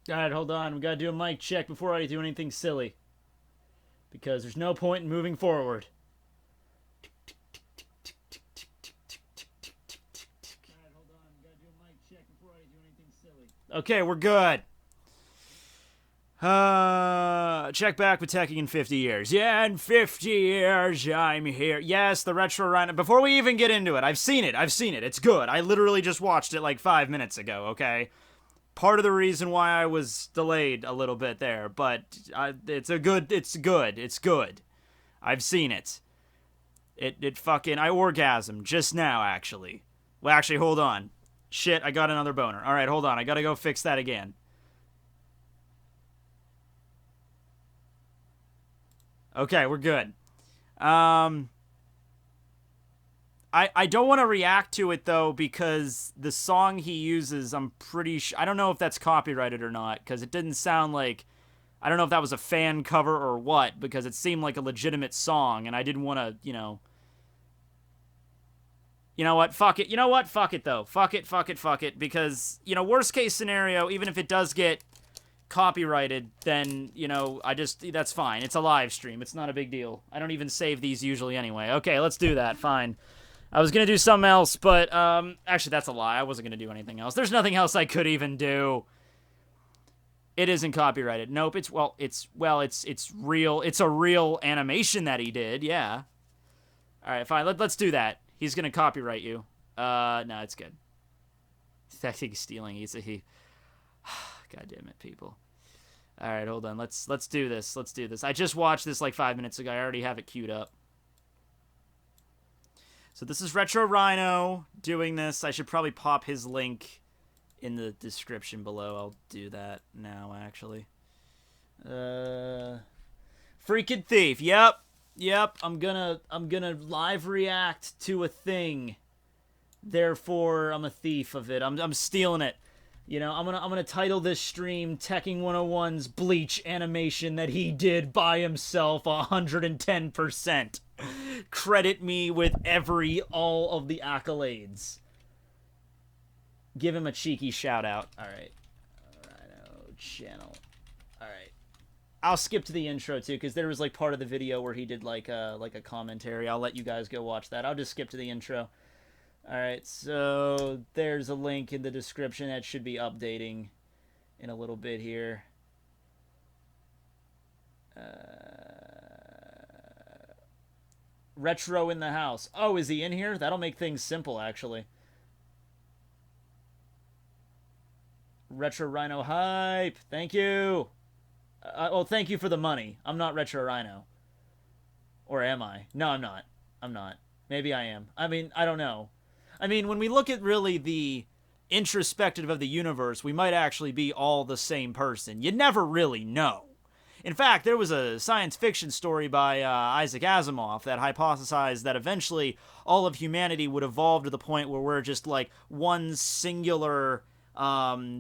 Alright, hold on. We gotta do a mic check before I do anything silly. Because there's no point in moving forward. Okay, we're good. Check back with Tekking in 50 years. Yeah, in 50 years, I'm here. Yes, the Retro Rhino. Before we even get into it, I've seen it. It's good. I literally just watched it like 5 minutes ago, okay? Part of the reason why I was delayed a little bit there, but it's good. I've seen it. It fucking, I orgasmed just now, actually. Well, actually, hold on. Shit, I got another boner. Alright, hold on. I gotta go fix that again. Okay, we're good. I don't want to react to it, though, because the song he uses, I'm pretty sure... I don't know if that's copyrighted or not, because it didn't sound like... I don't know if that was a fan cover or what, because it seemed like a legitimate song, and I didn't want to, you know... You know what? Fuck it. You know what? Fuck it, though. Fuck it, because, you know, worst case scenario, even if it does get copyrighted, then, you know, that's fine. It's a live stream. It's not a big deal. I don't even save these usually anyway. Okay, let's do that. Fine. I was gonna do something else, but, actually, that's a lie. I wasn't gonna do anything else. There's nothing else I could even do. It isn't copyrighted. Nope, it's real. It's a real animation that he did, yeah. Alright, fine. Let's do that. He's gonna copyright you. No, it's good. I think he's stealing. He... God damn it, people. Alright, hold on. Let's do this. Let's do this. I just watched this like 5 minutes ago. I already have it queued up. So this is Retro Rhino doing this. I should probably pop his link in the description below. I'll do that now, actually. Freaking Thief. Yep. I'm gonna live react to a thing. Therefore, I'm a thief of it. I'm stealing it. You know, I'm gonna title this stream Tekking101's Bleach animation that he did by himself 110%. Credit me with all of the accolades. Give him a cheeky shout out. Alright. Rhino channel. Alright. I'll skip to the intro too, because there was like part of the video where he did like a commentary. I'll let you guys go watch that. I'll just skip to the intro. Alright, so there's a link in the description that should be updating in a little bit here. Retro in the house. Oh, is he in here? That'll make things simple, actually. Retro Rhino hype. Thank you. Well, thank you for the money. I'm not Retro Rhino. Or am I? No, I'm not. I'm not. Maybe I am. I mean, I don't know. I mean, when we look at really the introspective of the universe, we might actually be all the same person. You never really know. In fact, there was a science fiction story by Isaac Asimov that hypothesized that eventually all of humanity would evolve to the point where we're just like one singular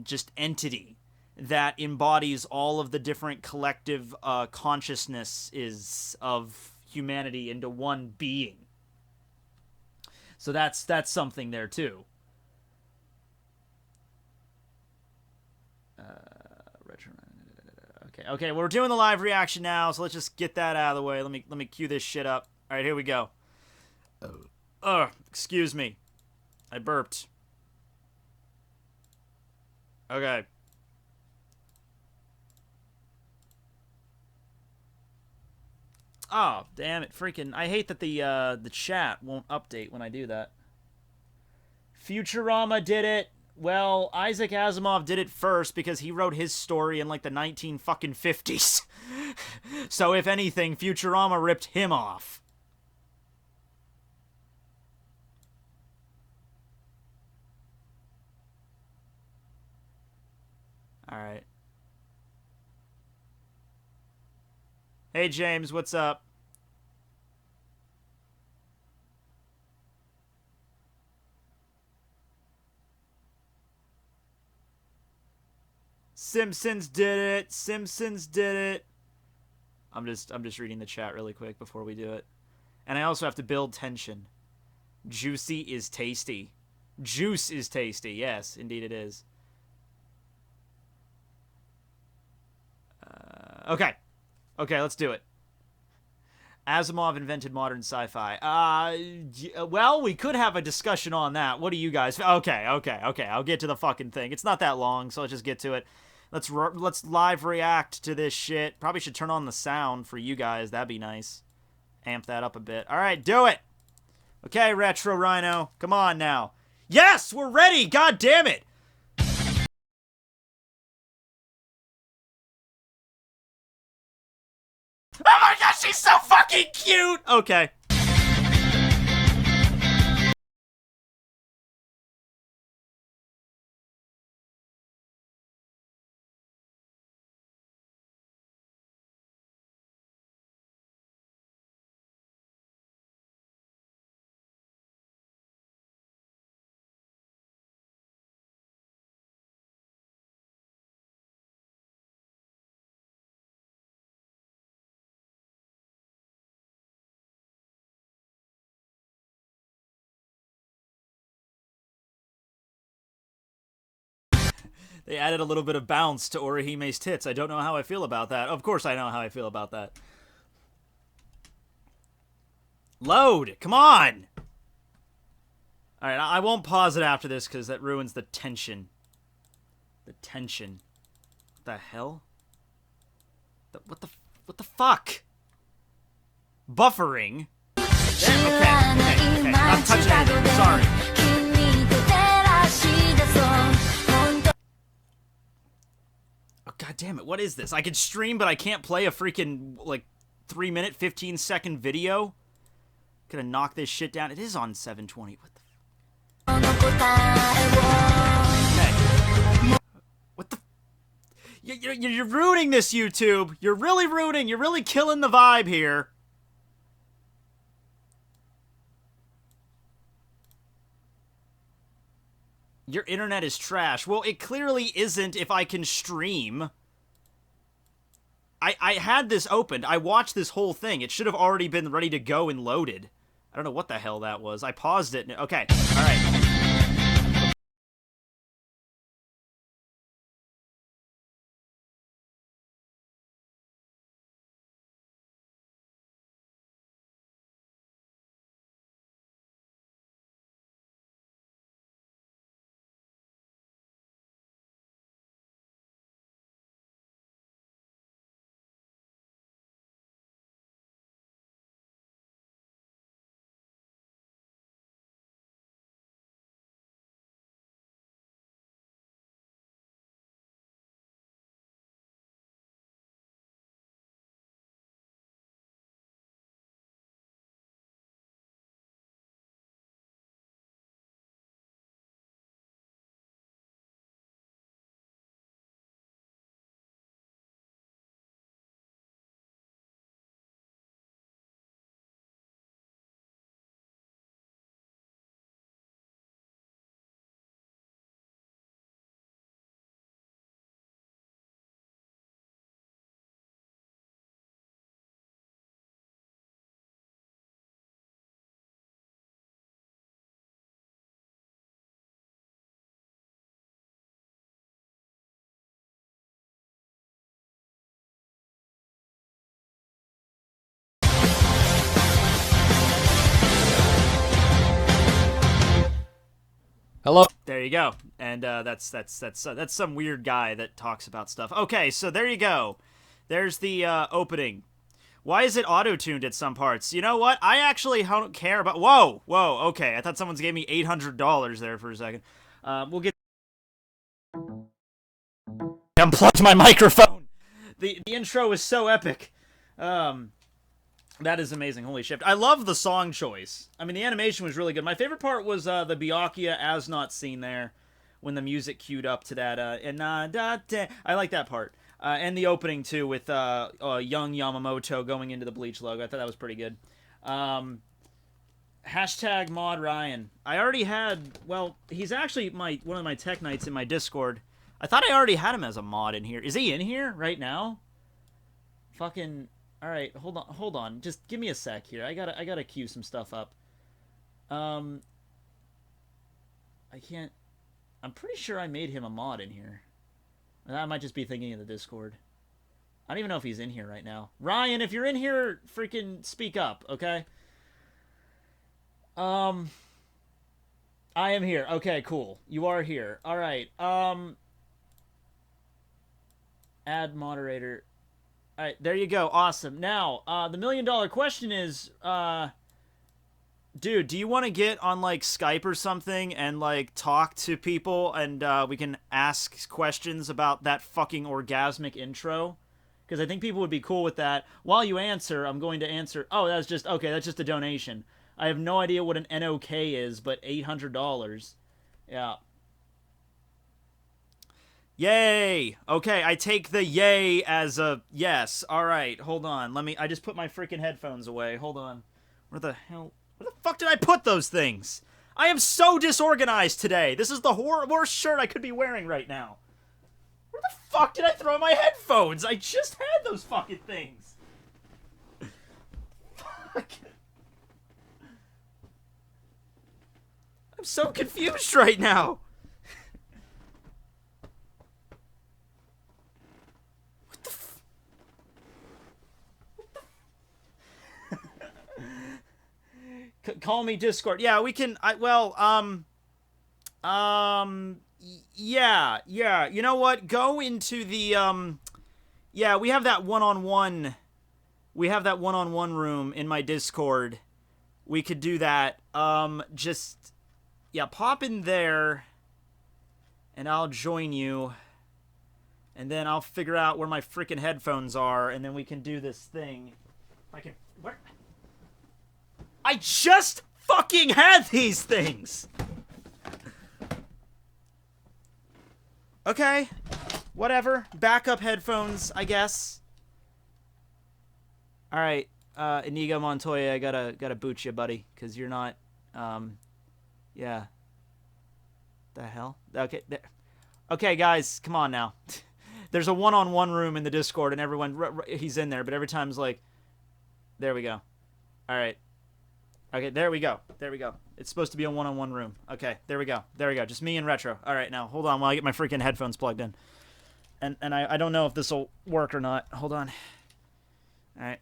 just entity that embodies all of the different collective consciousnesses of humanity into one being. So that's something there too. Okay, well, we're doing the live reaction now, so let's just get that out of the way. Let me cue this shit up. All right, here we go. Excuse me. I burped. Okay. Oh, damn it. Freaking, I hate that the chat won't update when I do that. Futurama did it. Well, Isaac Asimov did it first because he wrote his story in like the 1950s. So if anything, Futurama ripped him off. All right. Hey James, what's up? Simpsons did it. Simpsons did it. I'm just reading the chat really quick before we do it. And I also have to build tension. Juicy is tasty. Juice is tasty. Yes, indeed it is. Okay. Okay, let's do it. Asimov invented modern sci-fi. Well, we could have a discussion on that. What do you guys... Okay. I'll get to the fucking thing. It's not that long, so let's just get to it. Let's live react to this shit. Probably should turn on the sound for you guys. That'd be nice. Amp that up a bit. All right, do it. Okay, Retro Rhino. Come on now. Yes, we're ready. God damn it. Oh my gosh, she's so fucking cute! Okay. They added a little bit of bounce to Orihime's tits. I don't know how I feel about that. Of course I know how I feel about that. Load! Come on! Alright, I won't pause it after this because that ruins the tension. The tension. What the hell? What the fuck? Buffering? Okay. Not touching anything. Sorry. Oh, god damn it. What is this? I can stream, but I can't play a freaking, like, 3-minute, 15-second video? Gonna knock this shit down. It is on 720. What the... Okay. What the... You're ruining this, YouTube. You're really ruining. You're really killing the vibe here. Your internet is trash. Well, it clearly isn't if I can stream. I had this opened. I watched this whole thing. It should have already been ready to go and loaded. I don't know what the hell that was. I paused it. Okay. All right. Hello. There you go. And that's some weird guy that talks about stuff. Okay, so there you go. There's the opening. Why is it auto-tuned at some parts? You know what? I actually don't care about... Whoa! Okay. I thought someone's gave me $800 there for a second. We'll get... Unplugged my microphone! The intro is so epic. That is amazing. Holy shit. I love the song choice. I mean, the animation was really good. My favorite part was the Byakuya as not scene there when the music queued up to that. I like that part. And the opening, too, with young Yamamoto going into the Bleach logo. I thought that was pretty good. Hashtag mod Ryan. I already had... Well, he's actually one of my tech knights in my Discord. I thought I already had him as a mod in here. Is he in here right now? Fucking... Alright, hold on. Just give me a sec here. I gotta queue some stuff up. I can't... I'm pretty sure I made him a mod in here. I might just be thinking of the Discord. I don't even know if he's in here right now. Ryan, if you're in here, freaking speak up, okay? I am here. Okay, cool. You are here. All right. Add moderator. All right, there you go. Awesome. Now, the $1 million question is, dude, do you want to get on like Skype or something and like talk to people and we can ask questions about that fucking orgasmic intro? Because I think people would be cool with that. While you answer, I'm going to answer. Oh, that's just okay. That's just a donation. I have no idea what an NOK is, but $800. Yeah. Yay! Okay, I take the yay as a yes. All right, hold on. I just put my freaking headphones away. Hold on. Where the fuck did I put those things? I am so disorganized today. This is the worst shirt I could be wearing right now. Where the fuck did I throw my headphones? I just had those fucking things. Fuck. I'm so confused right now. What the Call me Discord. Yeah, we can. Yeah. You know what? Go into the yeah, we have that one-on-one. We have that one-on-one room in my Discord. We could do that. Just yeah, pop in there, and I'll join you, and then I'll figure out where my freaking headphones are, and then we can do this thing. Where? I just fucking had these things! Okay, whatever. Backup headphones, I guess. Alright, Inigo Montoya, I gotta boot you, buddy, because you're not, yeah. The hell? Okay, okay, guys, come on now. There's a one-on-one room in the Discord, and everyone, he's in there, but every time it's like, there we go. Alright. Okay, there we go. There we go. It's supposed to be a one-on-one room. Okay, there we go. There we go. Just me and Retro. Alright, now, hold on while I get my freaking headphones plugged in. And I don't know if this will work or not. Hold on. Alright.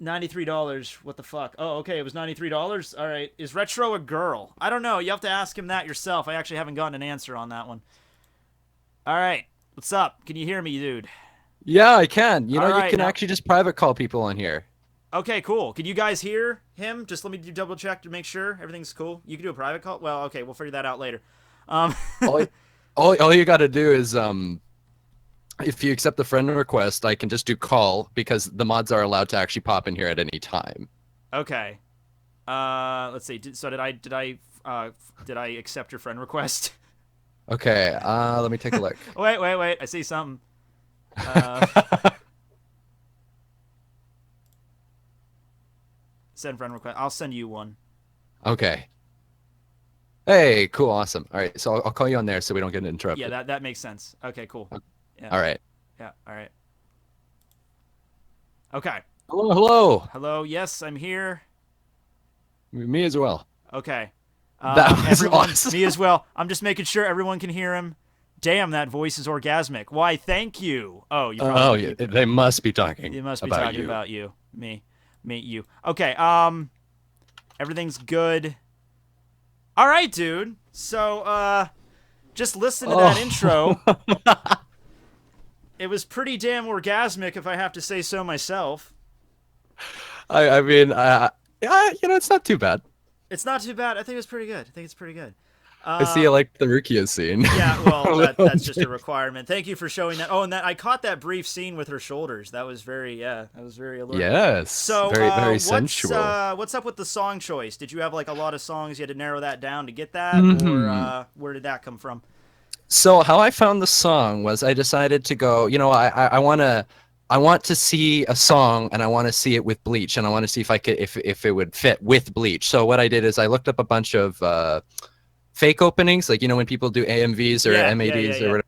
$93. What the fuck? Oh, okay, it was $93? Alright. Is Retro a girl? I don't know. You have to ask him that yourself. I actually haven't gotten an answer on that one. Alright. What's up? Can you hear me, dude? Yeah, I can. You know, right, you can actually just private call people on here. Okay, cool. Can you guys hear him? Just let me double check to make sure everything's cool. You can do a private call? Well, okay, we'll figure that out later. All you got to do is, if you accept the friend request, I can just do call because the mods are allowed to actually pop in here at any time. Okay. Let's see. Did I accept your friend request? Okay. Let me take a look. Wait. I see something. Send friend request. I'll send you one. Okay. Hey, cool, awesome. All right, so I'll call you on there so we don't get interrupted. Yeah, that makes sense. Okay, cool. Yeah. All right. Yeah, all right. Okay. Hello. Yes, I'm here. Me as well. Okay. That was awesome. Me as well. I'm just making sure everyone can hear him. Damn, that voice is orgasmic. Why, thank you. Oh, you probably... yeah, they must be talking They must be about talking you. about you. Me, you. Okay, everything's good. All right, dude. So, just listen to that intro. It was pretty damn orgasmic, if I have to say so myself. I mean, yeah, you know, it's not too bad. It's not too bad. I think it's pretty good. I see you like the Rukia scene. Yeah, well, that's just a requirement. Thank you for showing that. Oh, and I caught that brief scene with her shoulders. That was very alluring. Yes. So, very sensual. What's up with the song choice? Did you have like a lot of songs you had to narrow that down to get that, or where did that come from? So how I found the song was I decided to go, you know, I want to see a song and I want to see it with Bleach and I want to see if I could if it would fit with Bleach. So what I did is I looked up a bunch of fake openings, like, you know, when people do AMVs or MADs or whatever.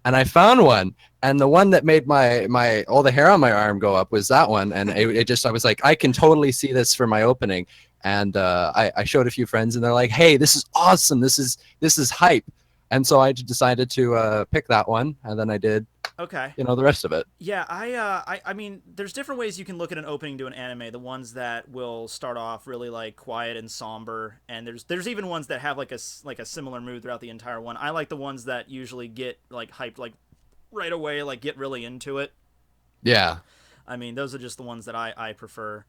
And I found one, and the one that made my all the hair on my arm go up was that one. And it just, I was like, I can totally see this for my opening. And I showed a few friends and they're like, hey, this is awesome. This is hype. And so I decided to pick that one, and then I did, Okay. the rest of it. Yeah, I mean, there's different ways you can look at an opening to an anime. The ones that will start off really like quiet and somber, and there's even ones that have like a similar mood throughout the entire one. I like the ones that usually get like hyped like right away, like get really into it. Yeah. I mean, those are just the ones that I prefer.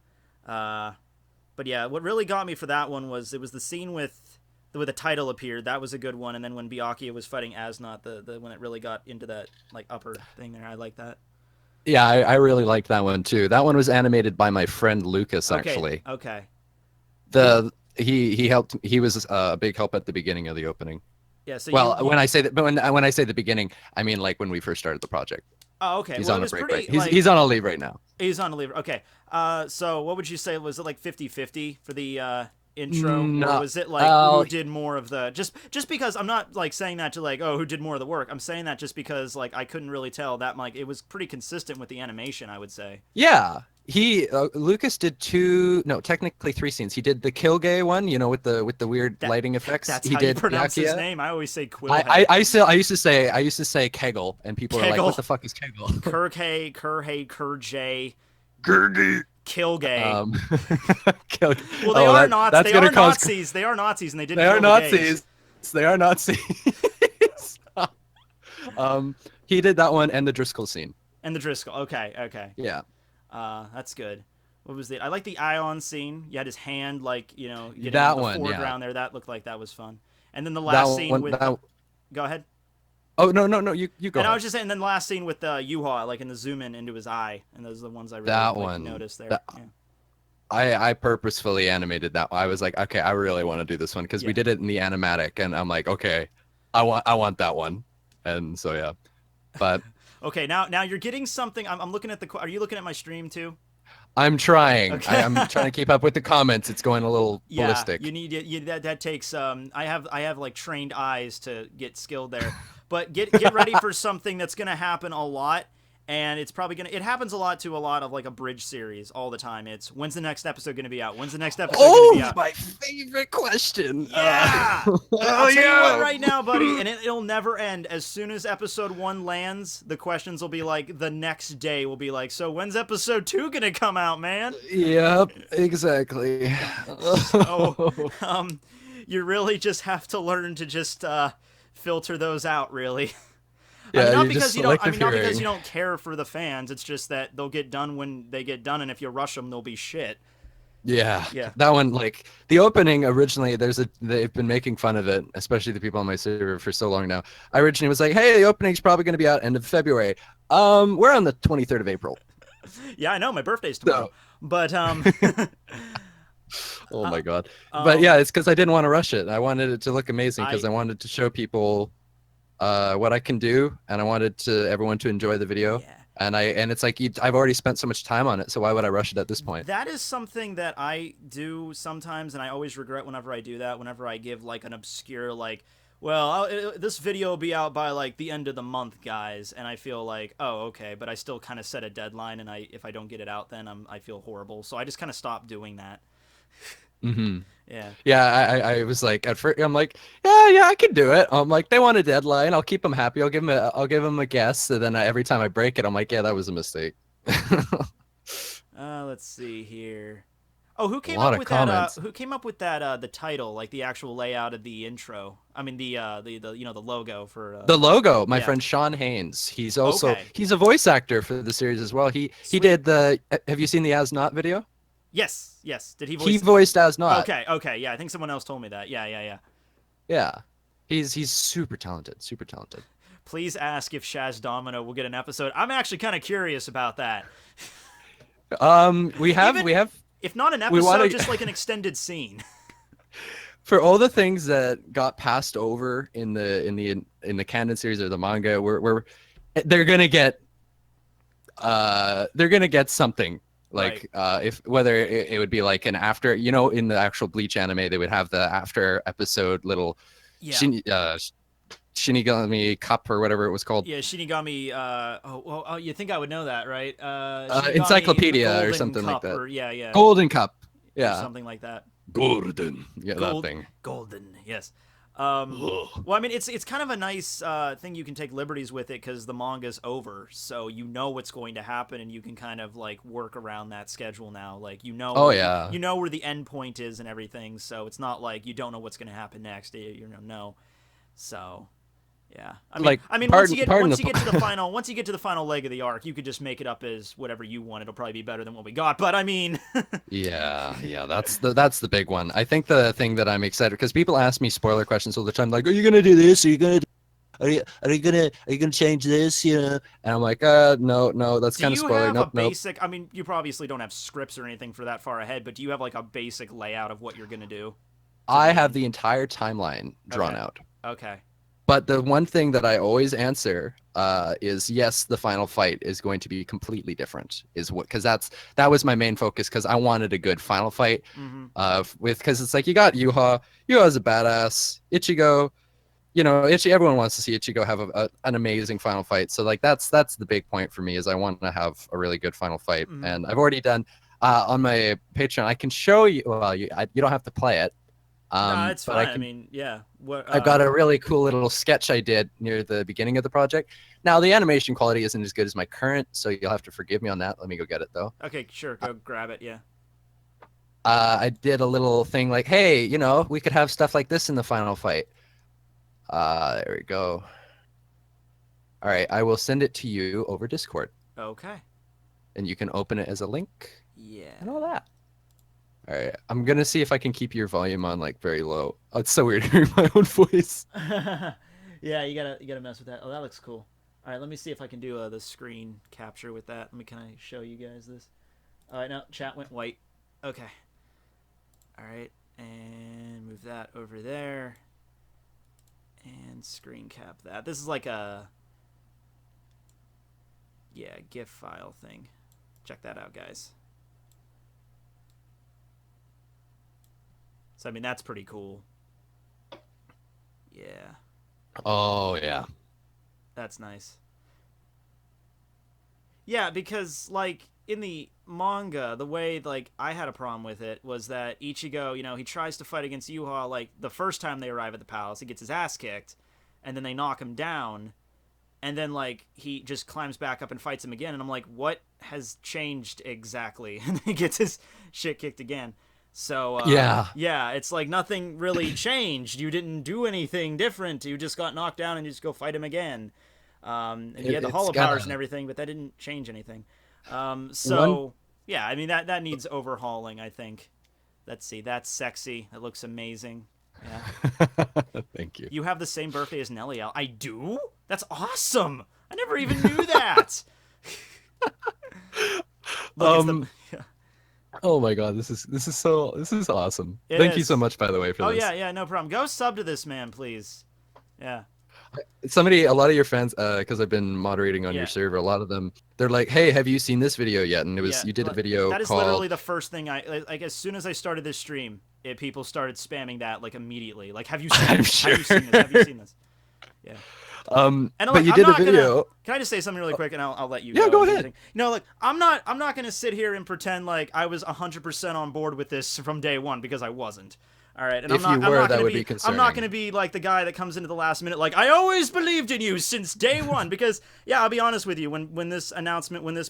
But yeah, what really got me for that one was it was the scene with the title appeared. That was a good one, and then when Byakuya was fighting Asnot, the when it really got into that like upper thing there, I like that. Yeah, I really liked that one too. That one was animated by my friend Lucas, actually. Okay. He helped. He was a big help at the beginning of the opening. Yeah. So when I say that, but when I say the beginning, I mean like when we first started the project. Oh, okay. He's well, on it a was break. pretty, Right? He's on a leave right now. He's on a leave. Okay. So what would you say? Was it like 50-50 for the intro, No. or was it like who did more of the just because I'm not like saying that to like, oh, who did more of the work. I'm saying that just because like I couldn't really tell that like it was pretty consistent with the animation, I would say. Yeah. Lucas did technically 3 scenes. He did the Kilgay one, with the weird lighting effects. That's he how did you pronounce Byakuya. his name. I always say Quill. I used to say Kegel, and people are like, what the fuck is Kegel? Kurhei, Kurjay, Gurgi. Kilgay. Well, they are Nazis. They are Nazis. They are Nazis, and they didn't. They are Nazis. They are Nazis. He did that one and the Driscoll scene. And the Driscoll. Okay. Yeah. That's good. What was I like the Ion scene. You had his hand like getting that in the one, foreground there. That looked like that was fun. And then the last scene with. Go ahead. Oh no, you go. And ahead. I was just saying, and then the last scene with Yuha, like in the zoom in into his eye, and those are the ones I really noticed there. I purposefully animated that. I was like, okay, I really want to do this one because we did it in the animatic, and I'm like, okay, I want that one, and so yeah, but okay, now you're getting something. I'm looking at Are you looking at my stream too? I'm trying. Okay. I'm trying to keep up with the comments. It's going a little ballistic. You need that takes. I have like trained eyes to get skilled there, but get ready for something that's gonna happen a lot. And it's probably it happens a lot to a lot of like a bridge series all the time. It's when's the next episode going to be out? When's the next episode going to be out? My favorite question. Yeah. I'll tell you what right now, buddy, and it'll never end. As soon as episode 1 lands, the questions will be like the next day will be like, so when's episode 2 going to come out, man? Yep, exactly. So, you really just have to learn to just filter those out, really. Yeah, not because you don't care for the fans. It's just that they'll get done when they get done, and if you rush them, they'll be shit. Yeah. That one, like the opening originally, they've been making fun of it, especially the people on my server for so long now. I originally was like, hey, the opening's probably going to be out end of February. We're on the 23rd of April. Yeah, I know. My birthday's tomorrow. So. But oh my god. But yeah, it's because I didn't want to rush it. I wanted it to look amazing because I wanted to show people what I can do, and I wanted everyone to enjoy the video. Yeah. And it's like I've already spent so much time on it, so why would I rush it at this point? That is something that I do sometimes, and I always regret whenever I do that. Whenever I give like an obscure this video will be out by like the end of the month, guys, and I feel like, oh, okay, but I still kind of set a deadline, and if I don't get it out, then I feel horrible. So I just kind of stopped doing that. Mm-hmm. Yeah, I was like, at first, I'm like, yeah, I can do it. I'm like, they want a deadline. I'll keep them happy. I'll give them a guess. And then every time I break it, I'm like, yeah, that was a mistake. Let's see here. Oh, who came up with that? Who came up with that? The title, like the actual layout of the intro. I mean, the logo for the logo. My friend Sean Haynes. He's also he's a voice actor for the series as well. He did the. Have you seen the As Not video? Yes. Did he voice? He voiced As Not. Okay. Yeah, I think someone else told me that. Yeah. Yeah. He's super talented. Please ask if Shaz Domino will get an episode. I'm actually kind of curious about that. We have. If not an episode, just like an extended scene. For all the things that got passed over in the canon series or the manga, they're gonna get something. Like right. If whether it would be like an after, in the actual Bleach anime, they would have the after episode little Shinigami Cup or whatever it was called. Yeah, Shinigami. You think I would know that, right? Encyclopedia or something like that. Yeah. Golden Cup. Yeah. Or something like that. Golden. Yeah, that thing. Golden. Yes. Well, I mean, it's kind of a nice thing you can take liberties with it because the manga's over, so you know what's going to happen, and you can kind of like work around that schedule now. Like Oh yeah. you know where the end point is and everything, so it's not like you don't know what's going to happen next. You know. So yeah, Like, once pardon you get to the final leg of the arc, you could just make it up as whatever you want. It'll probably be better than what we got. But I mean, Yeah, that's the big one. I think the thing that I'm excited because people ask me spoiler questions all the time, like, "Are you gonna do this? Are you gonna change this? You know?" And I'm like, no, that's do kind of you spoiler. have Nope, a nope. basic? I mean, you obviously don't have scripts or anything for that far ahead, but do you have like a basic layout of what you're gonna do? To I the have end? the entire timeline drawn Okay. out. Okay. But the one thing that I always answer is yes, the final fight is going to be completely different. Is what because that was my main focus because I wanted a good final fight. Mm-hmm. With because it's like you got Yuha. Yuha's a badass. Ichigo, everyone wants to see Ichigo have an amazing final fight. So like that's the big point for me is I want to have a really good final fight. Mm-hmm. And I've already done on my Patreon. I can show you. Well, you don't have to play it. No, it's But I fine. I can. mean, yeah. What? I've got a really cool little sketch I did near the beginning of the project. Now the animation quality isn't as good as my current, so you'll have to forgive me on that. Let me go get it though. Okay, sure. Go grab it. Yeah. I did a little thing like, hey, we could have stuff like this in the final fight. There we go. All right, I will send it to you over Discord, Okay. and you can open it as a link Yeah. and all that. All right, I'm gonna see if I can keep your volume on like very low. Oh, it's so weird hearing my own voice. Yeah, you gotta mess with that. Oh, that looks cool. All right, let me see if I can do the screen capture with that. Can I show you guys this? All right, now chat went white. Okay. All right, and move that over there, and screen cap that. This is like a GIF file thing. Check that out, guys. So I mean that's pretty cool. Yeah. Oh yeah. That's nice. Yeah, because like in the manga, the way like I had a problem with it was that Ichigo, he tries to fight against Yuha like the first time they arrive at the palace, he gets his ass kicked, and then they knock him down, and then like he just climbs back up and fights him again, and I'm like, what has changed exactly? And he gets his shit kicked again. So yeah, it's like nothing really changed. You didn't do anything different. You just got knocked down and you just go fight him again. And you had the hollow powers and everything, but that didn't change anything. Yeah, I mean that needs overhauling. I think. Let's see. That's sexy. That looks amazing. Yeah. Thank you. You have the same birthday as Nelly Al. I do. That's awesome. I never even knew that. Look, yeah. Oh my god, this is awesome. Thank you so much, by the way, for this. Oh yeah, no problem. Go sub to this man, please. Yeah. A lot of your fans, because I've been moderating on your server, a lot of them, they're like, "Hey, have you seen this video yet?" And you did a video. That is called... literally the first thing like as soon as I started this stream, people started spamming that like immediately. Like, have you seen this? Sure. Have you seen this? Have you seen this? Yeah. And but you did a video. Can I just say something really quick, and I'll let you. Yeah, go ahead. Like I'm not gonna sit here and pretend like I was 100% on board with this from day one because I wasn't. All right, and if you were, that would be concerning. I'm not going to be like the guy that comes into the last minute like, I always believed in you since day one. Because, yeah, I'll be honest with you, when this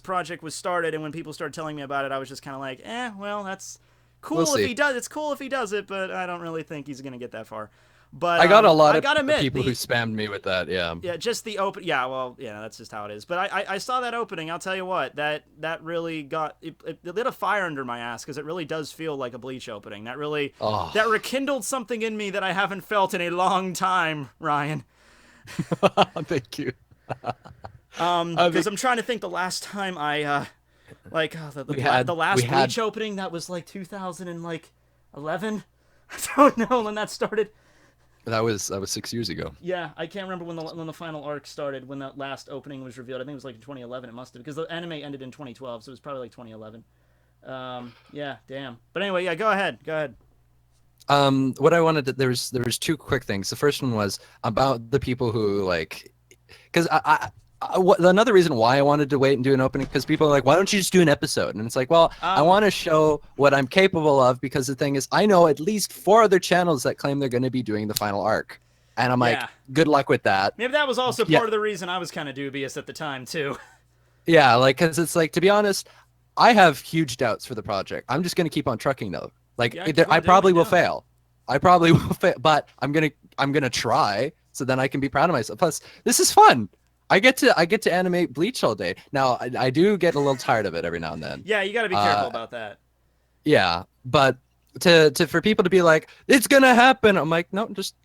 project was started and when people started telling me about it, I was just kind of like, well, that's cool if he does. It's cool if he does it, but I don't really think he's going to get that far. But I got a lot of people who spammed me with that, yeah. Yeah, just the open. Yeah, well, yeah, that's just how it is. But I saw that opening. I'll tell you what, that really got it lit a fire under my ass because it really does feel like a Bleach opening. That really that rekindled something in me that I haven't felt in a long time, Ryan. Thank you. Because I'm trying to think the last time I the last Bleach opening that was like 2011. I don't know when that started. That was 6 years ago. Yeah, I can't remember when the final arc started, when that last opening was revealed. I think it was like in 2011. It must have, because the anime ended in 2012, so it was probably like 2011. Yeah, damn. But anyway, yeah, go ahead. What I wanted to, there was two quick things. The first one was about the people who like, because Another reason why I wanted to wait and do an opening, because people are like, why don't you just do an episode? And it's like, well, I want to show what I'm capable of, because the thing is, I know at least 4 other channels that claim they're going to be doing the final arc. And I'm like, good luck with that. Maybe that was also part of the reason I was kind of dubious at the time, too. Yeah, like, because it's like, to be honest, I have huge doubts for the project. I'm just going to keep on trucking, though. Like, I probably will fail. I probably will fail, but I'm gonna try, so then I can be proud of myself. Plus, this is fun. I get to animate Bleach all day. Now, I do get a little tired of it every now and then. Yeah, you got to be careful about that. Yeah, but for people to be like, it's gonna happen, I'm like, no, just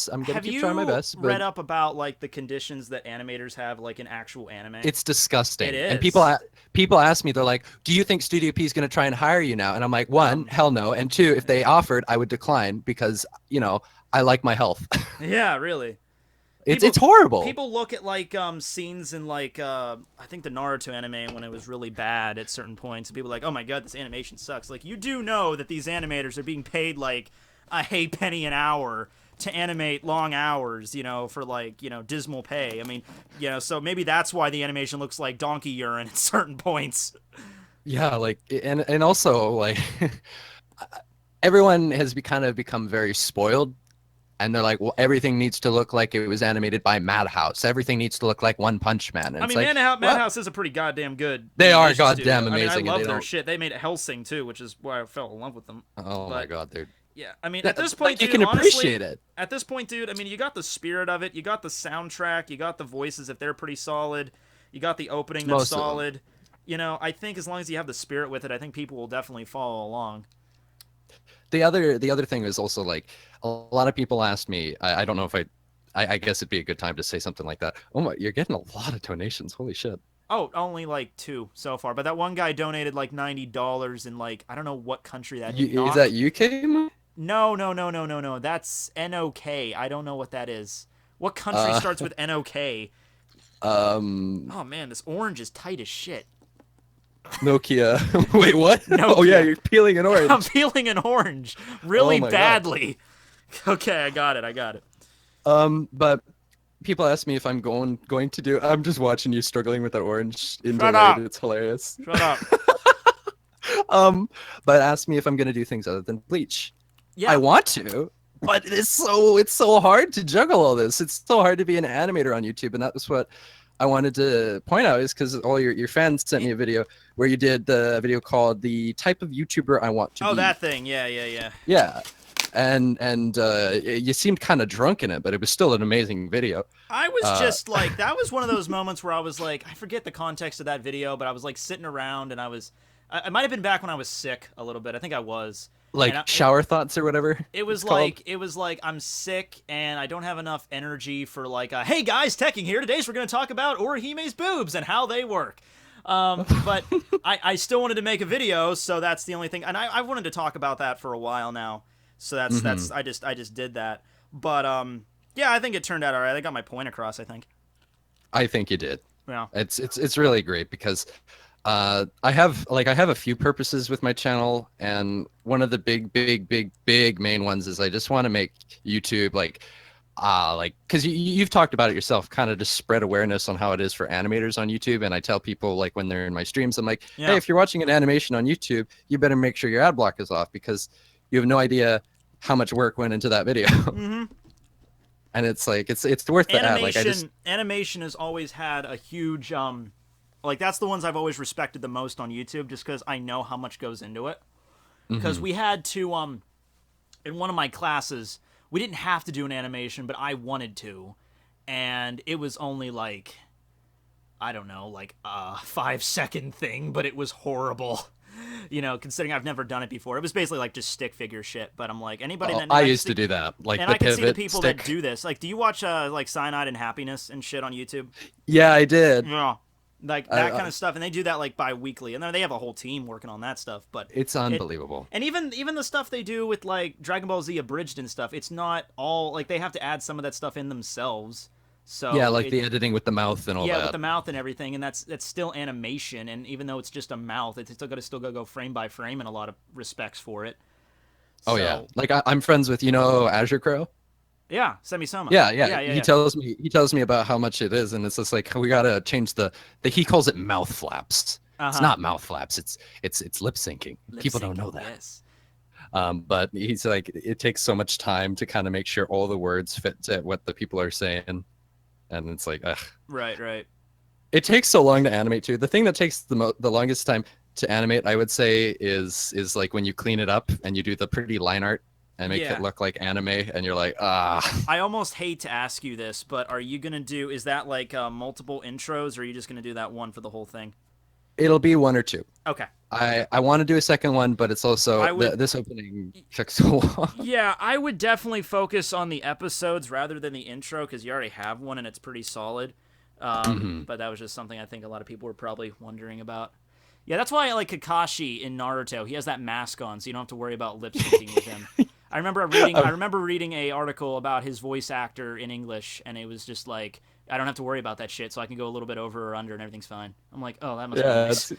I'm gonna keep trying my best. Have you read up about like the conditions that animators have, like in actual anime? It's disgusting. It is. And people ask me, they're like, do you think Studio P is gonna try and hire you now? And I'm like, 1, hell no, and 2, if they offered, I would decline, because I like my health. Yeah, really. It's horrible. People look at like scenes in like I think the Naruto anime when it was really bad at certain points, and people are like, oh my god, this animation sucks. Like, you do know that these animators are being paid like a penny an hour to animate long hours, for like, dismal pay. I mean, so maybe that's why the animation looks like donkey urine at certain points. Yeah, like, and also like everyone has kind of become very spoiled. And they're like, well, everything needs to look like it was animated by Madhouse. Everything needs to look like One Punch Man. And I mean, Madhouse is a pretty goddamn good. They are goddamn amazing. I love their shit. They made Hellsing too, which is why I fell in love with them. Oh my god, dude. Yeah, I mean, at this point, you can appreciate it. At this point, dude, I mean, you got the spirit of it, you got the soundtrack, you got the voices if they're pretty solid, you got the opening that's solid. I think as long as you have the spirit with it, I think people will definitely follow along. The other thing is also, like, a lot of people asked me, I don't know if I guess it'd be a good time to say something like that. Oh my, you're getting a lot of donations. Holy shit. Oh, only like 2 so far. But that one guy donated like $90 in like, I don't know what country that is. Is that UK? No. That's NOK. I don't know what that is. What country starts with NOK? Oh man, this orange is tight as shit. Nokia. Wait, what? Nokia. Oh yeah, you're peeling an orange. I'm peeling an orange really badly. God. Okay, I got it. But people ask me if I'm going to do. I'm just watching you struggling with that orange in Shut up. It's hilarious. Shut up. But ask me if I'm gonna do things other than Bleach. Yeah. I want to, but it's so hard to juggle all this. It's so hard to be an animator on YouTube, and that was what I wanted to point out, is because all your fans sent me a video where you did the video called "The Type of YouTuber I Want to Be." Oh, that thing. Yeah. Yeah. And you seemed kind of drunk in it, but it was still an amazing video. I was just like, that was one of those moments where I was like, I forget the context of that video, but I was like sitting around and I might have been back when I was sick a little bit. I think I was. Like shower thoughts or whatever. It was like I'm sick and I don't have enough energy for like, hey guys, Tekking here. Today we're going to talk about Orihime's boobs and how they work. But I still wanted to make a video, so that's the only thing. And I wanted to talk about that for a while now. So that's I just did that. But yeah, I think it turned out all right. I got my point across, I think. I think you did. Yeah. It's really great because I have a few purposes with my channel, and one of the big main ones is I just want to make YouTube because you've talked about it yourself, kind of just spread awareness on how it is for animators on YouTube. And I tell people, like, when they're in my streams, I'm like, hey, if you're watching an animation on YouTube, you better make sure your ad block is off, because you have no idea how much work went into that video. Mm-hmm. And it's like it's worth the ad. Like, animation has always had a huge like, that's the ones I've always respected the most on YouTube, just because I know how much goes into it. Because we had to in one of my classes, we didn't have to do an animation, but I wanted to, and it was only like, I don't know, like a 5-second thing, but it was horrible. Considering I've never done it before. It was basically like just stick figure shit, but I'm like, anybody that I used to do that, like, and the I can pivot see the people stick. that do this. Like, do you watch like Cyanide and Happiness and shit on YouTube? Yeah, I did. Yeah. Like that kind of stuff, and they do that like bi-weekly, and then they have a whole team working on that stuff. But it's unbelievable. And even the stuff they do with like Dragon Ball Z Abridged and stuff, it's not all like, they have to add some of that stuff in themselves. So yeah, like the editing with the mouth and all that. Yeah, with the mouth and everything, and that's still animation. And even though it's just a mouth, it's still got to go frame by frame in a lot of respects for it. Oh yeah, like I'm friends with Azure Crow. Yeah, Semi-Soma. Yeah, Yeah, yeah. yeah, He tells me about how much it is, and it's just like we gotta change the he calls it mouth flaps. It's Uh-huh. not mouth flaps. It's lip syncing. Lip People don't know syncing, that. yes. But he's like, it takes so much time to kind of make sure all the words fit to what the people are saying, and it's like, ugh. Right, right. It takes so long to animate too. The thing that takes the longest time to animate, I would say, is like when you clean it up and you do the pretty line art and make Yeah. it look like anime, and you're like, ah. I almost hate to ask you this, but are you gonna do? Is that like multiple intros, or are you just gonna do that one for the whole thing? It'll be one or two. Okay. I want to do a second one, but it's also I would. this opening took so long. Yeah, I would definitely focus on the episodes rather than the intro because you already have one and it's pretty solid. But that was just something I think a lot of people were probably wondering about. Yeah, that's why I like Kakashi in Naruto. He has that mask on, so you don't have to worry about lip syncing with him. I remember reading a article about his voice actor in English, and it was just like I don't have to worry about that shit, so I can go a little bit over or under, and everything's fine. I'm like, oh, that must be Yeah, nice.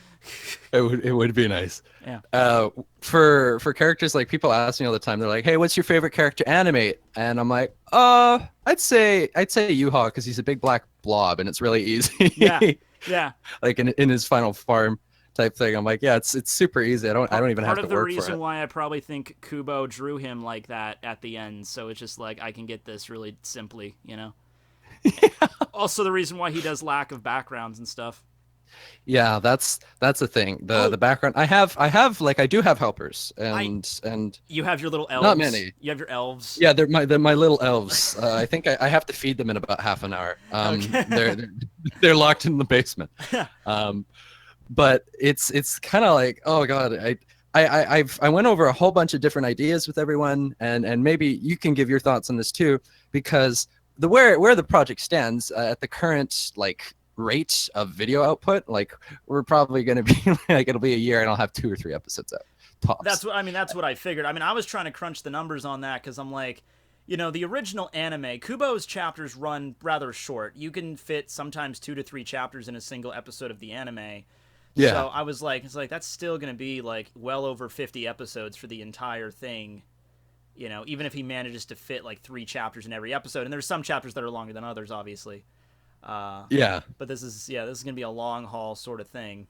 it would be nice. Yeah. For characters, like people ask me all the time, they're like, "Hey, what's your favorite character to animate?" And I'm like, I'd say Yuha because he's a big black blob and it's really easy. Yeah. Yeah. Like in his final form type thing. I'm like, yeah, it's super easy. I don't even have to work for it. Part of the reason why I probably think Kubo drew him like that at the end, so it's just like I can get this really simply, you know. Also, the reason why he does lack of backgrounds and stuff. Yeah, that's the thing. The background I have like I do have helpers and You have your little elves. not many. You have your elves. Yeah, they're my little elves. I think I have to feed them in about half an hour. Okay. They're locked in the basement. But it's kind of like, oh god, I went over a whole bunch of different ideas with everyone, and maybe you can give your thoughts on this too, because where the project stands at the current like rate of video output, like we're probably going to be like it'll be a year and I'll have 2 or 3 episodes out tops. That's what I figured. I mean, I was trying to crunch the numbers on that because I'm like, you know, the original anime, Kubo's chapters run rather short. You can fit sometimes 2 to 3 chapters in a single episode of the anime. Yeah. So I was like, it's like that's still going to be like well over 50 episodes for the entire thing. You know, even if he manages to fit like 3 chapters in every episode, and there's some chapters that are longer than others, obviously. Yeah. But this is gonna be a long haul sort of thing.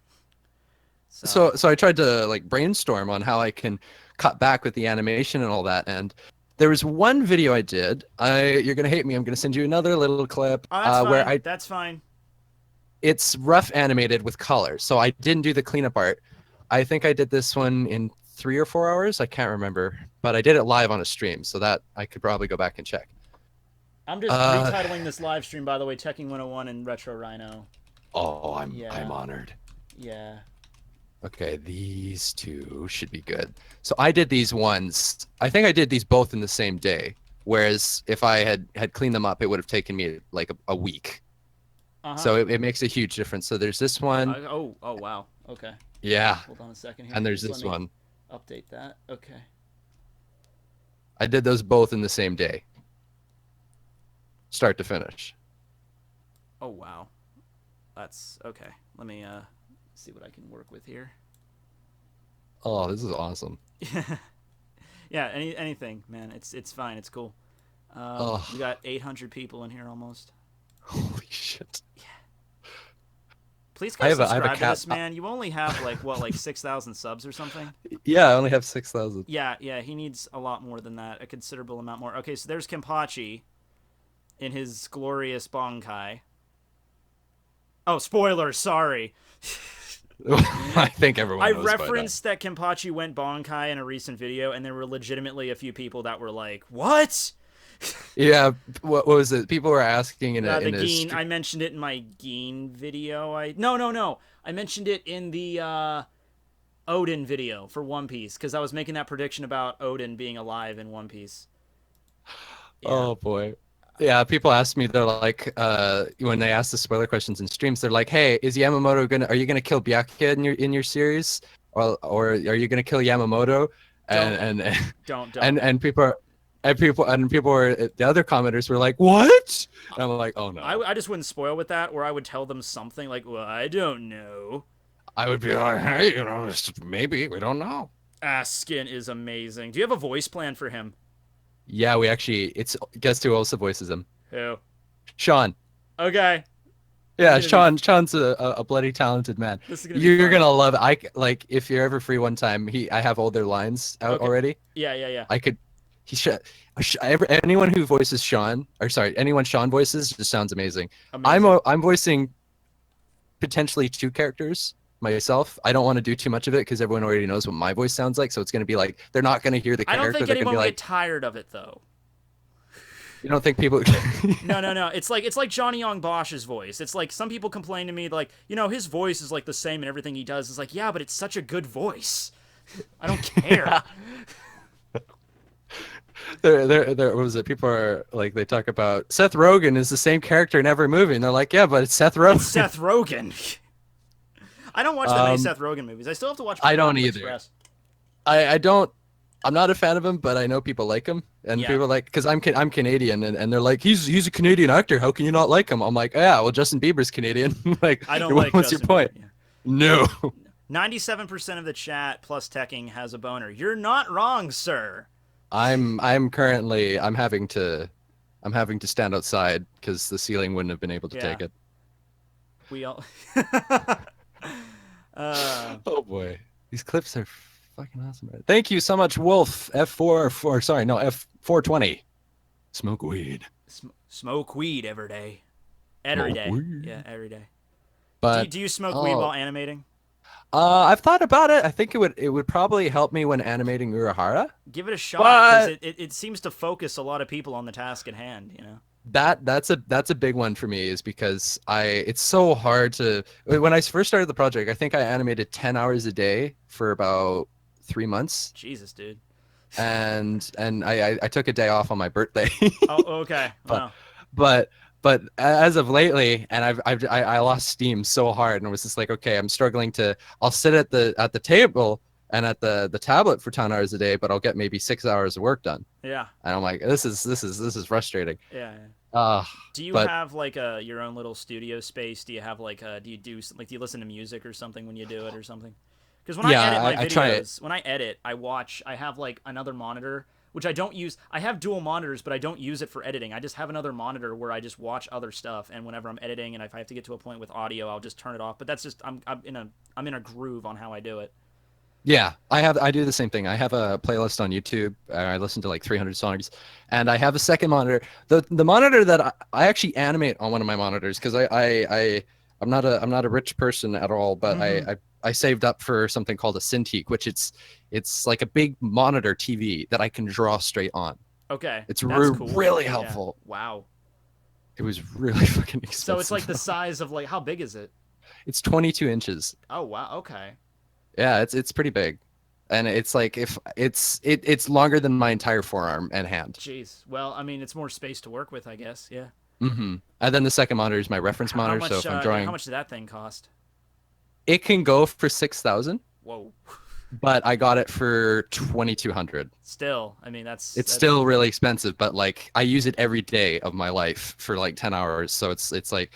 So I tried to like brainstorm on how I can cut back with the animation and all that, and there was one video I did. You're gonna hate me. I'm gonna send you another little clip where that's fine. It's rough animated with color, so I didn't do the cleanup art. I think I did this one in 3 or 4 hours. I can't remember, but I did it live on a stream, so that I could probably go back and check. I'm just retitling this live stream, by the way, Tekking101 and Retro Rhino. Oh, I'm honored. Yeah. Okay, these 2 should be good. So I did these ones. I think I did these both in the same day. Whereas if I had cleaned them up, it would have taken me like a week. So it makes a huge difference. So there's this one. Oh wow. Okay. Yeah. Hold on a second here. And there's this one. Update that. Okay. I did those both in the same day. Start to finish. Oh wow. That's okay. Let me see what I can work with here. Oh, this is awesome. Yeah, anything, man. It's fine. It's cool. We got 800 people in here almost. Holy shit. Yeah. Please guys subscribe I have a cat. To this, man. You only have like 6,000 subs or something. Yeah, I only have 6,000. Yeah, he needs a lot more than that. A considerable amount more. Okay, so there's Kenpachi in his glorious Bankai. Oh, spoilers, sorry. I think everyone knows referenced that Kenpachi went Bankai in a recent video, and there were legitimately a few people that were like, what? Yeah, what was it? People were asking in I mentioned it in my Geen video. No. I mentioned it in the Odin video for One Piece, because I was making that prediction about Odin being alive in One Piece. Yeah. Oh, boy. Yeah, people ask me, they're like, when they ask the spoiler questions in streams, they're like, hey, are you gonna kill Byakuya in your series? Or are you gonna kill Yamamoto? And people were, the other commenters were like, what? And I'm like, oh no. I just wouldn't spoil with that, or I would tell them something like, well, I don't know. I would be like, hey, maybe, we don't know. Askin is amazing. Do you have a voice plan for him? Yeah, we actually. It's guess who also voices him? Who? Sean. Okay. This is Yeah, gonna be Sean's a bloody talented man. this is gonna be You're fun. gonna love it. Like if you're ever free one time, I have all their lines out Okay. already. Yeah, yeah, yeah. I could he should anyone who voices Sean, or sorry, anyone Sean voices just sounds amazing. Amazing. I'm voicing potentially two characters myself. I don't want to do too much of it because everyone already knows what my voice sounds like, so it's gonna be like they're not gonna hear the I don't character. think They're gonna anyone be will like, get tired of it though. you don't think people No, no, no. It's like Johnny Young Bosch's voice. It's like some people complain to me like, his voice is like the same in everything he does. It's like, yeah, but it's such a good voice. I don't care. there what was it? People are like they talk about Seth Rogen is the same character in every movie, and they're like, yeah, but it's Seth Rogen. It's Seth Rogen. I don't watch that many Seth Rogen movies. I still have to watch. I don't Pineapple either. Express. I don't. I'm not a fan of him, but I know people like him, and Yeah. people like because I'm Canadian, and they're like he's a Canadian actor. How can you not like him? I'm like, yeah, well, Justin Bieber's Canadian. Like, I don't like what's Justin your point? Bieber, yeah. No. 97% of the chat plus Tekking has a boner. You're not wrong, sir. I'm currently I'm having to stand outside because the ceiling wouldn't have been able to Yeah. take it. We all. Oh boy, these clips are fucking awesome. Thank you so much, Wolf F420. Smoke weed. Smoke weed every day. Every Smoke day. weed. Yeah, every day. But Do you smoke weed while animating? I've thought about it. I think it would probably help me when animating Urahara. Give it a shot because But it seems to focus a lot of people on the task at hand. that's a big one for me is because it's so hard to when I first started the project. I think I animated 10 hours a day for about 3 months, Jesus, dude. and I took a day off on my birthday. Oh, okay. Wow. But as of lately, and I lost steam so hard, and it was just like, okay, I'm struggling to. I'll sit at the table and at the tablet for 10 hours a day, but I'll get maybe 6 hours of work done. Yeah. And I'm like, this is frustrating. Yeah. Do you but have like your own little studio space? Do you have like do you do like do you listen to music or something when you do it or something? Because when I edit my I try it. videos, when I edit, I have like another monitor which I don't use. I have dual monitors, but I don't use it for editing. I just have another monitor where I just watch other stuff, and whenever I'm editing and if I have to get to a point with audio, I'll just turn it off. But that's just I'm in a groove on how I do it. Yeah, I do the same thing. I have a playlist on YouTube. I listen to like 300 songs, and I have a second monitor. The monitor that I actually animate on one of my monitors because I'm not a rich person at all, but I saved up for something called a Cintiq, which it's like a big monitor TV that I can draw straight on. Okay, it's cool. really helpful. Yeah. Wow. It was really fucking expensive. So it's like the size of like how big is it? It's 22 inches. Oh wow. Okay. Yeah, it's pretty big, and it's like if it's longer than my entire forearm and hand. Jeez. Well, I mean, it's more space to work with, I guess. Yeah. Mm-hmm. And then the second monitor is my reference monitor. Much, so if I'm drawing, how much did that thing cost? It can go for 6,000. Whoa. But I got it for 2,200. Still, I mean that's still really expensive, but like I use it every day of my life for like 10 hours, so it's like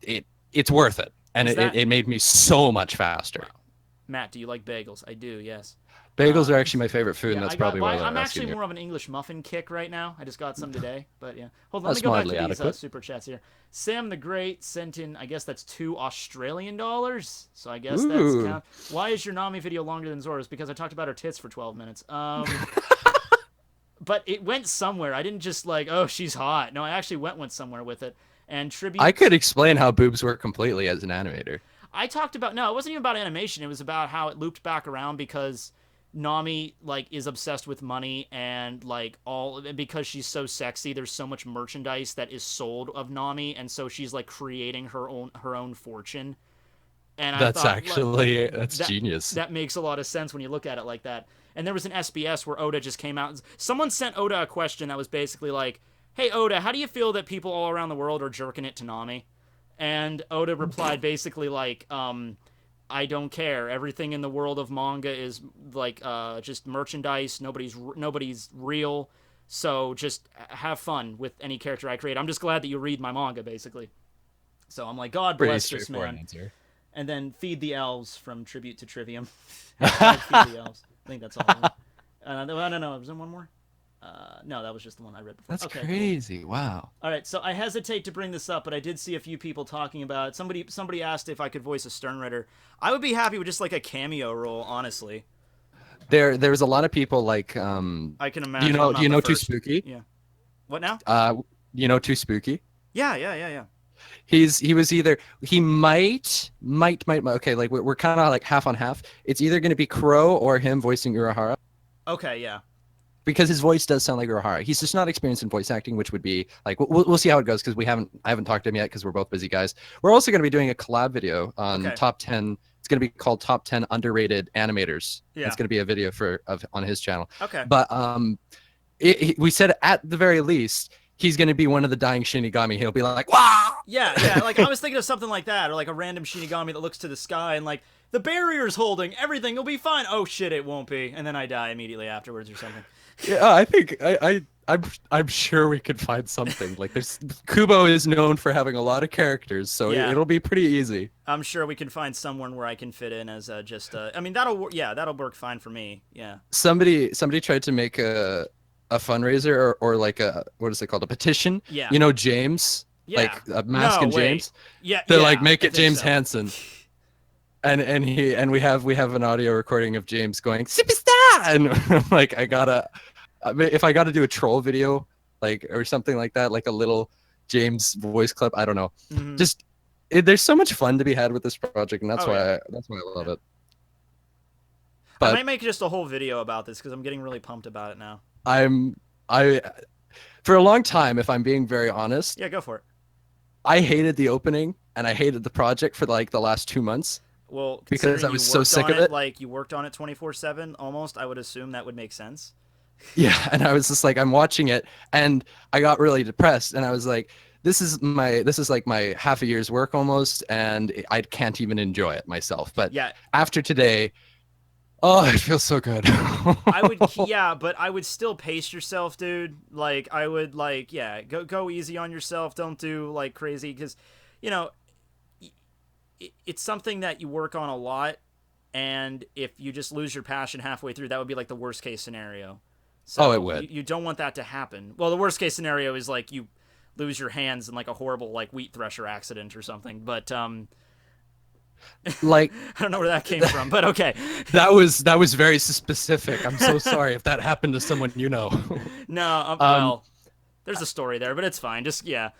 it's worth it, and it made me so much faster. Wow. Matt, do you like bagels? I do, yes. Bagels are actually my favorite food, and that's probably why I'm actually more of an English muffin kick right now. I just got some today, but yeah. Hold on, let me go back to these super chats here. Sam the Great sent in, I guess that's $2 Australian, so I guess that's count. Why is your Nami video longer than Zora's? Because I talked about her tits for 12 minutes. But it went somewhere. I didn't just like, oh, she's hot. No, I actually went somewhere with it. And tribute. I could explain how boobs work completely as an animator. I talked about it wasn't even about animation. It was about how it looped back around because Nami like is obsessed with money and like because she's so sexy. There's so much merchandise that is sold of Nami, and so she's like creating her own fortune. And that's genius. That makes a lot of sense when you look at it like that. And there was an SBS where Oda just came out. And someone sent Oda a question that was basically like, "Hey Oda, how do you feel that people all around the world are jerking it to Nami?" And Oda replied basically like, I don't care. Everything in the world of manga is like just merchandise. Nobody's real. So just have fun with any character I create. I'm just glad that you read my manga, basically. So I'm like, God bless this man. Answer. And then feed the elves from Tribute to Trivium. Feed the elves. I think that's all. I don't know. Is there one more? No, that was just the one I read before. That's Okay, crazy. cool. Wow. All right, so I hesitate to bring this up, but I did see a few people talking about it. Somebody asked if I could voice a Stern Ritter. I would be happy with just like a cameo role, honestly. There's a lot of people like I can do imagine. I'm not you the know Too first. Spooky? Yeah. What now? You know Too Spooky? Yeah. He was either he might okay, like we're kind of like half on half. It's either going to be Crow or him voicing Urahara, Okay, yeah. because his voice does sound like Urahara. He's just not experienced in voice acting, which would be like we'll see how it goes, because I haven't talked to him yet because we're both busy guys. We're also going to be doing a collab video on Okay. top 10. It's going to be called Top 10 Underrated Animators. Yeah. It's going to be a video on his channel. Okay. But we said at the very least he's going to be one of the dying Shinigami. He'll be like, wow. Yeah. Like I was thinking of something like that, or like a random Shinigami that looks to the sky and like the barrier's holding, everything will be fine. Oh shit, it won't be, and then I die immediately afterwards or something. Yeah, I think I'm sure we could find something. Like Kubo is known for having a lot of characters, so Yeah. it'll be pretty easy. I'm sure we can find someone where I can fit in as just. I mean, that'll work fine for me. Yeah. Somebody tried to make a fundraiser or like a, what is it called, a petition. Yeah. You know, James. Yeah. Like a Mask No, and wait. James. Yeah. They're yeah, like, make I it think James so. Hansen. And we have an audio recording of James going superstar, and I'm like, if I gotta do a troll video, like, or something like that, like a little James voice clip, I don't know. Mhm. Just there's so much fun to be had with this project, and that's Oh, why yeah. I love it. I But might make just a whole video about this because I'm getting really pumped about it now. for a long time, if I'm being very honest, Yeah, go for it. I hated the opening and I hated the project for like the last 2 months. Well, Because I considering was you so worked sick on of it. Like you worked on it 24/7 almost, I would assume that would make sense. Yeah, and I was just like, I'm watching it, and I got really depressed, and I was like, this is like my half a year's work almost, and I can't even enjoy it myself. But Yeah, after today, oh, it feels so good. but I would still pace yourself, dude. Like I would go easy on yourself. Don't do like crazy because, you know, it's something that you work on a lot, and if you just lose your passion halfway through, that would be like the worst case scenario. So Oh, it would. You don't want that to happen. Well, the worst case scenario is like you lose your hands in like a horrible like wheat thresher accident or something. But Like, I don't know where that came from, but okay. that was very specific. I'm so sorry if that happened to someone you know. No, well, there's a story there, but it's fine. Just yeah.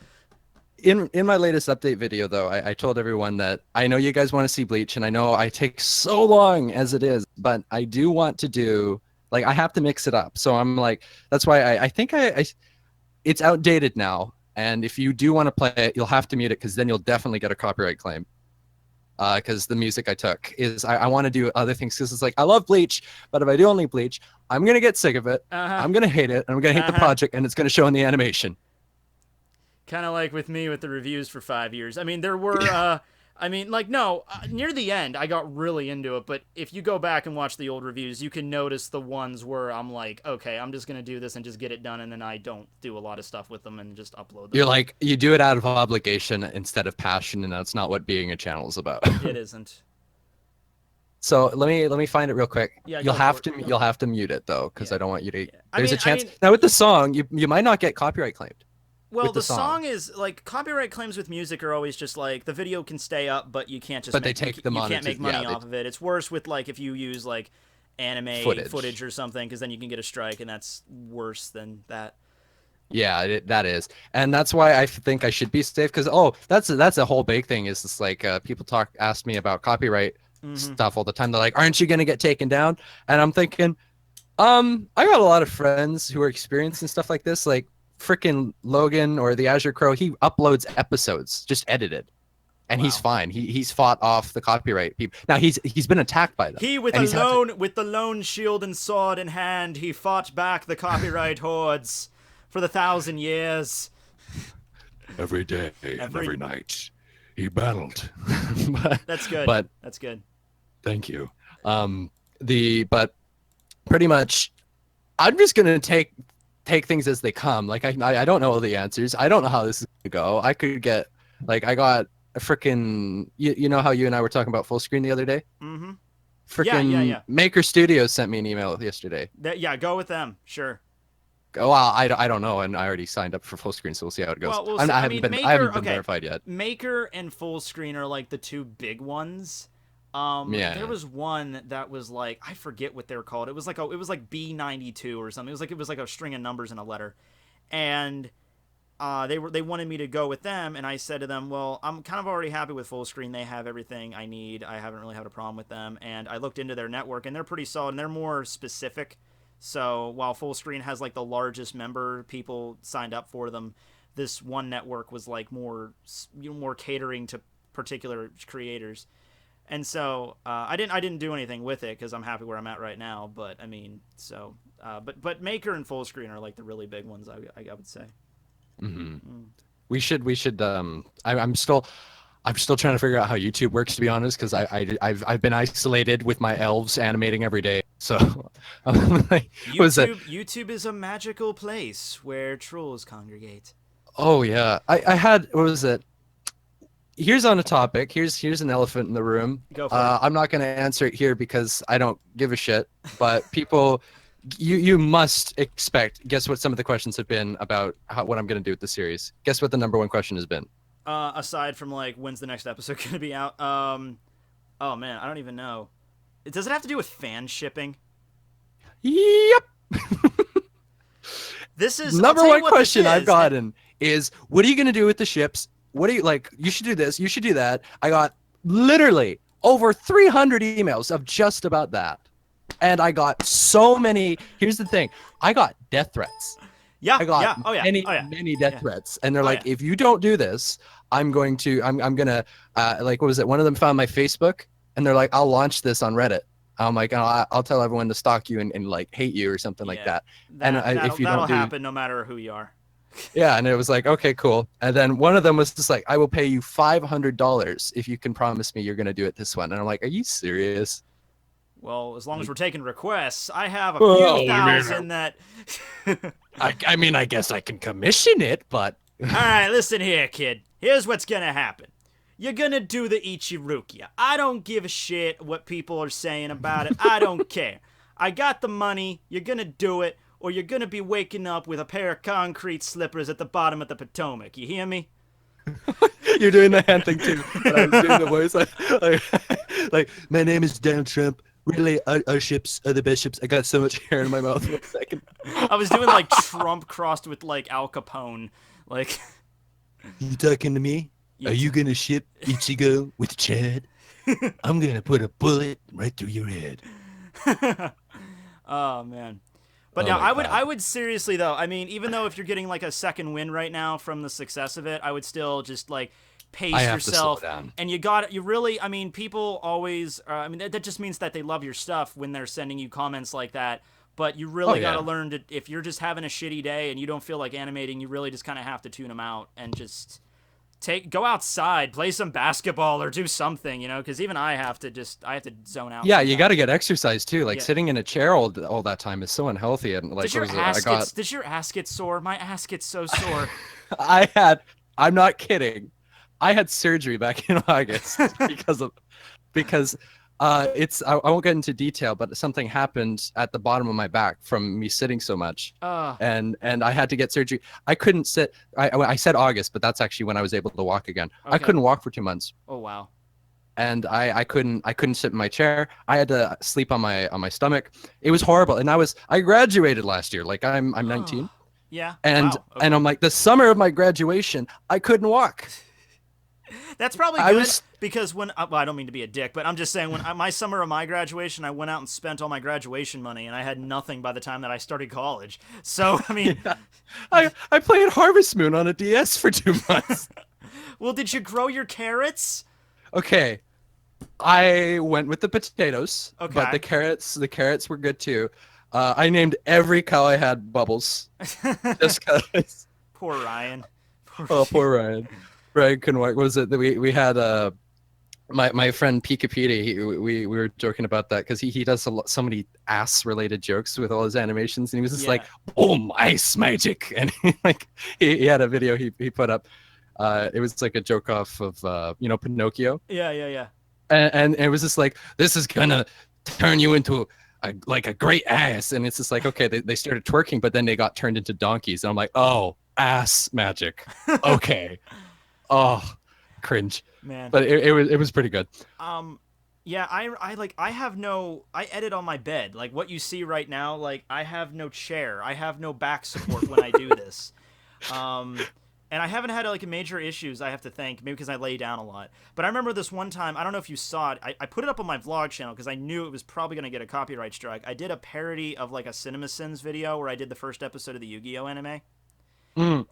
In my latest update video, though, I told everyone that I know you guys want to see Bleach, and I know I take so long as it is, but I do want to do, like, I have to mix it up. So I'm like, that's why I think it's outdated now, and if you do want to play it, you'll have to mute it, because then you'll definitely get a copyright claim. Because the music I took is, I want to do other things, because it's like, I love Bleach, but if I do only Bleach, I'm going to get sick of it, I'm going to hate it, and I'm going to hate the project, and it's going to show in the animation. Kind of like with me with the reviews for 5 years. I mean, there were, near the end, I got really into it. But if you go back and watch the old reviews, you can notice the ones where I'm like, okay, I'm just going to do this and just get it done. And then I don't do a lot of stuff with them and just upload them. You're like, you do it out of obligation instead of passion, and that's not what being a channel is about. It isn't. So let me find it real quick. Yeah, you'll have to mute it though, because I don't want you to. There's a chance now with the song, you might not get copyright claimed. Well, the the song is like, copyright claims with music are always just like the video can stay up, but you can't just. But they take the you can't make money yeah, off of it. It's worse with like if you use like anime footage or something, because then you can get a strike, and that's worse than that. Yeah, that is, and that's why I think I should be safe. Because that's a whole big thing. Is just like people ask me about copyright stuff all the time. They're like, "Aren't you gonna get taken down?" And I'm thinking, I got a lot of friends who are experienced in stuff like this, like. Freaking Logan or the Azure Crow, he uploads episodes just edited, and he's fine. He's fought off the copyright people. Now he's been attacked by them. With the lone shield and sword in hand, he fought back the copyright hordes for the 1,000 years. Every day, every night, he battled. That's good. But that's good. Thank you. But pretty much, I'm just gonna take things as they come. Like I don't know all the answers. I don't know how this is gonna go. I could get like I got a freaking you know how you and I were talking about full screen the other day? Mm-hmm. Freaking yeah. Maker Studios sent me an email yesterday. Yeah, go with them. Sure. Well, I don't know, and I already signed up for full screen, so we'll see how it goes. Well, we'll see. I mean, Maker, I haven't been okay. verified yet. Maker and full screen are like the two big ones. Yeah. There was one that was like, I forget what they were called. It was like B92 or something. It was like a string of numbers and a letter, and they wanted me to go with them, and I said to them, well, I'm kind of already happy with full screen. They have everything I need. I haven't really had a problem with them, and I looked into their network, and they're pretty solid, and they're more specific. So while full screen has like the largest member people signed up for them, this one network was like more catering to particular creators. And so I didn't do anything with it because I'm happy where I'm at right now. But I mean, so but Maker and full screen are like the really big ones. I would say. Mm-hmm. We should. I'm still trying to figure out how YouTube works, to be honest, because I've been isolated with my elves animating every day. So, like, YouTube is a magical place where trolls congregate. Oh yeah, I had, what was it? Here's on a topic. Here's an elephant in the room. Go for it. I'm not going to answer it here because I don't give a shit. But people, you must expect. Guess what? Some of the questions have been about what I'm going to do with the series. Guess what the #1 question has been? Aside from like when's the next episode going to be out? Oh man, I don't even know. Does it have to do with fan shipping? Yep. This is #1 question I've gotten is, what are you going to do with the ships? What do you like? You should do this. You should do that. I got literally over 300 emails of just about that. And I got so many. Here's the thing. I got death threats. Yeah. I got many death threats. And they're like, if you don't do this, I'm going to, like, what was it? One of them found my Facebook and they're like, I'll launch this on Reddit. I'm like, I'll tell everyone to stalk you and like hate you or something like that. If you that'll don't happen no matter who you are. Yeah, and it was like, okay, cool. And then one of them was just like, I will pay you $500 if you can promise me you're going to do it this one. And I'm like, are you serious? Well, as long as we're taking requests, I have a few thousand that... I mean, I guess I can commission it, but... All right, listen here, kid. Here's what's going to happen. You're going to do the Ichirukia. I don't give a shit what people are saying about it. I don't care. I got the money. You're going to do it. Or you're going to be waking up with a pair of concrete slippers at the bottom of the Potomac. You hear me? You're doing the hand thing, too. But I was doing the voice. Like, my name is Donald Trump. Really, our ships are the best ships. I got so much hair in my mouth for a second. I was doing, like, Trump crossed with, like, Al Capone. Like... You talking to me? Are you going to ship Ichigo with Chad? I'm going to put a bullet right through your head. Oh, man. But yeah, I would seriously though. I mean, even though if you're getting like a second win right now from the success of it, I would still just like pace yourself. And you really. I mean, people always. I mean, that just means that they love your stuff when they're sending you comments like that. But you really got to learn to. If you're just having a shitty day and you don't feel like animating, you really just kind of have to tune them out and just go outside, play some basketball or do something, you know, because even I have to zone out. Yeah, sometimes. You got to get exercise too. Like sitting in a chair all that time is so unhealthy. And like, does your ass get sore? My ass gets so sore. I'm not kidding. I had surgery back in August because I won't get into detail, but something happened at the bottom of my back from me sitting so much, and I had to get surgery. I couldn't sit. I said August, but that's actually when I was able to walk again. Okay. I couldn't walk for 2 months. Oh wow! And I couldn't sit in my chair. I had to sleep on my stomach. It was horrible. And I graduated last year. Like I'm 19. Yeah. And wow. Okay. and I'm like, the summer of my graduation, I couldn't walk. That's probably good because when I don't mean to be a dick, but I'm just saying when my summer of my graduation, I went out and spent all my graduation money, and I had nothing by the time that I started college. So I mean, I played Harvest Moon on a DS for 2 months. Well, did you grow your carrots? Okay, I went with the potatoes, okay. But the carrots were good too. I named every cow I had Bubbles, just cause. Poor Ryan. Poor Ryan. Ryan couldn't walk. What was it that we had? My friend Pika Pete, we were joking about that because he does so many ass related jokes with all his animations, and he was just like, "Oh, ice magic!" And he had a video he put up. It was like a joke off of Pinocchio. Yeah. And it was just like, this is gonna turn you into like a great ass, and it's just like, okay, they started twerking, but then they got turned into donkeys, and I'm like, oh, ass magic, okay, oh, cringe, Man. but it was pretty good. Yeah, I edit on my bed. Like what you see right now, like I have no chair. I have no back support when I do this. And I haven't had like major issues, I have to think, maybe because I lay down a lot. But I remember this one time, I don't know if you saw it, I put it up on my vlog channel because I knew it was probably going to get a copyright strike. I did a parody of like a CinemaSins video where I did the first episode of the Yu-Gi-Oh anime.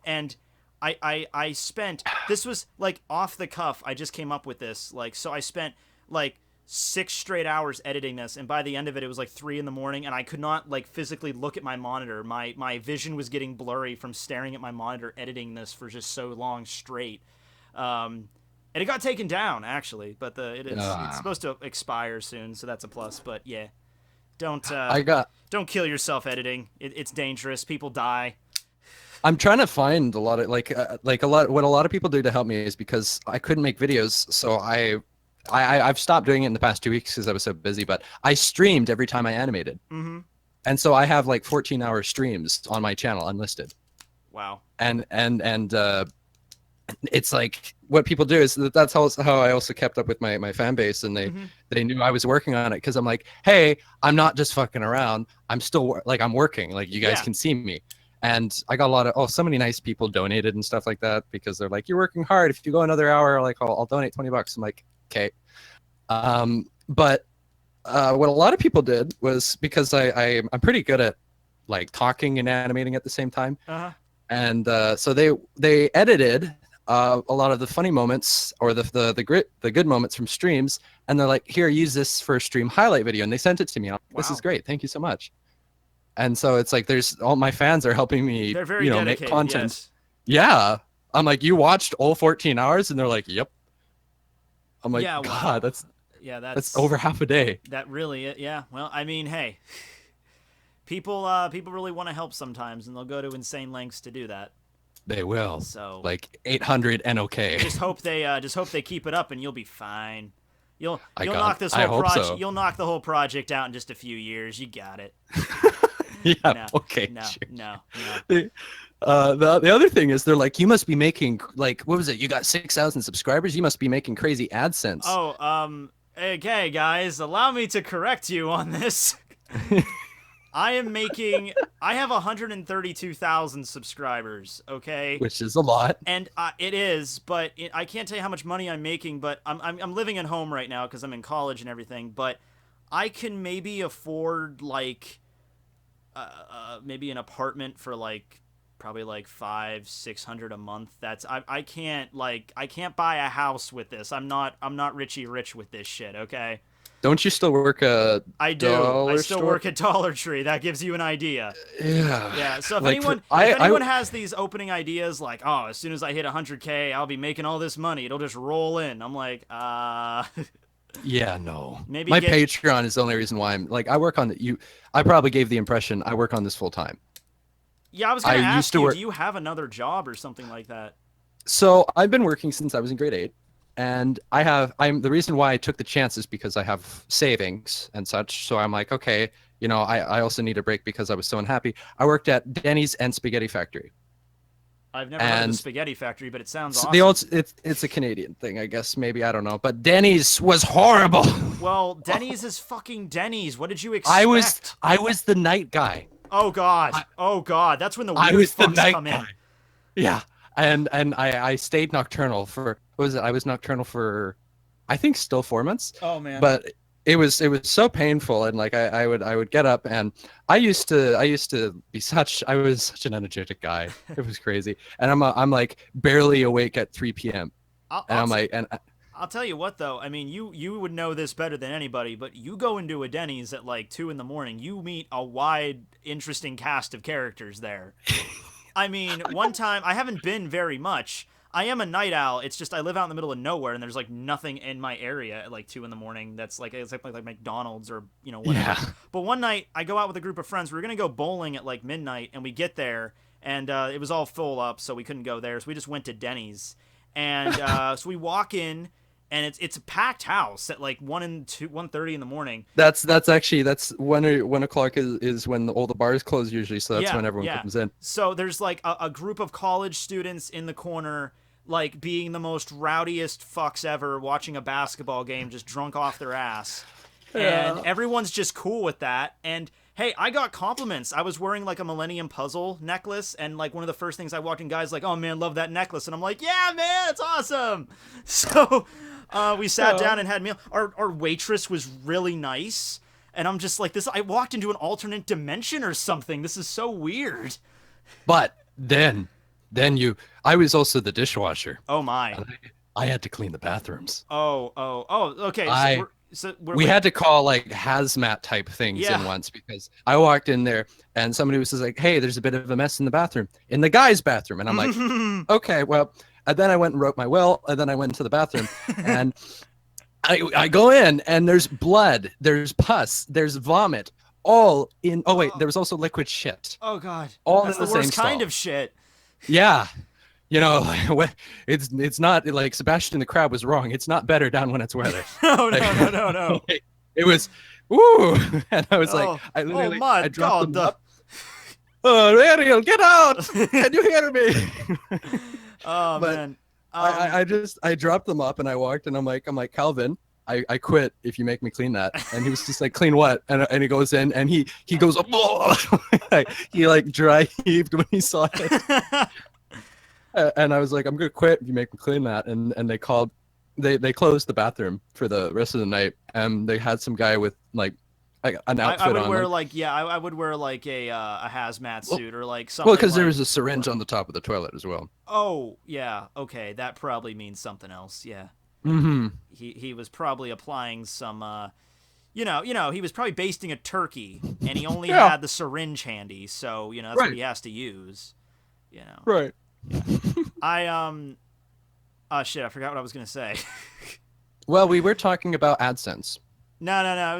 And I spent, this was like off the cuff, I just came up with this, like, so I spent like 6 straight hours editing this, and by the end of it, it was like 3 in the morning, and I could not like physically look at my monitor. My vision was getting blurry from staring at my monitor editing this for just so long straight. And it got taken down actually, but it's supposed to expire soon, so that's a plus. But yeah, don't kill yourself editing. It's dangerous. People die. I'm trying to find a lot of what a lot of people do to help me is because I couldn't make videos, so I've stopped doing it in the past 2 weeks because I was so busy, but I streamed every time I animated. And so I have like 14-hour streams on my channel unlisted. Wow. And it's like what people do is that's how I also kept up with my fan base, and they knew I was working on it because I'm like, hey, I'm not just fucking around. I'm still I'm working. Like you guys can see me. And I got a lot of so many nice people donated and stuff like that because they're like, you're working hard. If you go another hour, like I'll donate $20. I'm like, okay. But what a lot of people did was because I'm pretty good at like talking and animating at the same time. And so they edited a lot of the funny moments or the good moments from streams, and they're like, here, use this for a stream highlight video, and they sent it to me. Like, this is great, thank you so much. And so it's like there's all my fans are helping me, they're very dedicated, make content. Yes. Yeah, I'm like, you watched all 14 hours, and they're like, yep. I'm like, yeah, God, wow. that's over half a day. That really, yeah. Well, I mean, hey, people really want to help sometimes, and they'll go to insane lengths to do that. They will. So like 800 NOK. Just hope they keep it up, and you'll be fine. You'll knock this whole project. So. You'll knock the whole project out in just a few years. You got it. Yeah. No, okay. No. Sure. No. The other thing is they're like, you must be making like, what was it? You got 6,000 subscribers. You must be making crazy AdSense. Oh, okay, guys, allow me to correct you on this. I have 132,000 subscribers, okay? Which is a lot. And it is, but I can't tell you how much money I'm making, but I'm living at home right now because I'm in college and everything, but I can maybe afford, like, maybe an apartment for, like, probably, like, $500-600 a month. That's, I can't buy a house with this. I'm not Richie Rich with this shit, okay? Don't you still work at I do. I still work at Dollar Tree. That gives you an idea. Yeah. Yeah. So if anyone has these opening ideas like, oh, as soon as I hit 100K, I'll be making all this money. It'll just roll in. I'm like, yeah, no. Maybe my Patreon is the only reason why I'm like, I work on I probably gave the impression I work on this full time. Yeah, I was going to ask you, do you have another job or something like that? So I've been working since I was in grade 8. And the reason why I took the chance is because I have savings and such. So I'm like, okay, I also need a break because I was so unhappy. I worked at Denny's and Spaghetti Factory. I've never heard of the Spaghetti Factory, but it sounds awesome. It's a Canadian thing, I guess. Maybe, I don't know. But Denny's was horrible. Well, Denny's is fucking Denny's. What did you expect? I was the night guy. Oh, God. That's when the weird fucks come in. Yeah. And I stayed nocturnal for, what was it? I was nocturnal for, I think, still 4 months. Oh man! But it was so painful, and like I would get up, and I was such an energetic guy. It was crazy, and I'm like barely awake at 3 p.m. I'll tell you what though. I mean, you would know this better than anybody, but you go into a Denny's at like 2 a.m, you meet a wide, interesting cast of characters there. I mean, one time, I haven't been very much. I am a night owl. It's just I live out in the middle of nowhere, and there's like nothing in my area at like 2 a.m. That's like, it's like McDonald's or whatever. Yeah. But one night I go out with a group of friends. We were gonna go bowling at like midnight, and we get there, and it was all full up, so we couldn't go there. So we just went to Denny's, and so we walk in, and it's a packed house at like 1:30 in the morning. That's 1 o'clock is when all the bars close usually, so that's when everyone comes in. So there's like a group of college students in the corner, like being the most rowdiest fucks ever, watching a basketball game, just drunk off their ass. And everyone's just cool with that. And hey, I got compliments. I was wearing like a Millennium Puzzle necklace, and like one of the first things I walked in, guys like, "Oh man, love that necklace," and I'm like, "Yeah, man, it's awesome." So we sat down and had meal. Our waitress was really nice, and I'm just like, this. I walked into an alternate dimension or something. This is so weird. But then I was also the dishwasher. Oh my! And I had to clean the bathrooms. Oh. Okay. We had to call like hazmat type things in once, because I walked in there and somebody was just like, "Hey, there's a bit of a mess in the bathroom, in the guy's bathroom," and I'm like, "Okay, well." And then I went and wrote my will, and then I went into the bathroom, and I go in, and there's blood, there's pus, there's vomit, all in. Oh wait, there was also liquid shit. Oh god, all that's in the the worst same kind stall. of shit. Yeah. You know, it's not like Sebastian the Crab was wrong. It's not better down when it's weather. No. It was, woo, and I was like, I literally, my I dropped God. them up. Oh, Ariel, get out! Can you hear me? Oh man. I dropped them up and I walked, and I'm like, Calvin, I quit if you make me clean that. And he was just like, "Clean what?" And he goes in and he goes, "Oh!" He like dry heaved when he saw it. And I was like, "I'm gonna quit if you make me clean that." And they called, they closed the bathroom for the rest of the night, and they had some guy with like an outfit I would on. wear I would wear like a hazmat suit or like something. Well, because like, there was a syringe on the top of the toilet as well. Oh yeah, okay, that probably means something else. Yeah. Mm-hmm. He was probably applying some you know, he was probably basting a turkey, and he only had the syringe handy, so that's what he has to use. Right. Oh shit, I forgot what I was gonna say. Well, we were talking about AdSense. No. It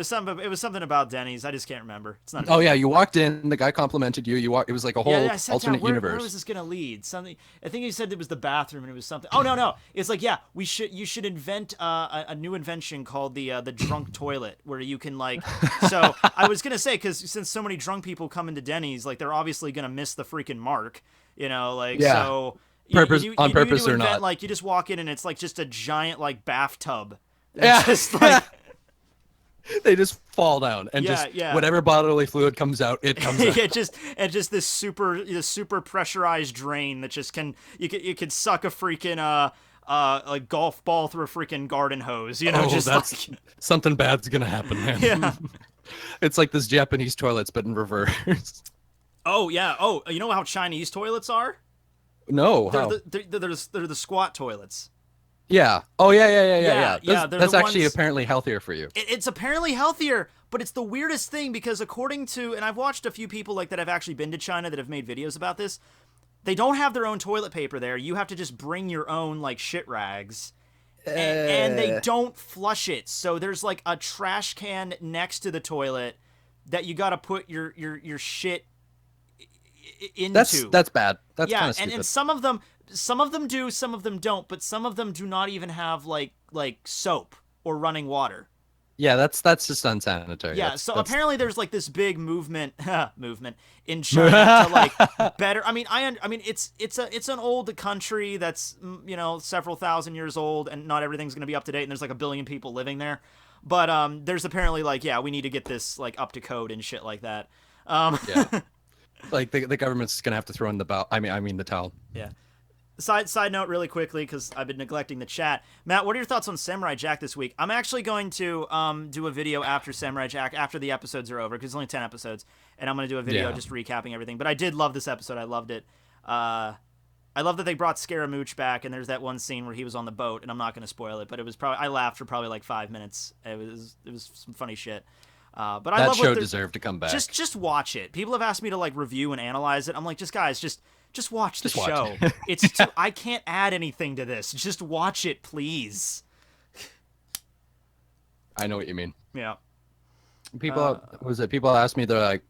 was something about Denny's. I just can't remember. It's not. Oh yeah, you walked in. The guy complimented you. It was like a whole alternate universe. Where was this gonna lead? Something. I think he said it was the bathroom, and it was something. Oh no. It's like you should invent a new invention called the drunk toilet, where you can like. So I was gonna say, because since so many drunk people come into Denny's, like they're obviously gonna miss the freaking mark. So. On purpose or not. Like you just walk in and it's like just a giant like bathtub. Yeah. Just like they just fall down and whatever bodily fluid comes out, it comes out. just this super pressurized drain that just you could suck a freaking like golf ball through a freaking garden hose. Something bad's gonna happen, man. Yeah. It's like this Japanese toilets, but in reverse. Oh yeah. Oh, you know how Chinese toilets are? No, they're the squat toilets. Yeah. Oh, yeah. That's actually ones... apparently healthier for you. It's apparently healthier, but it's the weirdest thing because according to, and I've watched a few people like that have actually been to China that have made videos about this, they don't have their own toilet paper there. You have to just bring your own like shit rags, and they don't flush it. So there's like a trash can next to the toilet that you got to put your shit into. That's bad. That's kind of stupid. And some of them do, some of them don't, but some of them do not even have like soap or running water. Yeah, that's just unsanitary. Yeah, so apparently there's like this big movement in China to like better. I mean, it's an old country that's several thousand years old, and not everything's gonna be up to date. And there's like 1 billion people living there, but there's apparently like we need to get this like up to code and shit like that. Yeah. Like the government's gonna have to throw in the the towel. Yeah. Side note, really quickly, because I've been neglecting the chat. Matt, what are your thoughts on Samurai Jack this week? I'm actually going to do a video after Samurai Jack, after the episodes are over, because it's only 10 episodes, and I'm going to do a video just recapping everything. But I did love this episode. I loved it. I love that they brought Scaramouche back, and there's that one scene where he was on the boat, and I'm not going to spoil it, but it was I laughed for probably like 5 minutes. It was some funny shit. But I love show deserved to come back. Just watch it. People have asked me to like review and analyze it. I'm like, just watch the show. I can't add anything to this. Just watch it, please. I know what you mean. Yeah. People ask me, they're like,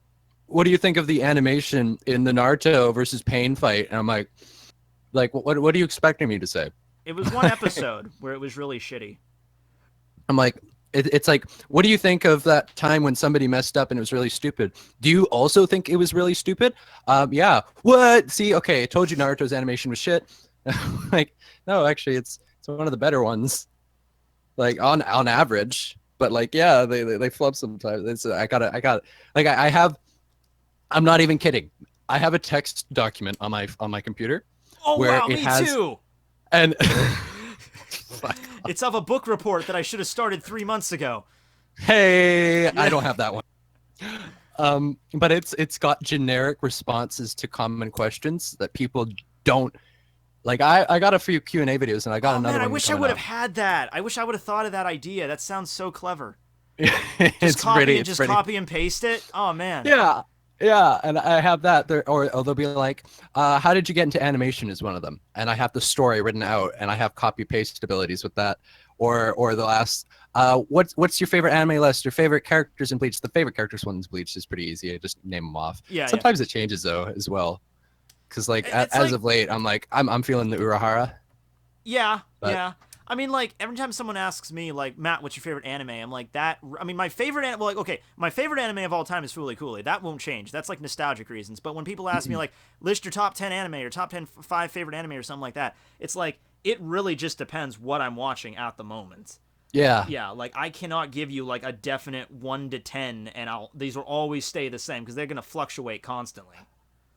"What do you think of the animation in the Naruto versus Pain fight?" And I'm like, what are you expecting me to say? It was one episode where it was really shitty. I'm like, it's like, what do you think of that time when somebody messed up and it was really stupid? Do you also think it was really stupid? Yeah. What? See, okay, I told you Naruto's animation was shit. Like, no, actually, it's one of the better ones. Like on average, but like, yeah, they flub sometimes. It's I gotta like I have. I'm not even kidding. I have a text document on my computer Oh where wow, it me has too. and. It's of a book report that I should have started 3 months ago. Hey, Yeah. I don't have that one. But it's got generic responses to common questions that people don't like. I got a few Q&A videos, and I got another man, I one. wish I would have had that. I wish I would have thought of that idea. That sounds so clever. It's pretty. Copy and paste it. Oh man. Yeah, yeah, and I have that there, or they'll be like, "How did you get into animation?" is one of them, and I have the story written out, and I have copy paste abilities with that, or they'll ask, what's your favorite anime list? Your favorite characters in Bleach? The favorite characters one's Bleach is pretty easy. I just name them off. Yeah. Sometimes it changes though as well, because like as of late, I'm feeling the Urahara. Yeah, But- yeah. I mean, like, every time someone asks me, like, Matt, what's your favorite anime? I'm like, I mean, my favorite anime, well, like, okay, my favorite anime of all time is Fooly Cooly. That won't change. That's, like, nostalgic reasons. But when people ask me, like, list your top 10 anime or top 10 5 favorite anime or something like that, it's like, it really just depends what I'm watching at the moment. Yeah. Yeah, like, I cannot give you, like, a definite 1 to 10, and these will always stay the same, because they're going to fluctuate constantly.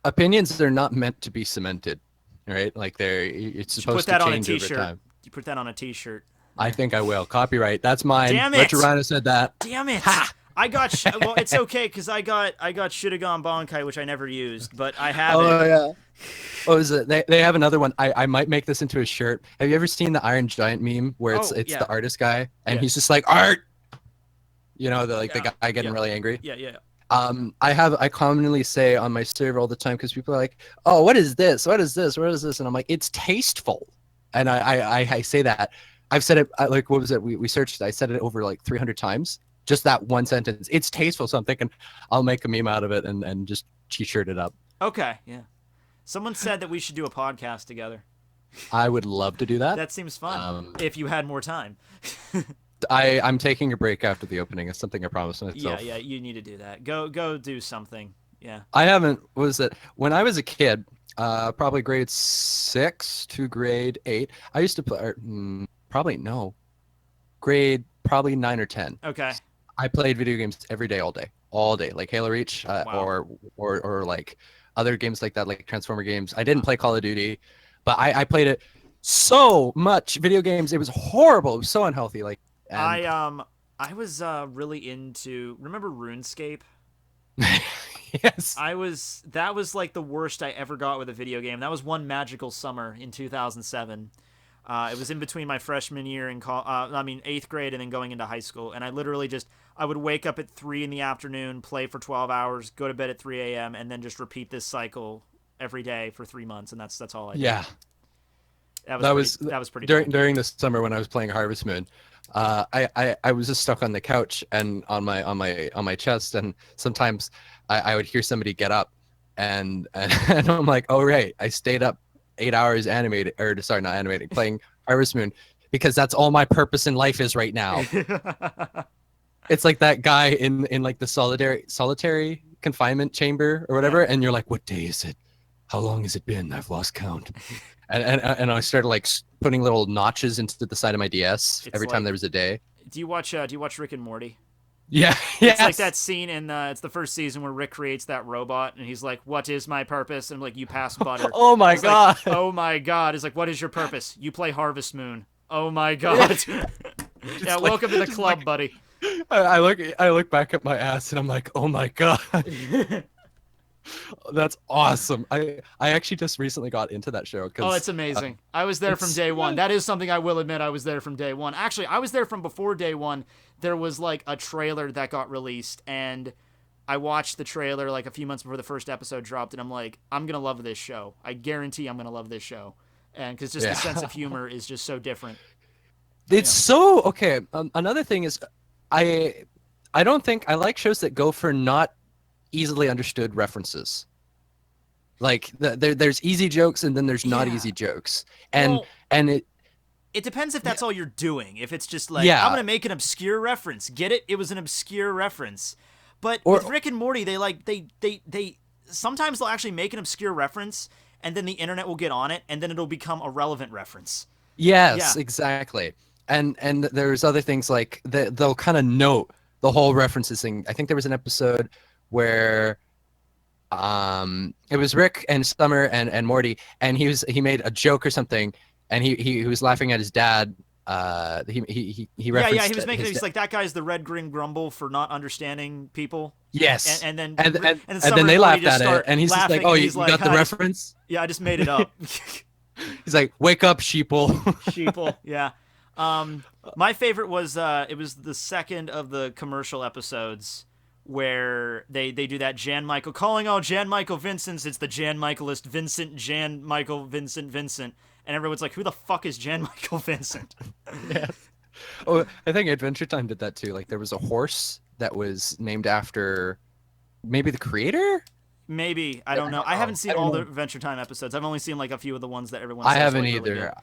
Opinions are not meant to be cemented, right? Like it's supposed to change over time. You put that on a t-shirt. I think I will. Copyright. That's mine. Damn it! Retro Rhino said that. Damn it! Ha! I got well. It's okay because I got Shudagon Bankai, which I never used, but I have it. Oh yeah. Oh, is it? They have another one. I might make this into a shirt. Have you ever seen the Iron Giant meme where it's yeah. the artist guy and he's just like art? You know, the guy getting really angry. Yeah. I commonly say on my server all the time because people are like, oh, what is this? What is this? What is this? And I'm like, it's tasteful. And I say that. I've said it, like, what was it? We searched it. I said it over like 300 times. Just that one sentence. It's tasteful. So I'm thinking I'll make a meme out of it and just t-shirt it up. Okay, yeah. Someone said that we should do a podcast together. I would love to do that. That seems fun. If you had more time. I'm taking a break after the opening. It's something I promised myself. Yeah, you need to do that. Go do something. Yeah. I haven't. What was it? When I was a kid, probably grade 6 to grade 8, I used to play. Probably 9 or 10. Okay. I played video games every day, all day, like Halo Reach, Wow. or like other games like that, like Transformer games. I didn't play Call of Duty, but I played it so much. Video games, it was horrible. It was so unhealthy. Like I was really into. Remember RuneScape? Yes. That was like the worst I ever got with a video game. That was one magical summer in 2007. It was in between my freshman year and 8th grade and then going into high school. And I would wake up at 3 in the afternoon, play for 12 hours, go to bed at 3 a.m. and then just repeat this cycle every day for 3 months. And that's all I did. Yeah. That was pretty during the summer when I was playing Harvest Moon. I was just stuck on the couch and on my chest, and sometimes I would hear somebody get up, and I'm like, oh right, I stayed up 8 hours playing Harvest Moon because that's all my purpose in life is right now. It's like that guy in like the solitary confinement chamber or whatever, and you're like, what day is it? How long has it been? I've lost count. And I started like putting little notches into the side of my DS every time there was a day. Do you watch Rick and Morty? Yeah. It's like that scene in it's the first season where Rick creates that robot and he's like, "What is my purpose?" And like, "You pass butter." Oh my god. Like, oh my god. It's like, "What is your purpose?" "You play Harvest Moon." Oh my god. Yeah, welcome to the club, buddy. I look back at my ass and I'm like, "Oh my god." That's awesome. I actually just recently got into that show. Oh, it's amazing. I was there from day one. That is something I will admit. I was there from day one. Actually, I was there from before day one. There was like a trailer that got released, and I watched the trailer like a few months before the first episode dropped, and I'm like, I'm going to love this show. I guarantee I'm going to love this show. And because just the sense of humor is just so different. It's so, okay. Another thing is, I don't think I like shows that go for not easily understood references. Like there's easy jokes and then there's not easy jokes, and It depends if that's all you're doing. If it's just like, Yeah. I'm gonna make an obscure reference. Get it? It was an obscure reference. But Or- with Rick and Morty, they sometimes they'll actually make an obscure reference, and then the internet will get on it, and then it'll become a relevant reference. Yes, Yeah. exactly. And there's other things like they'll kind of note the whole references thing. I think there was an episode where it was Rick and Summer and Morty, and he made a joke or something, and he was laughing at his dad. He referenced Yeah, he was making it. his He's like, that guy's the red green grumble for not understing people. yes, And then and Summer then and they Morty laughed just at it, start and he's just like, laughing, "Oh, and you he's like, got the reference?" Yeah, I just made it up. He's like, "Wake up, sheeple." Sheeple, yeah. My favorite was it was the second of the commercial episodes where they do that Jan Michael calling all Jan Michael Vincents. It's the Jan Michaelist Vincent Jan Michael Vincent, and everyone's like, who the fuck is Jan Michael Vincent? Yes. Oh, I think Adventure Time did that too. Like there was a horse that was named after maybe the creator. Maybe, I don't know. I haven't seen I don't all know. the Adventure Time episodes. I've only seen like a few of the ones that everyone I says haven't look really either. good.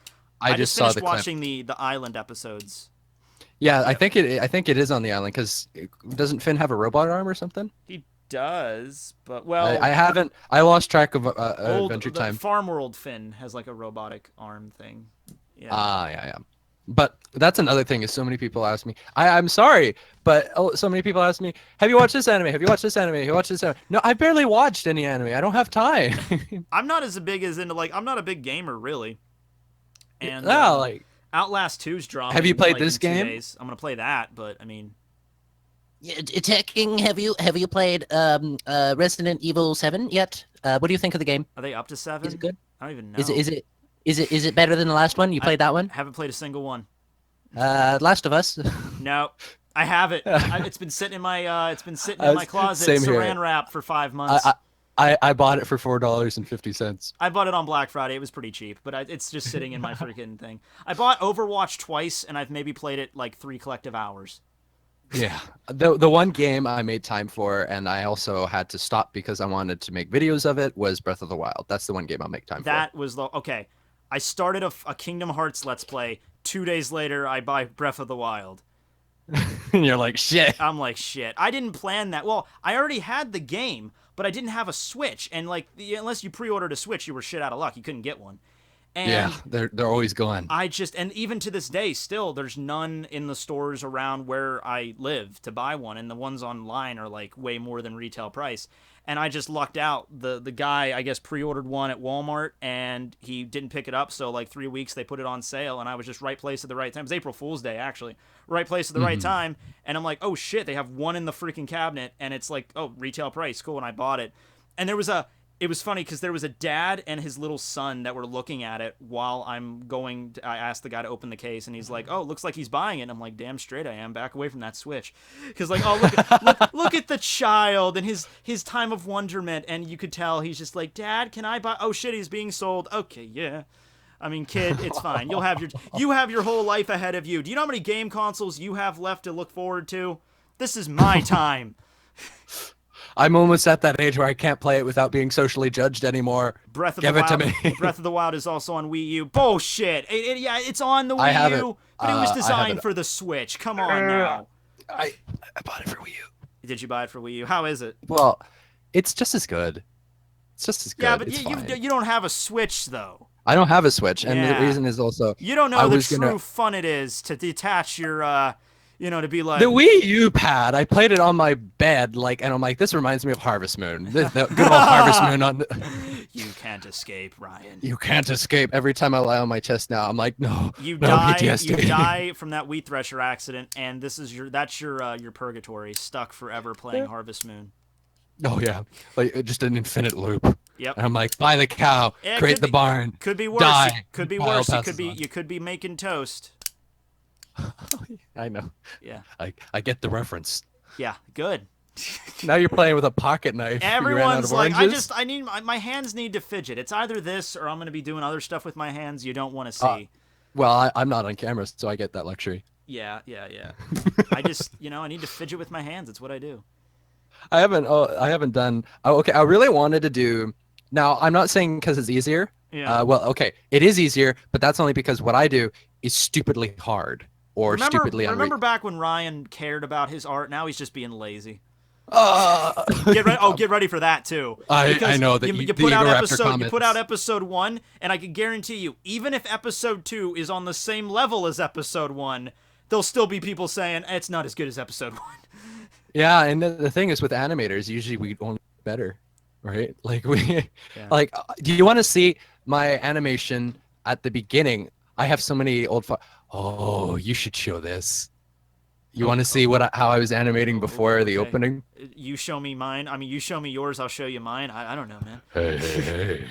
I just saw finished the clip. watching the island episodes. Yeah, I think it is on the island because doesn't Finn have a robot arm or something? He does, but well, I haven't. I lost track of old Adventure the Time. Farm World Finn has like a robotic arm thing. Yeah. Yeah. But that's another thing is so many people ask me. I'm sorry, but so many people ask me, "Have you watched this anime? Have you watched this anime? Have you watched this anime?" No, I barely watched any anime. I don't have time. I'm not as big as into like I'm not a big gamer really. And no, like Outlast 2's dropping. Have you played like, this in 2 game? days. I'm gonna play that, but I mean, Tekking, have you played Resident Evil 7 yet? What do you think of the game? are they up to 7? Is it good? I don't even know. Is it better than the last one? You played that one? Haven't played a single one. Last of Us. No, I haven't. It's been sitting in my in my closet, same here. saran wrap for 5 months. I bought it for $4.50. I bought it on Black Friday. It was pretty cheap, but it's just sitting in my freaking thing. I bought Overwatch twice, and I've maybe played it like 3 collective hours. Yeah, the one game I made time for, and I also had to stop because I wanted to make videos of it, was Breath of the Wild. That's the one game I'll make time That was okay. I started a Kingdom Hearts Let's Play. 2 days later, I buy Breath of the Wild. for. And you're like, shit. I'm like, shit. I didn't plan that. Well, I already had the game, but I didn't have a Switch. And like, unless you pre-ordered a Switch, you were shit out of luck. You couldn't get one. And Yeah, they're always gone. and even to this day, still, there's none in the stores around where I live to buy one, and the ones online are like way more than retail price. And I just lucked out. The guy, I guess, pre-ordered one at Walmart, and he didn't pick it up. So like 3 weeks, they put it on sale, and I was just right place at the right time. It was April Fool's Day, actually. Right place at the right time, and I'm like, oh shit, they have one in the freaking cabinet, and it's like, oh, retail price, cool, and I bought it. And it was funny because there was a dad and his little son that were looking at it while I asked the guy to open the case, and he's like, oh, looks like he's buying it. And I'm like, damn straight I am. Back away from that Switch. Because like, oh, look at the child and his time of wonderment. And you could tell he's just like, Dad, can I buy? Oh shit, he's being sold. Okay, yeah. I mean, kid, it's fine. You have your whole life ahead of you. Do you know how many game consoles you have left to look forward to? This is my time. I'm almost at that age where I can't play it without being socially judged anymore. Give it to me. Breath of the Wild is also on Wii U. Bullshit. Yeah, it's on the I have Wii it. U, but it was I have designed it. for the Switch. Come on now. I bought it for Wii U. Did you buy it for Wii U? How is it? Well, it's just as good. It's just as good. Yeah, but It's fine. you don't have a Switch though. I don't have a Switch, and Yeah. the reason is also You don't know I the was true gonna- fun it is to detach your, to be like. the Wii U pad. I played it on my bed, and I'm like, this reminds me of Harvest Moon. The good old Harvest Moon on. You can't escape, Ryan. You can't escape. Every time I lie on my chest now, I'm like, no. You no, die. PTSD. You die from that wheat thresher accident, and that's your purgatory, stuck forever playing Harvest Moon. Oh yeah, like just an infinite loop. Yep. And I'm like, buy the cow, Yeah, it create could the be- barn. Could be worse. Die. Could be Pile worse. passes on. You could be making toast. I know. Yeah. I get the reference. Yeah. Good. Now you're playing with a pocket knife. You ran out Everyone's of like, oranges? I need my hands need to fidget. It's either this or I'm gonna be doing other stuff with my hands you don't want to see. Well, I'm not on camera, so I get that luxury. Yeah. I just I need to fidget with my hands. It's what I do. I haven't done. Oh, okay, I really wanted to do. Now, I'm not saying because it's easier. Yeah. Well, okay, it is easier, but that's only because what I do is stupidly hard or stupidly remember back when Ryan cared about his art? Now he's just being lazy. Uh, Get ready! Oh, get ready for that too. I know that you the put out Raptor episode comments. you put out episode 1, and I can guarantee you, even if episode 2 is on the same level as episode 1, there'll still be people saying it's not as good as episode 1. Yeah, and the thing is with animators, usually we only get better, right? Like Yeah. like, do you want to see my animation at the beginning? I have so many old. Oh, you should show this. You want to see how I was animating before the opening? You show me mine. I mean, you show me yours. I'll show you mine. I don't know, man. Hey.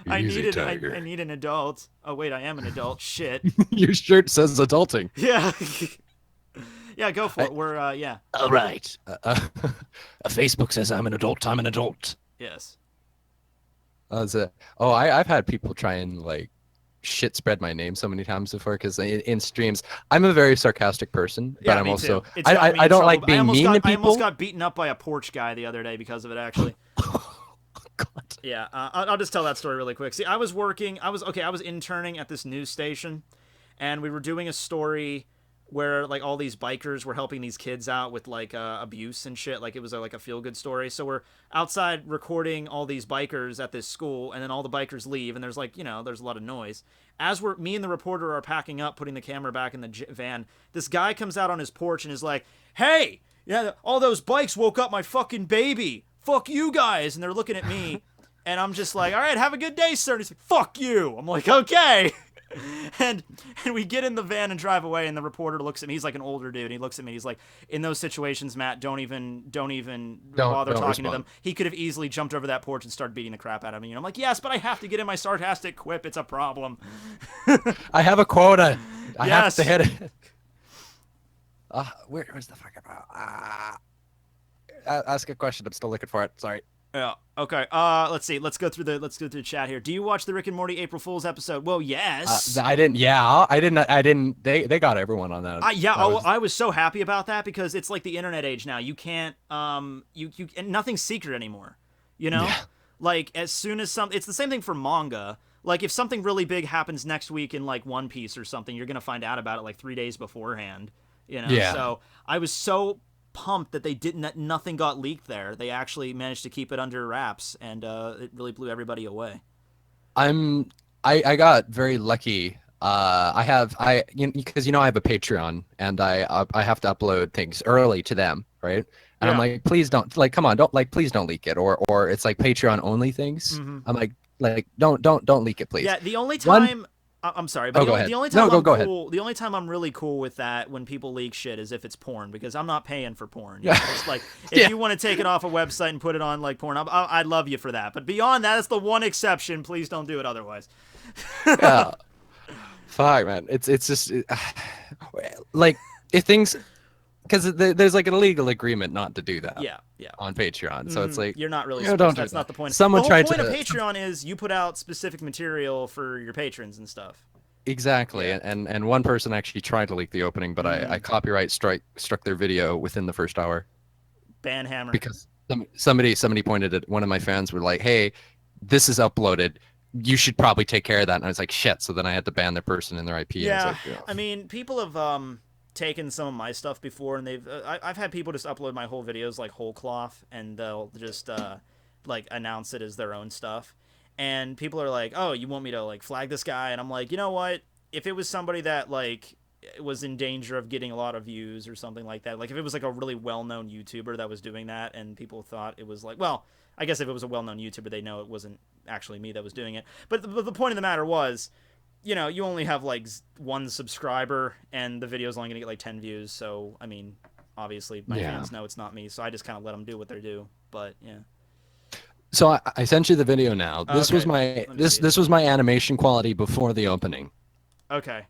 I Easy, I need an adult. Oh wait, I am an adult. Shit. Your shirt says adulting. Yeah. Yeah, go for it. We're yeah. All right. Facebook says I'm an adult. I'm an adult. Yes. I've had people try and like shit spread my name so many times before because in streams I'm a very sarcastic person, but Yeah, I'm me also too. I don't like being mean to people. I almost got beaten up by a porch guy the other day because of it, actually. God. Yeah, I'll just tell that story really quick. See, I was interning at this news station, and we were doing a story where like all these bikers were helping these kids out with like abuse and shit. Like it was like a feel good story. So we're outside recording all these bikers at this school, and then all the bikers leave, and there's like there's a lot of noise. As me and the reporter are packing up, putting the camera back in the van, this guy comes out on his porch and is like, "Hey, yeah, all those bikes woke up my fucking baby. Fuck you guys!" And they're looking at me, and I'm just like, "All right, have a good day, sir." And he's like, "Fuck you." I'm like, "Okay." And we get in the van and drive away, and the reporter looks at me. He's like an older dude. And he looks at me. He's like, "In those situations, Matt, don't even bother talking respond. to them. He could have easily jumped over that porch and started beating the crap out of me." And I'm like, "Yes, but I have to get in my sarcastic quip. It's a problem." I have a quota. I have Yes. to hit it. Where's the fucking ask a question. I'm still looking for it. Sorry. Yeah. Okay. Let's see. Let's go through the chat here. Do you watch the Rick and Morty April Fool's episode? Well, yes. I didn't. Yeah, I didn't. They got everyone on that. I was so happy about that because it's like the internet age now. You can't and nothing's secret anymore. You know, Yeah. like as soon as it's the same thing for manga. Like if something really big happens next week in like One Piece or something, you're gonna find out about it like 3 days beforehand. You know. Yeah. So I was so pumped that nothing got leaked there. They actually managed to keep it under wraps, and it really blew everybody away. I got very lucky. I have because I have a Patreon and I have to upload things early to them, right? And I'm Yeah. like, please don't, like, come on, don't, like, please don't leak it, or it's like Patreon only things. Mhm. I'm like don't leak it, please. Yeah, the only time I'm sorry, but go ahead. the only time No, I'm go ahead. cool, the only time I'm really cool with that when people leak shit is if it's porn, because I'm not paying for porn. You know? It's like if Yeah. you want to take it off a website and put it on like porn, I'd love you for that. But beyond that, it's the one exception. Please don't do it otherwise. Yeah. Fuck, man. It's just like if things, because there's like an illegal agreement not to do that. Yeah, yeah. On Patreon, so it's like You're not really. Yeah, don't do That's not that. the point. Someone the whole tried point to- of Patreon is you put out specific material for your patrons and stuff. Exactly, Yeah. and one person actually tried to leak the opening, but I copyright struck their video within the first hour Banhammer. because somebody pointed at one of my fans were like, "Hey, this is uploaded. You should probably take care of that." And I was like, "Shit!" So then I had to ban their person and their IP. Yeah, And it's like, I mean, people have taken some of my stuff before, and they've I've had people just upload my whole videos like whole cloth, and they'll just like announce it as their own stuff. And people are like, "Oh, you want me to like flag this guy?" And I'm like, you know what? If it was somebody that like was in danger of getting a lot of views or something like that, like if it was like a really well-known YouTuber that was doing that, and people thought it was like, well, I guess if it was a well-known YouTuber, they know it wasn't actually me that was doing it. But the point of the matter was, you know, you only have like one subscriber, and the video's only gonna get like 10 views. So I mean, obviously my Yeah. fans know it's not me, so I just kind of let them do what they do. But yeah. So I sent you the video now. This was Okay. my Let me see it. this was my animation quality before the opening. Okay.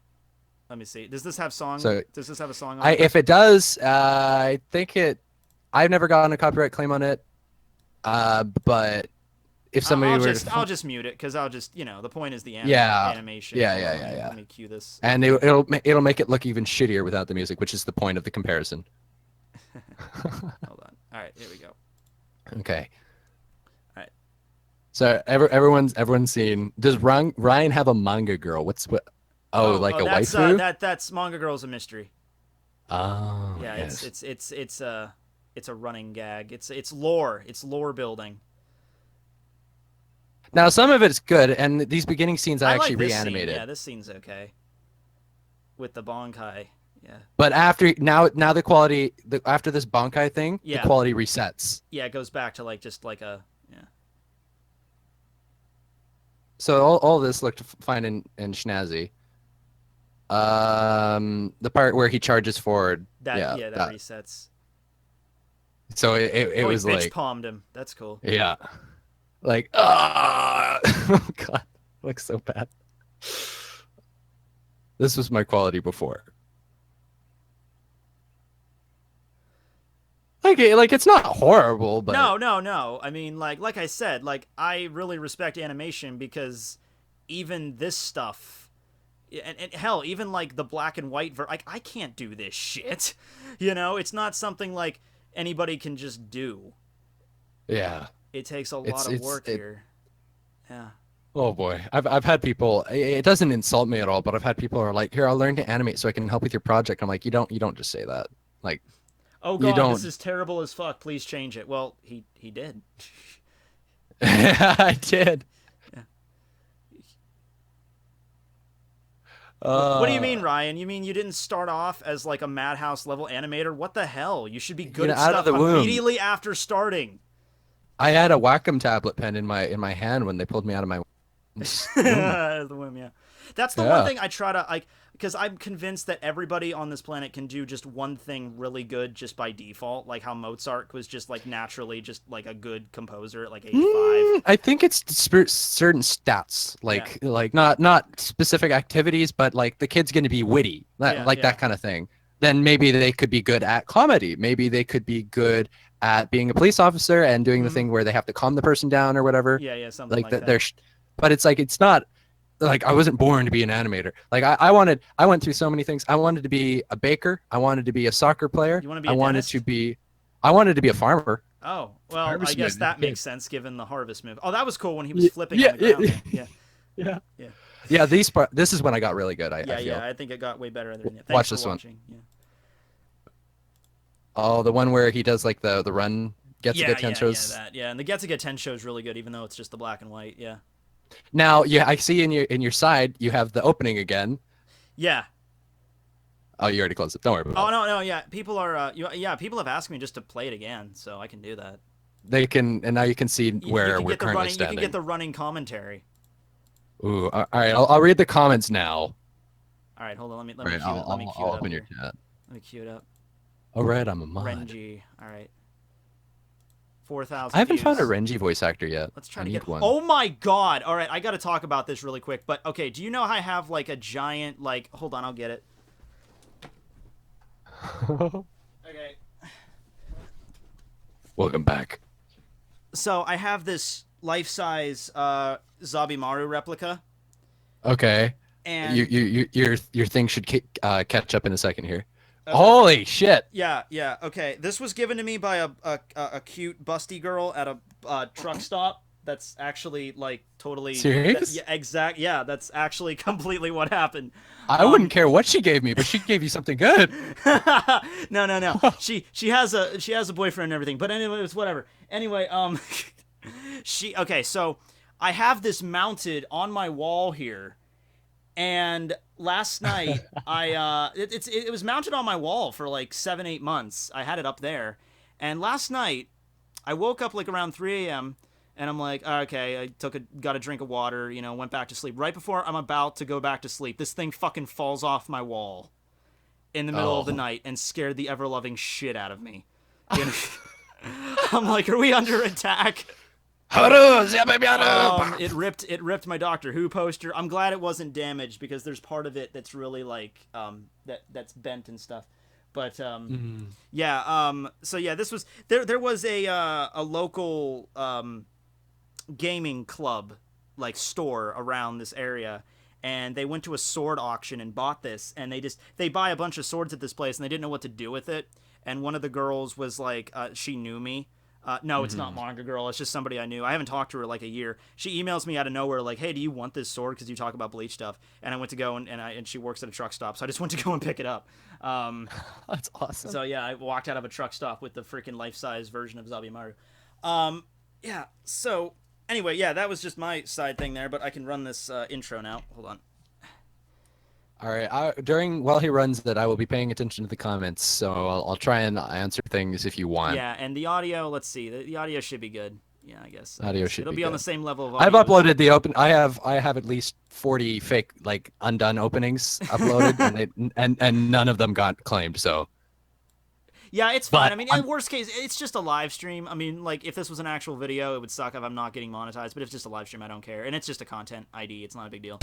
Let me see. Does this have song? So- Does this have a song on it? If it does, I think it. I've never gotten a copyright claim on it. But if somebody I'll just mute it because I'll just the point is the Yeah. animation. Yeah, Hold yeah, on, yeah, yeah. Let me cue this. and it'll make it look even shittier without the music, which is the point of the comparison. Hold on. All right, here we go. Okay. Alright. So everyone's seen. Does Ryan have a manga girl? What? Oh, like a that's, waifu? that's Manga Girl's a mystery. Oh, Yeah, yes. it's a running gag. It's lore. It's lore building. Now some of it's good, and these beginning scenes I actually like this reanimated. Scene. Yeah, this scene's okay. With the Bonkai. Yeah. But after now the quality after this Bonkai thing, the quality resets. Yeah, it goes back to like just like a So all this looked fine and snazzy. The part where he charges forward. That resets. So it was he bitch like palmed him. That's cool. Yeah. Like oh god, looks so bad. This was my quality before. Like it's not horrible, but no. I mean, like I said, like I really respect animation because even this stuff, and hell, even like the black and white like I can't do this shit. You know, it's not something like anybody can just do. Yeah. It takes a lot of work here. Yeah. Oh boy, I've had people. It doesn't insult me at all, but I've had people who are like, "Here, I'll learn to animate so I can help with your project." I'm like, you don't just say that. Like, oh god, this is terrible as fuck. Please change it. Well, he did. I did. Yeah. What do you mean, Ryan? You mean you didn't start off as like a Madhouse level animator? What the hell? You should be good at stuff immediately after starting. I had a Wacom tablet pen in my hand when they pulled me out of my the whim, yeah. That's the one thing I try to like, because I'm convinced that everybody on this planet can do just one thing really good just by default, like how Mozart was just like naturally just like a good composer at like age 5. I think it's certain stats, like not specific activities, but like the kid's going to be witty, that kind of thing. Then maybe they could be good at comedy. Maybe they could be good at being a police officer and doing the thing where they have to calm the person down or whatever. Yeah, something like that. But it's like it's not like I wasn't born to be an animator. Like I went through so many things. I wanted to be a baker. I wanted to be a soccer player. You want to be a dentist? I wanted to be a farmer. Oh, well, I guess that makes sense given the harvest move. Oh, that was cool when he was flipping on the ground. Yeah. This is when I got really good. I think it got way better than that. Watch this one. Yeah. Oh, the one where he does like the run Getsuga Tensho's. Yeah, and the Getsuga Tensho is really good, even though it's just the black and white. Yeah. Now, I see in your side you have the opening again. Yeah. Oh, you already closed it. Don't worry about it. Oh no, yeah. People are people have asked me just to play it again, so I can do that. They can, and now you can see where we're currently standing. You can get the running commentary. Ooh, all right. I'll read the comments now. All right, hold on. Let me cue it up. I'll open your chat. Let me cue it up. All right, I'm a mod. Renji. All right. 4,000. I haven't found a Renji voice actor yet. Let's try to get one. Oh my god! All right, I got to talk about this really quick. But okay, do you know how I have like a giant like? Hold on, I'll get it. Okay. Welcome back. So I have this life-size Zabimaru replica. Okay. And your thing should catch up in a second here. Holy shit! Yeah. Okay, this was given to me by a cute busty girl at a truck stop. That's actually like totally serious. Yeah, that's actually completely what happened. I wouldn't care what she gave me, but she gave you something good. No. she has a boyfriend and everything. But anyway, it's whatever. Anyway, so I have this mounted on my wall here. And last night, it was mounted on my wall for like 7-8 months. I had it up there. And last night, I woke up like around 3 a.m. and I'm like, okay, I got a drink of water, went back to sleep. Right before I'm about to go back to sleep, this thing fucking falls off my wall in the middle of the night and scared the ever-loving shit out of me. I'm like, are we under attack? It ripped my Doctor Who poster. I'm glad it wasn't damaged because there's part of it that's really like that's bent and stuff. But so yeah, this was there was a local gaming club like store around this area, and they went to a sword auction and bought this, and they buy a bunch of swords at this place and they didn't know what to do with it. And one of the girls was like, she knew me. No, it's not Manga Girl. It's just somebody I knew. I haven't talked to her like a year. She emails me out of nowhere like, "Hey, do you want this sword? Because you talk about Bleach stuff." And I went to go and she works at a truck stop, so I just went to go and pick it up. That's awesome. So yeah, I walked out of a truck stop with the freaking life-size version of Zabimaru. Yeah. So anyway, yeah, that was just my side thing there. But I can run this intro now. Hold on. All right. While he runs that, I will be paying attention to the comments, so I'll try and answer things if you want. Yeah, and the audio. Let's see. The audio should be good. Yeah, I guess. It'll be on the same level of audio. I've uploaded the open. I have at least 40 fake undone openings uploaded, and none of them got claimed. So. Yeah, it's fine. I mean, in worst case, it's just a live stream. I mean, if this was an actual video, it would suck if I'm not getting monetized. But if it's just a live stream, I don't care. And it's just a content ID. It's not a big deal.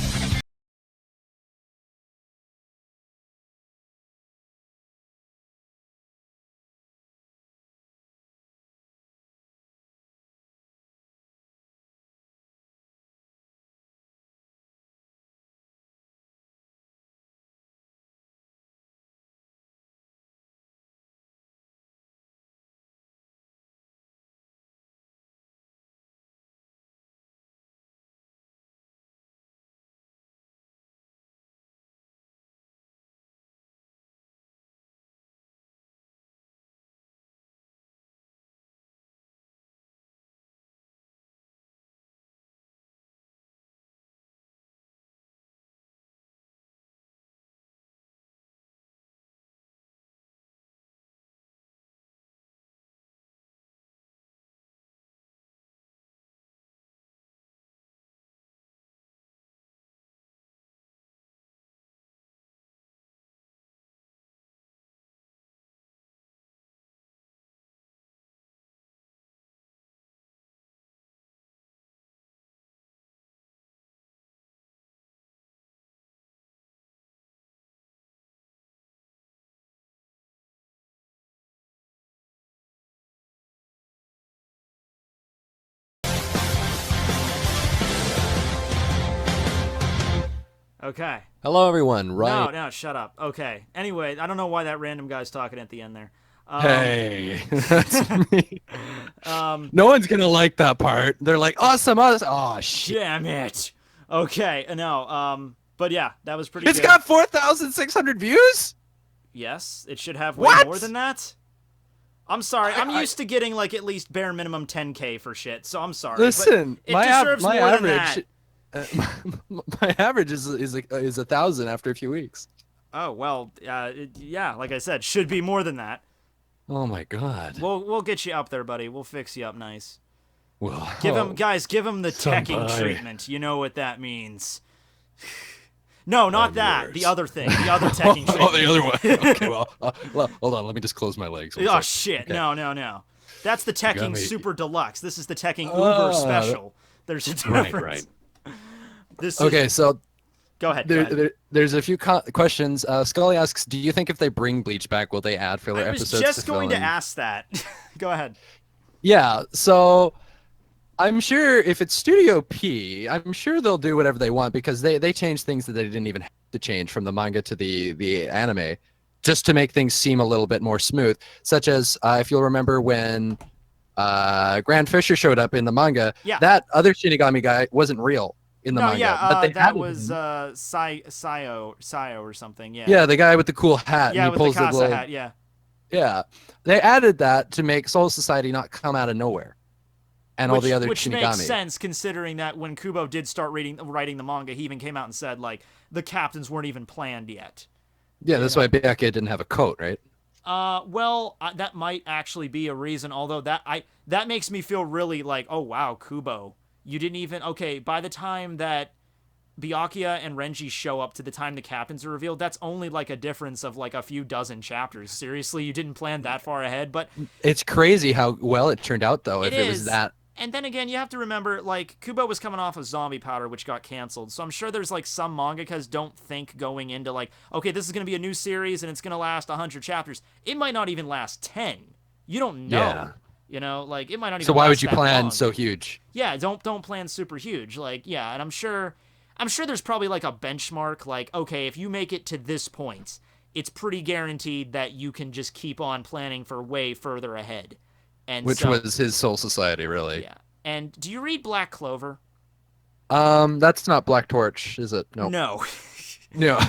Okay. Hello, everyone. Right. No, shut up. Okay. Anyway, I don't know why that random guy's talking at the end there. Hey, that's me. No one's gonna like that part. They're like, awesome. Oh shit. Damn it. Okay. No. But yeah, that was pretty. It's good. got 4,600 views. Yes, it should have way more than that. I'm sorry. I'm used to getting at least bare minimum 10K for shit. So I'm sorry. Listen, it deserves more average. than that. My average is 1,000 after a few weeks. Oh well, yeah. Like I said, should be more than that. Oh my god. We'll get you up there, buddy. We'll fix you up nice. Well, give him the Tekking treatment. You know what that means. No, not that. The other thing. The other Tekking treatment. Oh, the other one. Okay, well, hold on. Let me just close my legs. Oh shit! Okay. No. That's the Tekking Super Deluxe. This is the Tekking Uber Special. There's a difference. Right. Okay, so go ahead. There's a few questions. Scully asks, do you think if they bring Bleach back, will they add filler episodes? I was just going to ask that. Go ahead. Yeah, so I'm sure if it's Studio P, I'm sure they'll do whatever they want because they change things that they didn't even have to change from the manga to the anime just to make things seem a little bit more smooth, such as if you'll remember when Grand Fisher showed up in the manga, that other Shinigami guy wasn't real. In the manga, but that was Sayo or something. Yeah, the guy with the cool hat. Yeah, and he with pulls the Casa hat. Yeah. Yeah, they added that to make Soul Society not come out of nowhere, and all the other which Shinigami. Makes sense considering that when Kubo did start writing the manga, he even came out and said the captains weren't even planned yet. Yeah, that's why Byakuya didn't have a coat, right? Well, that might actually be a reason. Although that makes me feel really oh wow, Kubo. You didn't even... Okay, by the time that Byakuya and Renji show up to the time the captains are revealed, that's only a difference of a few dozen chapters. Seriously, you didn't plan that far ahead, but... It's crazy how well it turned out, though, if it was that... And then again, you have to remember, Kubo was coming off of Zombie Powder, which got canceled, so I'm sure there's, some mangakas don't think going into, okay, this is going to be a new series and it's going to last 100 chapters. It might not even last 10. You don't know. Yeah. You know, it might not even. So why would you that plan long. so huge? Yeah, don't plan super huge. Yeah, and I'm sure there's probably a benchmark. Okay, if you make it to this point, it's pretty guaranteed that you can just keep on planning for way further ahead. And Which so, was his Soul Society, really. yeah. And do you read Black Clover? That's not Black Torch, is it? Nope. No. No.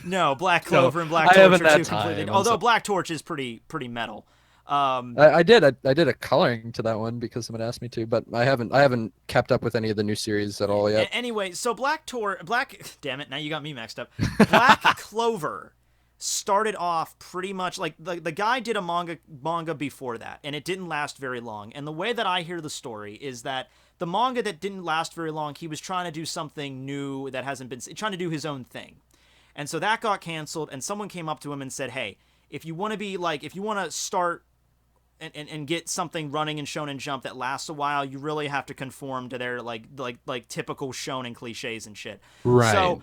No, Black No, Clover and Black I Torch haven't are had two completely. time. Although Black Torch is pretty metal. I did a coloring to that one because someone asked me to, but I haven't kept up with any of the new series at all yet. Anyway, so damn it, now you got me mixed up. Black Clover started off pretty much like the guy did a manga before that, and it didn't last very long. And the way that I hear the story is that the manga that didn't last very long, he was trying to do something new that hasn't been trying to do his own thing. And so that got canceled, and someone came up to him and said, "Hey, if you want to start and get something running in Shonen Jump that lasts a while, you really have to conform to their like typical Shonen cliches and shit." Right. So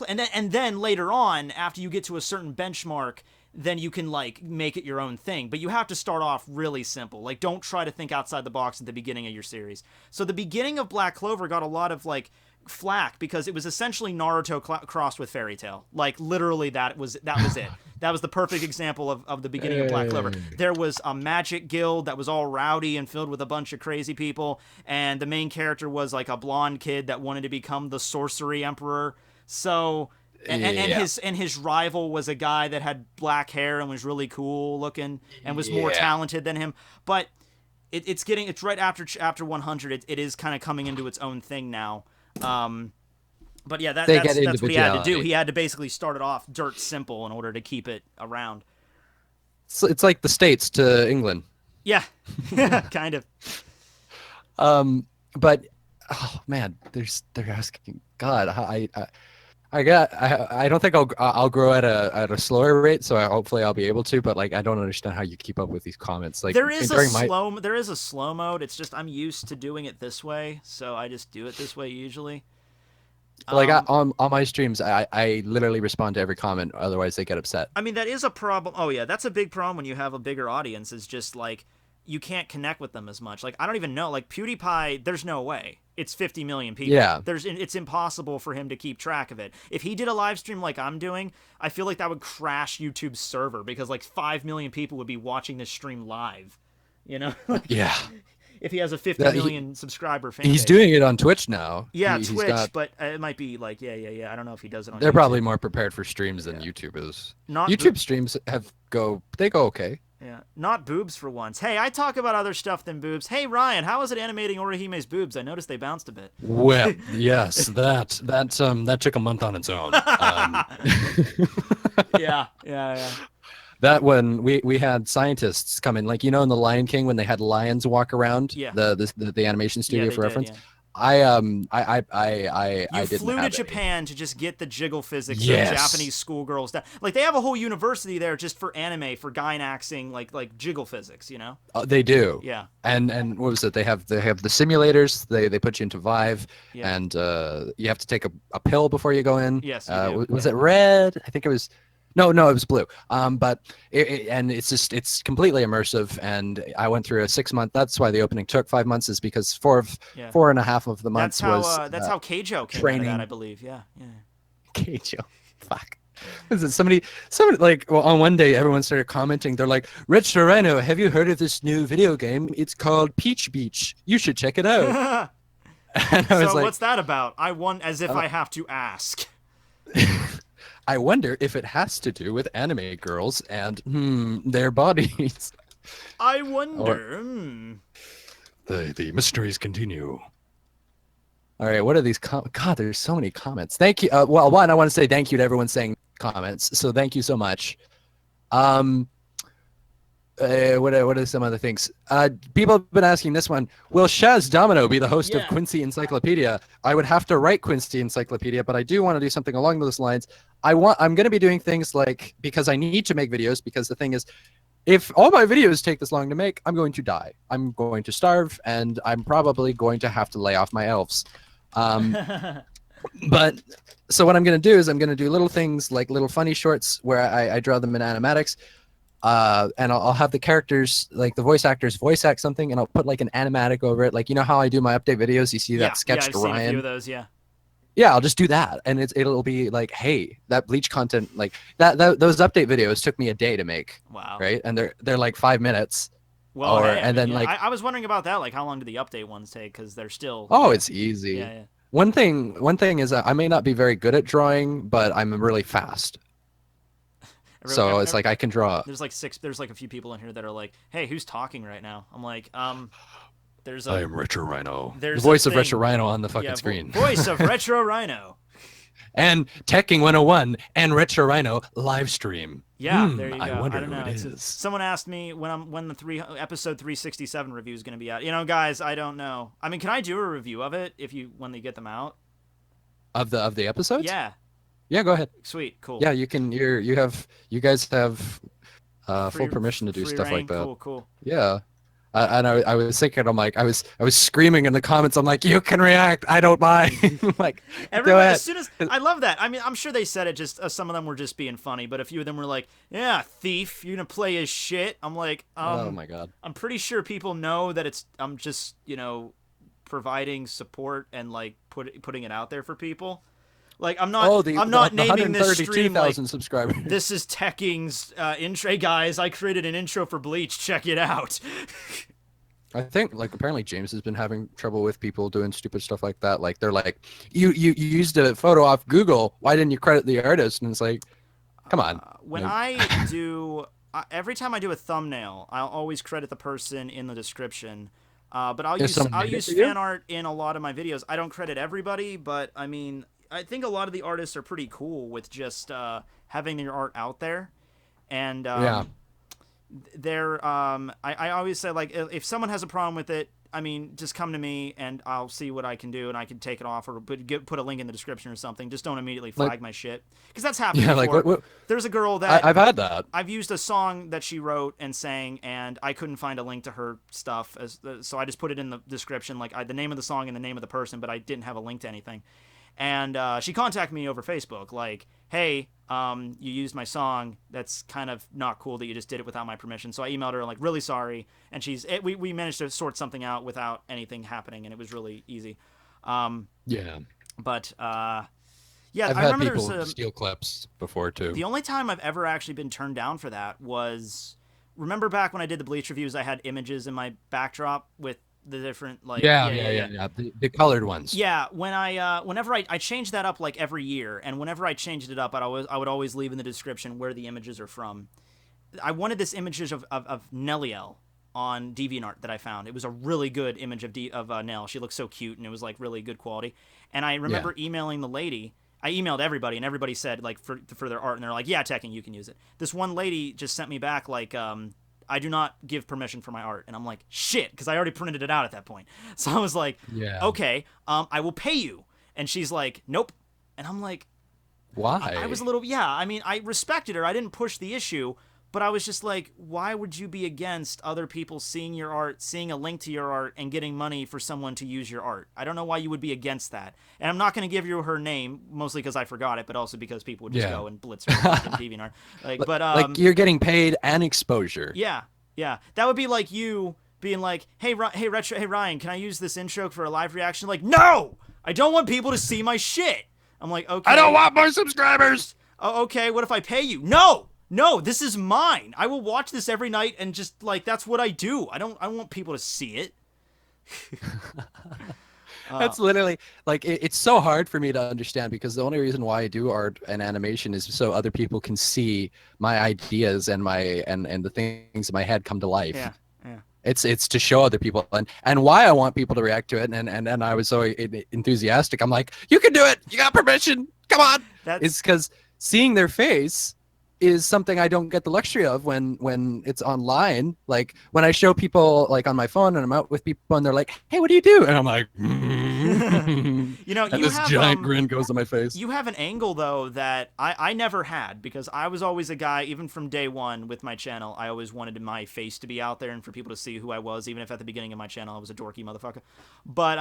and then later on, after you get to a certain benchmark, then you can like make it your own thing. But you have to start off really simple. Like, don't try to think outside the box at the beginning of your series. So the beginning of Black Clover got a lot of like flack because it was essentially Naruto crossed with Fairy Tail. Like, literally that was it. That was the perfect example of the beginning of Black Clover. There was a magic guild that was all rowdy and filled with a bunch of crazy people, and the main character was like a blonde kid that wanted to become the sorcery emperor. So and his rival was a guy that had black hair and was really cool looking and was more talented than him. But it's right after chapter 100. It is kind of coming into its own thing now. But yeah, that's what he had to do. He had to basically start it off dirt simple in order to keep it around. So it's like the States to England. Yeah, kind of. But oh man, they're asking. God, I don't think I'll grow at a slower rate, so hopefully I'll be able to. But like, I don't understand how you keep up with these comments. Like, there is a slow mode. It's just I'm used to doing it this way, so I just do it this way usually. Like on my streams, I literally respond to every comment. Otherwise, they get upset. I mean, that is a problem. Oh yeah, that's a big problem when you have a bigger audience. Is just like you can't connect with them as much. Like, I don't even know. Like PewDiePie, there's no way. It's 50 million people. Yeah. It's impossible for him to keep track of it. If he did a live stream like I'm doing, I feel like that would crash YouTube's server because like 5 million people would be watching this stream live. You know? Yeah. If he has a 50 million subscriber fan He's base. doing it on Twitch now. Yeah, Twitch, but it might be like, yeah. I don't know if he does it on They're YouTube. probably more prepared for streams than YouTube is. YouTube streams go okay. Yeah, not boobs for once. Hey, I talk about other stuff than boobs. Hey, Ryan, how was it animating Orihime's boobs? I noticed they bounced a bit. Well, yes, that took a month on its own. Yeah. That one, we had scientists come in, like, you know, in The Lion King when they had lions walk around. Yeah. The animation studio for reference. Yeah. I didn't flew to have Japan to just get the jiggle physics Yes. of Japanese schoolgirls. Like, they have a whole university there just for anime, for gynaxing, like jiggle physics, you know? They do. Yeah. And what was it? They have the simulators. They put you into Vive, Yeah. and you have to take a pill before you go in. Yes. Was it red? I think it was. No, it was blue. But it's completely immersive, and I went through a 6-month. That's why the opening took 5 months, is because 4.5 of the months that's how Keijo came training. out of that, I believe. Yeah. Keijo, fuck. Was it somebody like, well, on one day everyone started commenting. They're like, Retro Rhino, have you heard of this new video game? It's called Peach Beach. You should check it out. And I was like, what's that about? I want as if I have to ask. I wonder if it has to do with anime girls and their bodies. I wonder. The mysteries continue. All right, what are these God, there's so many comments. Thank you. Well, one, I want to say thank you to everyone saying comments. So thank you so much. What are some other things? People have been asking this one. Will Shaz Domino be the host of Quincy Encyclopedia? I would have to write Quincy Encyclopedia, but I do want to do something along those lines. I'm going to be doing things like, because I need to make videos, because the thing is, if all my videos take this long to make, I'm going to die. I'm going to starve, and I'm probably going to have to lay off my elves. But so what I'm going to do is I'm going to do little things like little funny shorts where I draw them in animatics. And I'll have the characters, like the voice actors, voice act something, and I'll put like an animatic over it. Like, you know how I do my update videos? You see that sketch to Ryan? Seen a few of those, yeah. Yeah, I'll just do that, and it'll be like, hey, that Bleach content, like those update videos took me a day to make. Wow. Right, and they're like 5 minutes, Well, or hey, and then yeah, like I was wondering about that. Like, how long do the update ones take? Because they're still. oh, it's easy. Yeah. One thing is I may not be very good at drawing, but I'm really fast. So it's like I can draw. There's like a few people in here that are like, "Hey, who's talking right now?" I'm like, there's a. I am Retro Rhino. There's The voice a of Retro thing. Rhino on the fucking Yeah, screen. Voice of Retro Rhino. And Tekking101 and Retro Rhino live stream. Yeah, there you go. I wonder don't know. who it is. Someone asked me when the episode 367 review is going to be out. You know, guys, I don't know. I mean, can I do a review of it when they get them out? Of the episodes? Yeah. Yeah, go ahead. Sweet, cool. Yeah, you can. You guys have full permission to do free stuff reign, like that. Cool. Yeah. And I was thinking, I'm like, I was screaming in the comments. I'm like, you can react. I don't mind. Like, everybody, as soon as I love that. I mean, I'm sure they said it. Just some of them were just being funny, but a few of them were like, "Yeah, thief, you're gonna play his shit." I'm like, oh my god. I'm pretty sure people know that I'm just providing support and like putting it out there for people. Like I'm not naming this stream like subscribers. This is Tekking's intro. Hey guys, I created an intro for Bleach. Check it out. I think like apparently James has been having trouble with people doing stupid stuff like that. Like they're like, you used a photo off Google. Why didn't you credit the artist? And it's like, come on. Every time I do a thumbnail, I'll always credit the person in the description. But I'll use fan art in a lot of my videos. I don't credit everybody, but I mean, I think a lot of the artists are pretty cool with just having their art out there, and they're I always say, like, if someone has a problem with it, I mean, just come to me and I'll see what I can do, and I can take it off or put a link in the description or something. Just don't immediately flag my shit, because that's happened before. Like there's a girl that I've had that. I've used a song that she wrote and sang, and I couldn't find a link to her stuff, so I just put it in the description, like the name of the song and the name of the person, but I didn't have a link to anything. And she contacted me over Facebook, like, "Hey, you used my song. That's kind of not cool that you just did it without my permission." So I emailed her, like, really sorry. And we managed to sort something out without anything happening, and it was really easy. Yeah. But yeah, I've I had remember people steal clips before too. The only time I've ever actually been turned down for that was, remember back when I did the Bleach reviews, I had images in my backdrop with the different, like, the colored ones. Yeah, whenever I changed that up, like, every year, and whenever I changed it up, I would always leave in the description where the images are from. I wanted this image of Nelliel on DeviantArt that I found. It was a really good image of Nell. She looked so cute, and it was like really good quality. And I remember emailing the lady. I emailed everybody, and everybody said, like, for their art, and they're like, "Yeah, Tekking, you can use it." This one lady just sent me back, like, "I do not give permission for my art." And I'm like, shit, because I already printed it out at that point. So I was like, okay, I will pay you. And she's like, "Nope." And I'm like, why? I was a little, I mean, I respected her. I didn't push the issue, but I was just like, why would you be against other people seeing your art, seeing a link to your art, and getting money for someone to use your art? I don't know why you would be against that. And I'm not going to give you her name, mostly because I forgot it, but also because people would just go and blitz her in DeviantArt. Like you're getting paid and exposure. Yeah. That would be like you being like, hey Ryan, can I use this intro for a live reaction? Like, no! I don't want people to see my shit. I'm like, okay. I don't want more subscribers! Oh, okay, what if I pay you? No, this is mine. I will watch this every night and just, like, that's what I do. I want people to see it. That's literally, like, it's so hard for me to understand, because the only reason why I do art and animation is so other people can see my ideas and the things in my head come to life. Yeah. It's to show other people, and why I want people to react to it, and I was so enthusiastic. I'm like, you can do it. You got permission. Come on. It's because seeing their face is something I don't get the luxury of when it's online. Like when I show people, like, on my phone and I'm out with people and they're like, "Hey, what do you do?" And I'm like, and this giant grin goes on my face. You have an angle, though, that I never had, because I was always a guy, even from day one with my channel, I always wanted my face to be out there and for people to see who I was, even if at the beginning of my channel I was a dorky motherfucker. But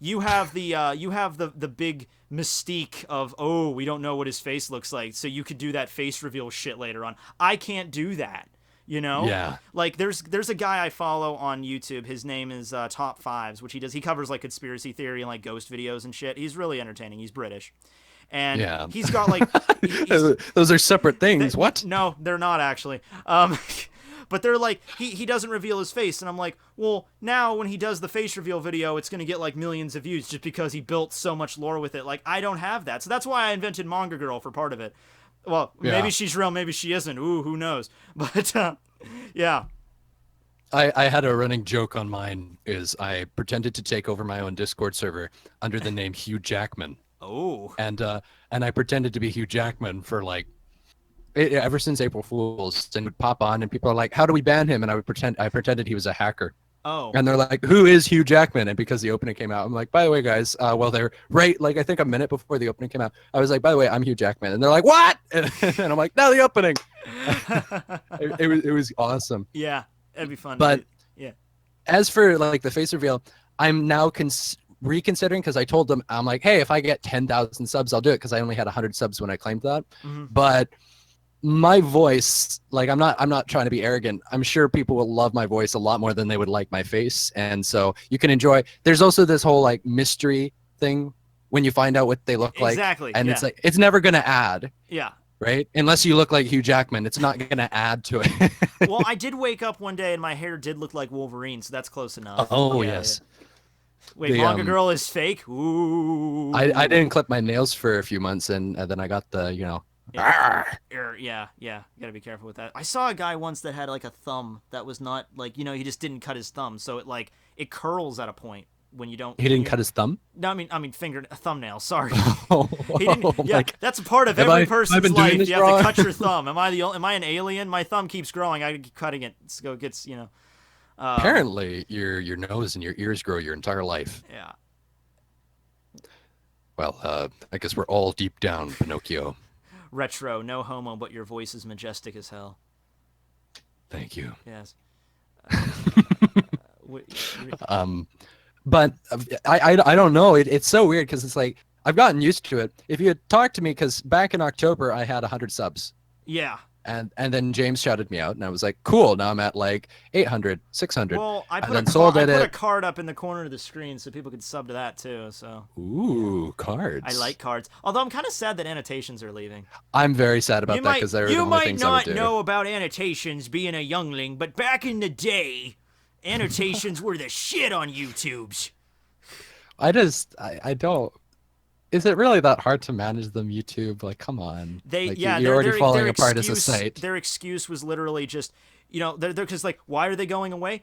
you have the big mystique of, oh, we don't know what his face looks like, so you could do that face reveal shit later on. I can't do that, you know? Yeah. Like, there's a guy I follow on YouTube. His name is Top Fives, which he covers, like, conspiracy theory and, like, ghost videos and shit. He's really entertaining. He's British. And he's got, like... Those are separate things. What? No, they're not, actually. But they're like, he doesn't reveal his face, and I'm like, well, now when he does the face reveal video, it's gonna get like millions of views just because he built so much lore with it. Like, I don't have that, so that's why I invented Manga Girl for part of it. Well, maybe she's real, maybe she isn't. Ooh, who knows? But yeah. I had a running joke on mine is I pretended to take over my own Discord server under the name Hugh Jackman. Oh. And I pretended to be Hugh Jackman for like ever since April Fools, and would pop on and people are like, how do we ban him? And I pretended he was a hacker. Oh. And they're like, who is Hugh Jackman? And because the opening came out, I'm like, by the way, guys, well, they're right. Like, I think a minute before the opening came out, I was like, by the way, I'm Hugh Jackman. And they're like, what? And I'm like, no, the opening. it was awesome. Yeah, that'd be fun. But yeah. As for like the face reveal, I'm now reconsidering, because I told them, I'm like, hey, if I get 10,000 subs, I'll do it, because I only had 100 subs when I claimed that. Mm-hmm. But my voice, like, I'm not trying to be arrogant. I'm sure people will love my voice a lot more than they would like my face, and so you can enjoy. There's also this whole like mystery thing when you find out what they look like. Exactly. And it's like, it's never gonna add. Yeah. Right? Unless you look like Hugh Jackman, it's not gonna add to it. Well, I did wake up one day and my hair did look like Wolverine, so that's close enough. Oh yes. Yeah. Wait, Manga Girl is fake? Ooh. I didn't clip my nails for a few months, and then I got the, you know. Yeah, you gotta be careful with that. I saw a guy once that had like a thumb that was not like, he just didn't cut his thumb, so it curls at a point when you don't. He didn't cut his thumb? No, I mean thumbnail. Sorry. Oh, he didn't, yeah, like, that's a part of every person's life. You have wrong? to cut your thumb. Am I an alien? My thumb keeps growing. I keep cutting it, so it gets Apparently, your nose and your ears grow your entire life. Yeah. Well, I guess we're all deep down Pinocchio. Retro, no homo, but your voice is majestic as hell. Thank you. Yes. But I don't know. It's so weird, because it's like I've gotten used to it. If you had talked to me, because back in October I had 100 subs. Yeah. And then James shouted me out, and I was like, cool. Now I'm at like 800, 600. Well, I put a card up in the corner of the screen so people could sub to that too. So. Ooh, cards. I like cards. Although I'm kind of sad that annotations are leaving. I'm very sad about that, because they're the only things I would do. You might not know about annotations being a youngling, but back in the day, annotations were the shit on YouTube's. I don't. Is it really that hard to manage them, YouTube? Like, come on. You're already falling apart as a site. Their excuse was literally just, they're because like, why are they going away?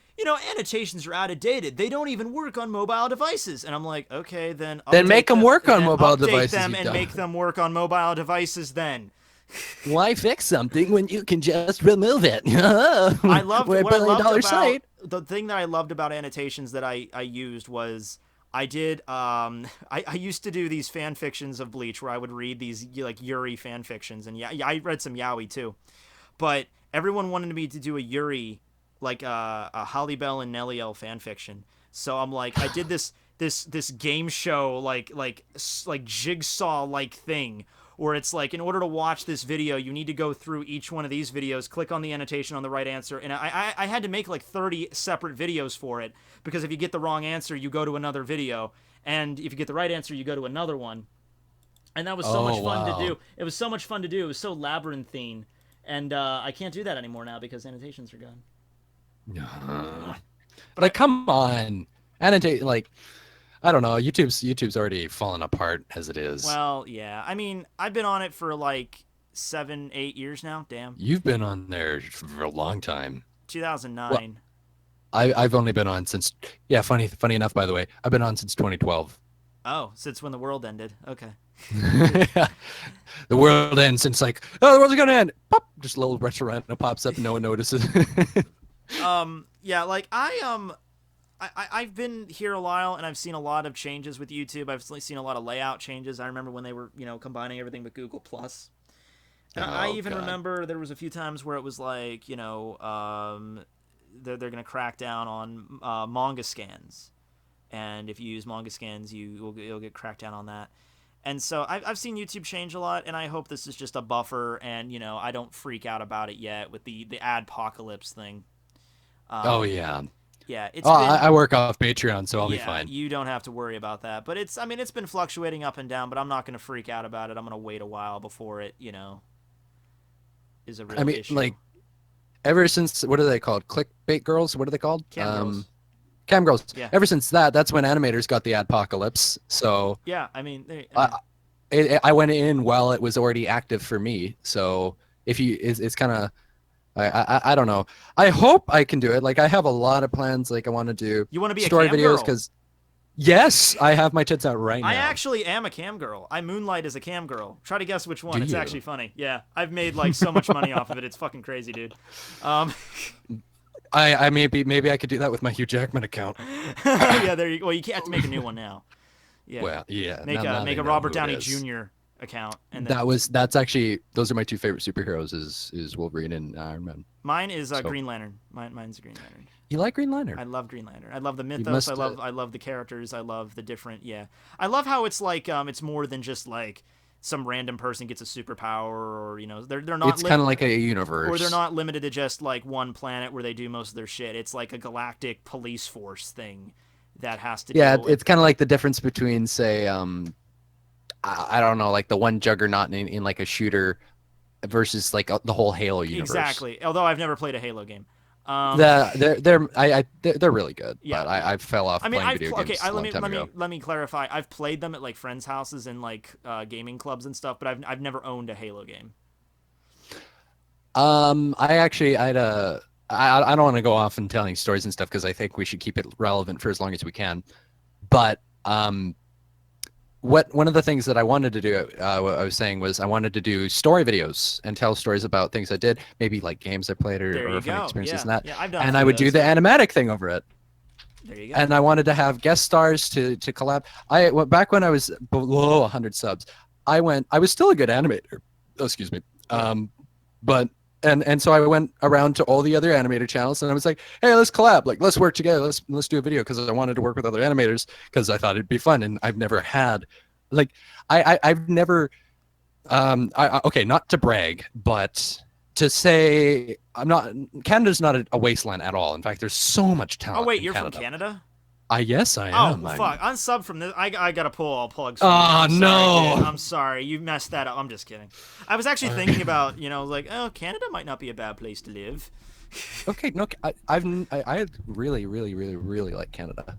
Annotations are outdated. They don't even work on mobile devices. And I'm like, okay, then make them work on mobile devices. Them and make them work on mobile devices then. Why fix something when you can just remove it? I loved We're a what I loved billion-dollar about site. The thing that I loved about annotations that I used was. I did. I used to do these fan fictions of Bleach where I would read these like Yuri fan fictions, and yeah, I read some yaoi too. But everyone wanted me to do a Yuri, like a Holly Bell and Nelliel fan fiction. So I'm like, I did this game show like jigsaw like thing. Where it's like, in order to watch this video, you need to go through each one of these videos, click on the annotation on the right answer, and I had to make like 30 separate videos for it, because if you get the wrong answer, you go to another video, and if you get the right answer, you go to another one. And that was so much fun to do. It was so much fun to do. It was so labyrinthine, and I can't do that anymore now because annotations are gone. But like, come on, annotate, like, I don't know. YouTube's already fallen apart as it is. Well, yeah. I mean, I've been on it for like 7-8 years now. Damn. You've been on there for a long time. 2009. Well, I've only been on since. Yeah, funny enough, by the way, I've been on since 2012. Oh, since when the world ended. Okay. The world ends since like, oh, the world's gonna end. Pop, just a little Retro Rhino pops up, no one notices. Yeah, like I've been here a while, and I've seen a lot of changes with YouTube. I've seen a lot of layout changes. I remember when they were, combining everything with Google Plus. And I even remember there was a few times where it was like, they're going to crack down on manga scans. And if you use manga scans, you'll get cracked down on that. And so I've seen YouTube change a lot, and I hope this is just a buffer, and, I don't freak out about it yet with the adpocalypse thing. Oh, yeah. Yeah, I work off Patreon, so I'll be fine. You don't have to worry about that. But it's been fluctuating up and down, but I'm not going to freak out about it. I'm going to wait a while before it, is a real issue. Like, ever since, what are they called? Clickbait girls? What are they called? Cam girls. Cam girls. Yeah. Ever since that's when animators got the adpocalypse. So Yeah, I mean, I went in while it was already active for me. So if you, it's kind of, I don't know. I hope I can do it. Like I have a lot of plans. Like I want to do you want to be story a cam videos girl? because yes, I have my tits out right now. I actually am a cam girl. I moonlight as a cam girl. Try to guess which one. Do It's you? actually funny. Yeah, I've made like so much money off of it. It's fucking crazy, dude. I maybe I could do that with my Hugh Jackman account. Yeah, there you go. Well, you have to make a new one now. Yeah. Well, yeah. Make now a they know Robert who Downey it is. Jr. account, and then That's actually, those are my two favorite superheroes is Wolverine and Iron Man. mine is Green Lantern. Mine's Green Lantern. You like Green Lantern? I love Green Lantern. I love the mythos. must, I love the characters. I love the different. Yeah, I love how it's like it's more than just like some random person gets a superpower, or they're not. It's kind of like a universe. Or they're not limited to just like one planet where they do most of their shit. It's like a galactic police force thing that has to. Yeah, deal with... it's kind of like the difference between, say, I don't know, like the one Juggernaut in like a shooter versus like the whole Halo universe. Exactly. Although I've never played a Halo game. They're really good. Yeah. But I fell off playing video games a long time ago. let me clarify. I've played them at like friends' houses and like gaming clubs and stuff, but I've never owned a Halo game. I don't want to go off and telling stories and stuff because I think we should keep it relevant for as long as we can. But one of the things that I wanted to do, what I was saying was I wanted to do story videos and tell stories about things I did, maybe like games I played or fun experiences and that. Yeah, I've done and I would do the animatic thing over it. There you go. And I wanted to have guest stars to collab. Back when I was below 100 subs, I was still a good animator. Oh, excuse me. But so I went around to all the other animator channels and I was like, hey, let's collab. Like, let's work together. Let's do a video, because I wanted to work with other animators because I thought it'd be fun. And I've never had, like, I've never, okay, not to brag, but to say Canada's not a wasteland at all. In fact, there's so much talent. Oh wait, in you're Canada. from Canada? Yes, I Oh am. fuck! Unsub from this. I gotta pull all plugs. Oh no! I'm sorry. You messed that up. I'm just kidding. I was actually thinking about like, oh, Canada might not be a bad place to live. Okay, no, I really, really, really, really like Canada.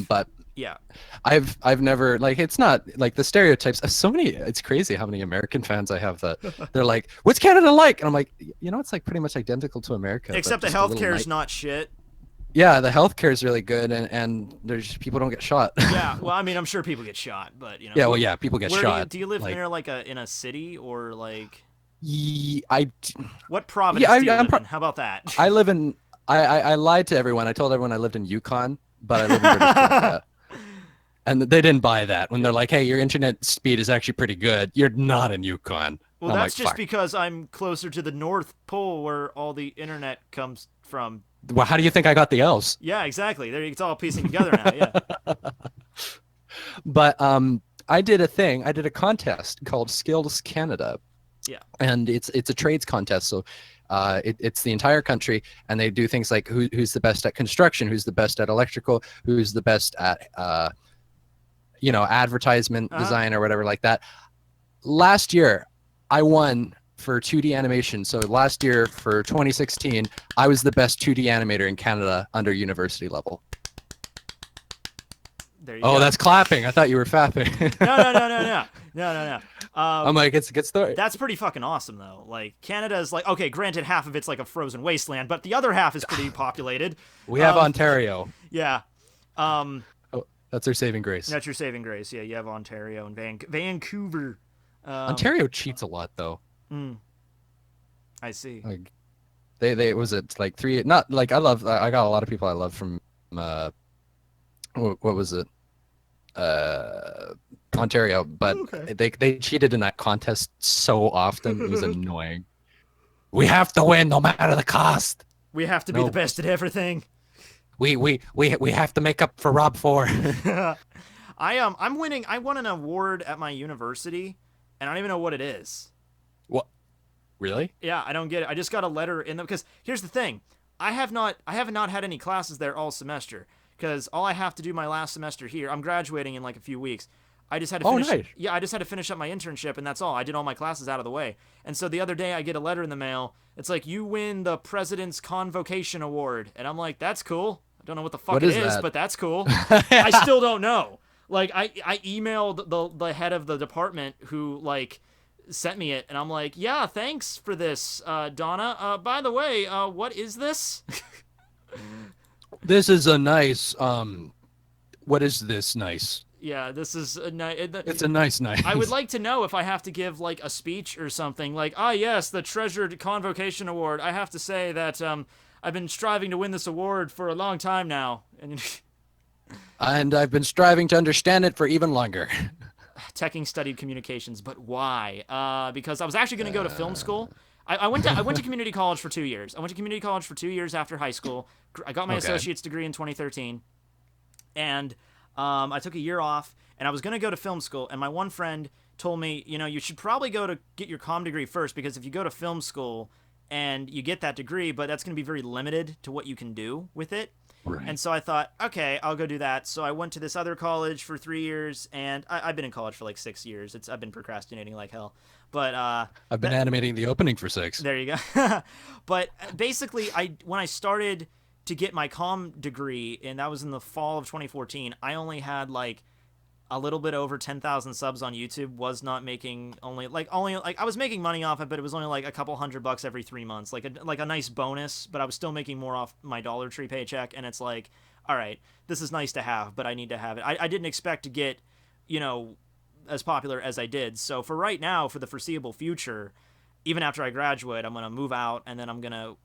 But yeah, I've never, like, it's not like the stereotypes. So many. It's crazy how many American fans I have that they're like, "What's Canada like?" And I'm like, it's like pretty much identical to America. Except the healthcare is not shit. Yeah, the healthcare is really good, and there's people don't get shot. Yeah, well, I mean, I'm sure people get shot, but Yeah, well, yeah, people get shot. Do you live near like in a city or like? What province Yeah, do you live in? How about that? I live in. I lied to everyone. I told everyone I lived in Yukon, but I live in British Columbia. And they didn't buy that when they're like, "Hey, your internet speed is actually pretty good. You're not in Yukon." Well, I'm that's like, just fuck. because I'm closer to the North Pole, where all the internet comes from. Well, how do you think I got the L's? Yeah, exactly. There, it's all piecing together now. Yeah. But I did a contest called Skills Canada. Yeah. And it's a trades contest. So it's the entire country, and they do things like who's the best at construction, who's the best at electrical, who's the best at advertisement design or whatever like that. Last year, I won for 2D animation. So last year for 2016, I was the best 2D animator in Canada under university level. There you go. That's clapping. I thought you were fapping. No. I'm like, it's a good story. That's pretty fucking awesome, though. Like, Canada's like, okay, granted, half of it's like a frozen wasteland, but the other half is pretty populated. We have Ontario. Yeah. That's our saving grace. That's your saving grace. Yeah, you have Ontario and Vancouver. Ontario cheats a lot, though. I see. Like, they was it like three? Not like I got a lot of people I love from what was it? Ontario, but okay. they cheated in that contest so often. It was annoying. We have to win no matter the cost. We have to be the best at everything. We have to make up for Rob 4. I'm winning. I won an award at my university, and I don't even know what it is. What? Really? Yeah, I don't get it. I just got a letter in them because here's the thing. I have not had any classes there all semester because all I have to do my last semester here. I'm graduating in like a few weeks. I just had to finish. Nice. Yeah, I just had to finish up my internship, and that's all. I did all my classes out of the way. And so the other day, I get a letter in the mail. It's like, you win the President's Convocation Award, and I'm like, that's cool. I don't know what the fuck What it is is, that? but that's cool. I still don't know. Like, I emailed the head of the department who like sent me it, and I'm like, yeah, thanks for this, Donna. By the way, what is this? This is a nice. What is this nice? Yeah, this is a It's a nice. I would like to know if I have to give like a speech or something. Like, yes, the Treasured Convocation Award. I have to say that I've been striving to win this award for a long time now, And I've been striving to understand it for even longer. Tekking studied communications, but why? Because I was actually going to go to film school. I went to community college for 2 years. I went to community college for 2 years after high school. I got my associate's degree in 2013, and I took a year off, and I was going to go to film school. And my one friend told me, you should probably go to get your comm degree first, because if you go to film school and you get that degree, but that's going to be very limited to what you can do with it. Right. And so I thought, okay, I'll go do that. So I went to this other college for 3 years, and I've been in college for like 6 years. I've been procrastinating like hell. But I've been animating the opening for 6. there you go. But basically, when I started to get my comm degree, and that was in the fall of 2014, I only had like a little bit over 10,000 subs on YouTube. Was not making only I was making money off it, but it was only like a couple $100 every 3 months, like a nice bonus. But I was still making more off my Dollar Tree paycheck, and it's like, all right, this is nice to have, but I need to have it. I didn't expect to get, as popular as I did. So for right now, for the foreseeable future, even after I graduate, I'm gonna move out, and then I'm gonna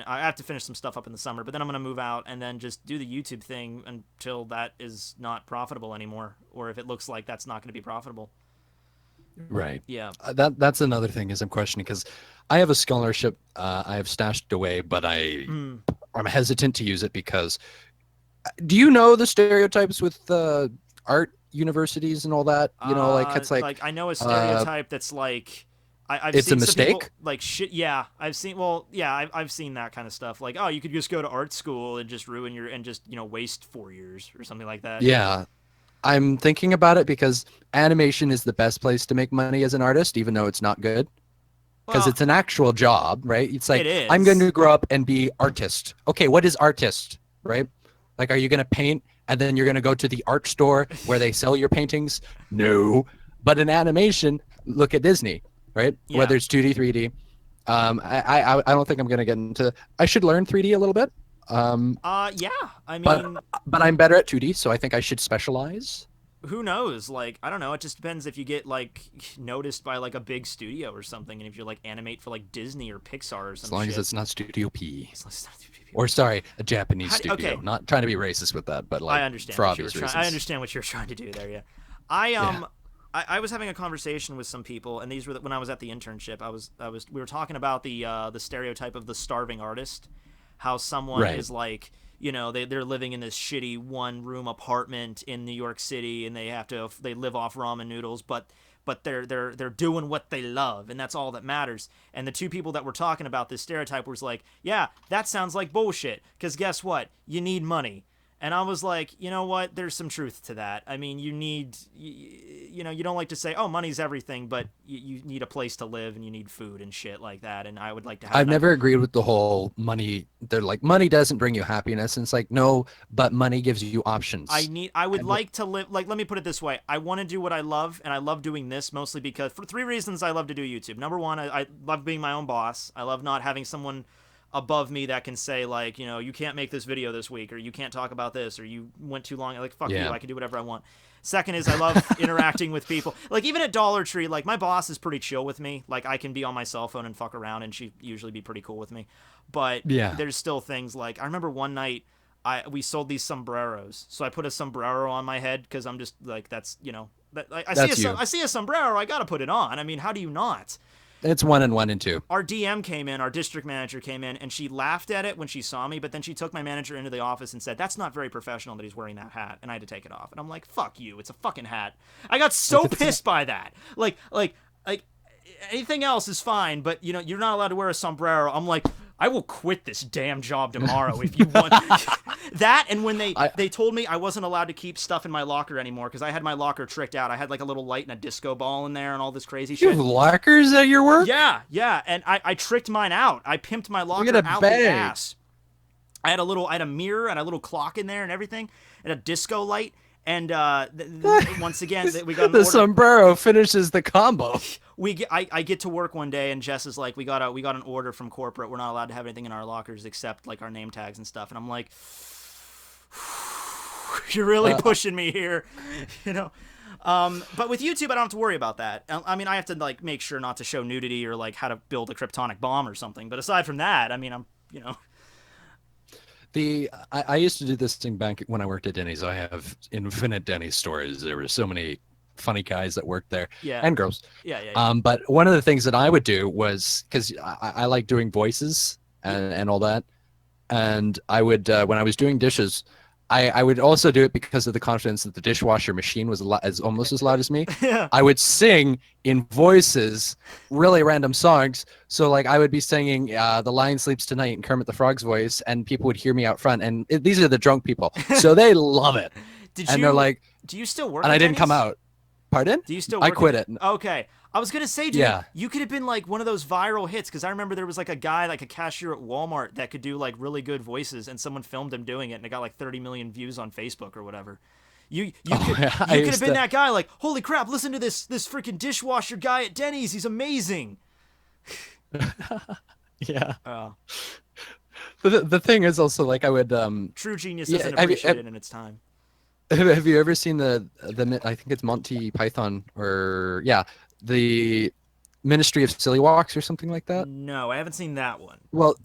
I have to finish some stuff up in the summer, but then I'm going to move out and then just do the YouTube thing until that is not profitable anymore, or if it looks like that's not going to be profitable. Right. Yeah. That's another thing is I'm questioning, because I have a scholarship I have stashed away, but I'm hesitant to use it because do you know the stereotypes with art universities and all that? It's like I know a stereotype that's like I've it's seen a mistake. Some people, like shit. Yeah, I've seen. Well, yeah, I've seen that kind of stuff. Like, oh, you could just go to art school and just ruin and just waste 4 years or something like that. Yeah. I'm thinking about it because animation is the best place to make money as an artist, even though it's not good. Because it's an actual job, right? It's like, it is. I'm going to grow up and be artist. Okay, what is artist, right? Like, are you going to paint and then you're going to go to the art store where they sell your paintings? No. But in animation, look at Disney, right? Yeah. Whether it's 2D, 3D. I don't think I'm going to get into... I should learn 3D a little bit. Yeah. I mean... But I'm better at 2D, so I think I should specialize. Who knows? Like, I don't know. It just depends if you get, like, noticed by, like, a big studio or something, and if you're, like, animate for, like, Disney or Pixar or something. As long as it's not Studio P. As long as it's not Studio P. Or, sorry, a Japanese studio. okay. Not trying to be racist with that, but, like, I understand for what you were obvious reasons. I understand what you're trying to do there, yeah. I was having a conversation with some people, and these were when I was at the internship. We were talking about the stereotype of the starving artist, how someone is like, they're living in this shitty 1-room apartment in New York City, and they live off ramen noodles, but they're doing what they love, and that's all that matters. And the two people that were talking about this stereotype was like, yeah, that sounds like bullshit, because guess what? You need money. And I was like, you know what? There's some truth to that. I mean, you don't like to say, oh, money's everything, but you need a place to live and you need food and shit like that. And I would like to have... I've never agreed with the whole money. They're like, money doesn't bring you happiness. And it's like, no, but money gives you options. I would like to live... Like, let me put it this way. I want to do what I love, and I love doing this mostly because... For 3 reasons I love to do YouTube. Number 1, I love being my own boss. I love not having someone above me that can say, like, you can't make this video this week, or you can't talk about this, or you went too long. Like, fuck you, I can do whatever I want. Second is I love interacting with people. Like, even at Dollar Tree, like, my boss is pretty chill with me. Like, I can be on my cell phone and fuck around, and she'd usually be pretty cool with me. But there's still things like, I remember one night we sold these sombreros, so I put a sombrero on my head because I'm just like, that's, I see a sombrero, I gotta put it on. I mean, how do you not? It's 1 and 1 and 2. Our DM came in, our district manager came in, and she laughed at it when she saw me, but then she took my manager into the office and said, that's not very professional that he's wearing that hat, and I had to take it off. And I'm like, fuck you, it's a fucking hat. I got so pissed by that. Like anything else is fine, but, you're not allowed to wear a sombrero. I'm like, I will quit this damn job tomorrow if you want. That, and when they told me I wasn't allowed to keep stuff in my locker anymore because I had my locker tricked out. I had like a little light and a disco ball in there and all this crazy You shit. have lockers at your work? Yeah, and I tricked mine out. I pimped my locker out the ass. I had a mirror and a little clock in there and everything, and a disco light. And once again, we got an order. Sombrero finishes the combo. I get to work one day, and Jess is like, we got an order from corporate. We're not allowed to have anything in our lockers except like our name tags and stuff. And I'm like, you're really pushing me here, you know. But with YouTube, I don't have to worry about that. I mean, I have to like make sure not to show nudity or like how to build a kryptonic bomb or something. But aside from that, I mean, I'm, you know. I used to do this thing back when I worked at Denny's. I have infinite Denny's stories. There were so many funny guys that worked there, and girls. Yeah. But one of the things that I would do was, because I like doing voices and all that, and I would when I was doing dishes, I would also do it because of the confidence that the dishwasher machine was almost as loud as me. Yeah. I would sing in voices, really random songs. So like I would be singing "The Lion Sleeps Tonight" in Kermit the Frog's voice, and people would hear me out front. And these are the drunk people, so they love it. They're like, "Do you still work?" And at I didn't Denny's? come out. Pardon? Do you still work? I quit it. Okay. I was going to say, dude, Yeah. you could have been like one of those viral hits, because I remember there was like a guy, like a cashier at Walmart that could do like really good voices, and someone filmed him doing it, and it got like 30 million views on Facebook or whatever. You could have been that guy, like, holy crap, listen to this freaking dishwasher guy at Denny's. He's amazing. Yeah. Oh. But the thing is also, like, I would... True genius isn't appreciated in its time. Have you ever seen the I think it's Monty Python, or the Ministry of Silly Walks or something like that? No, I haven't seen that one. Well,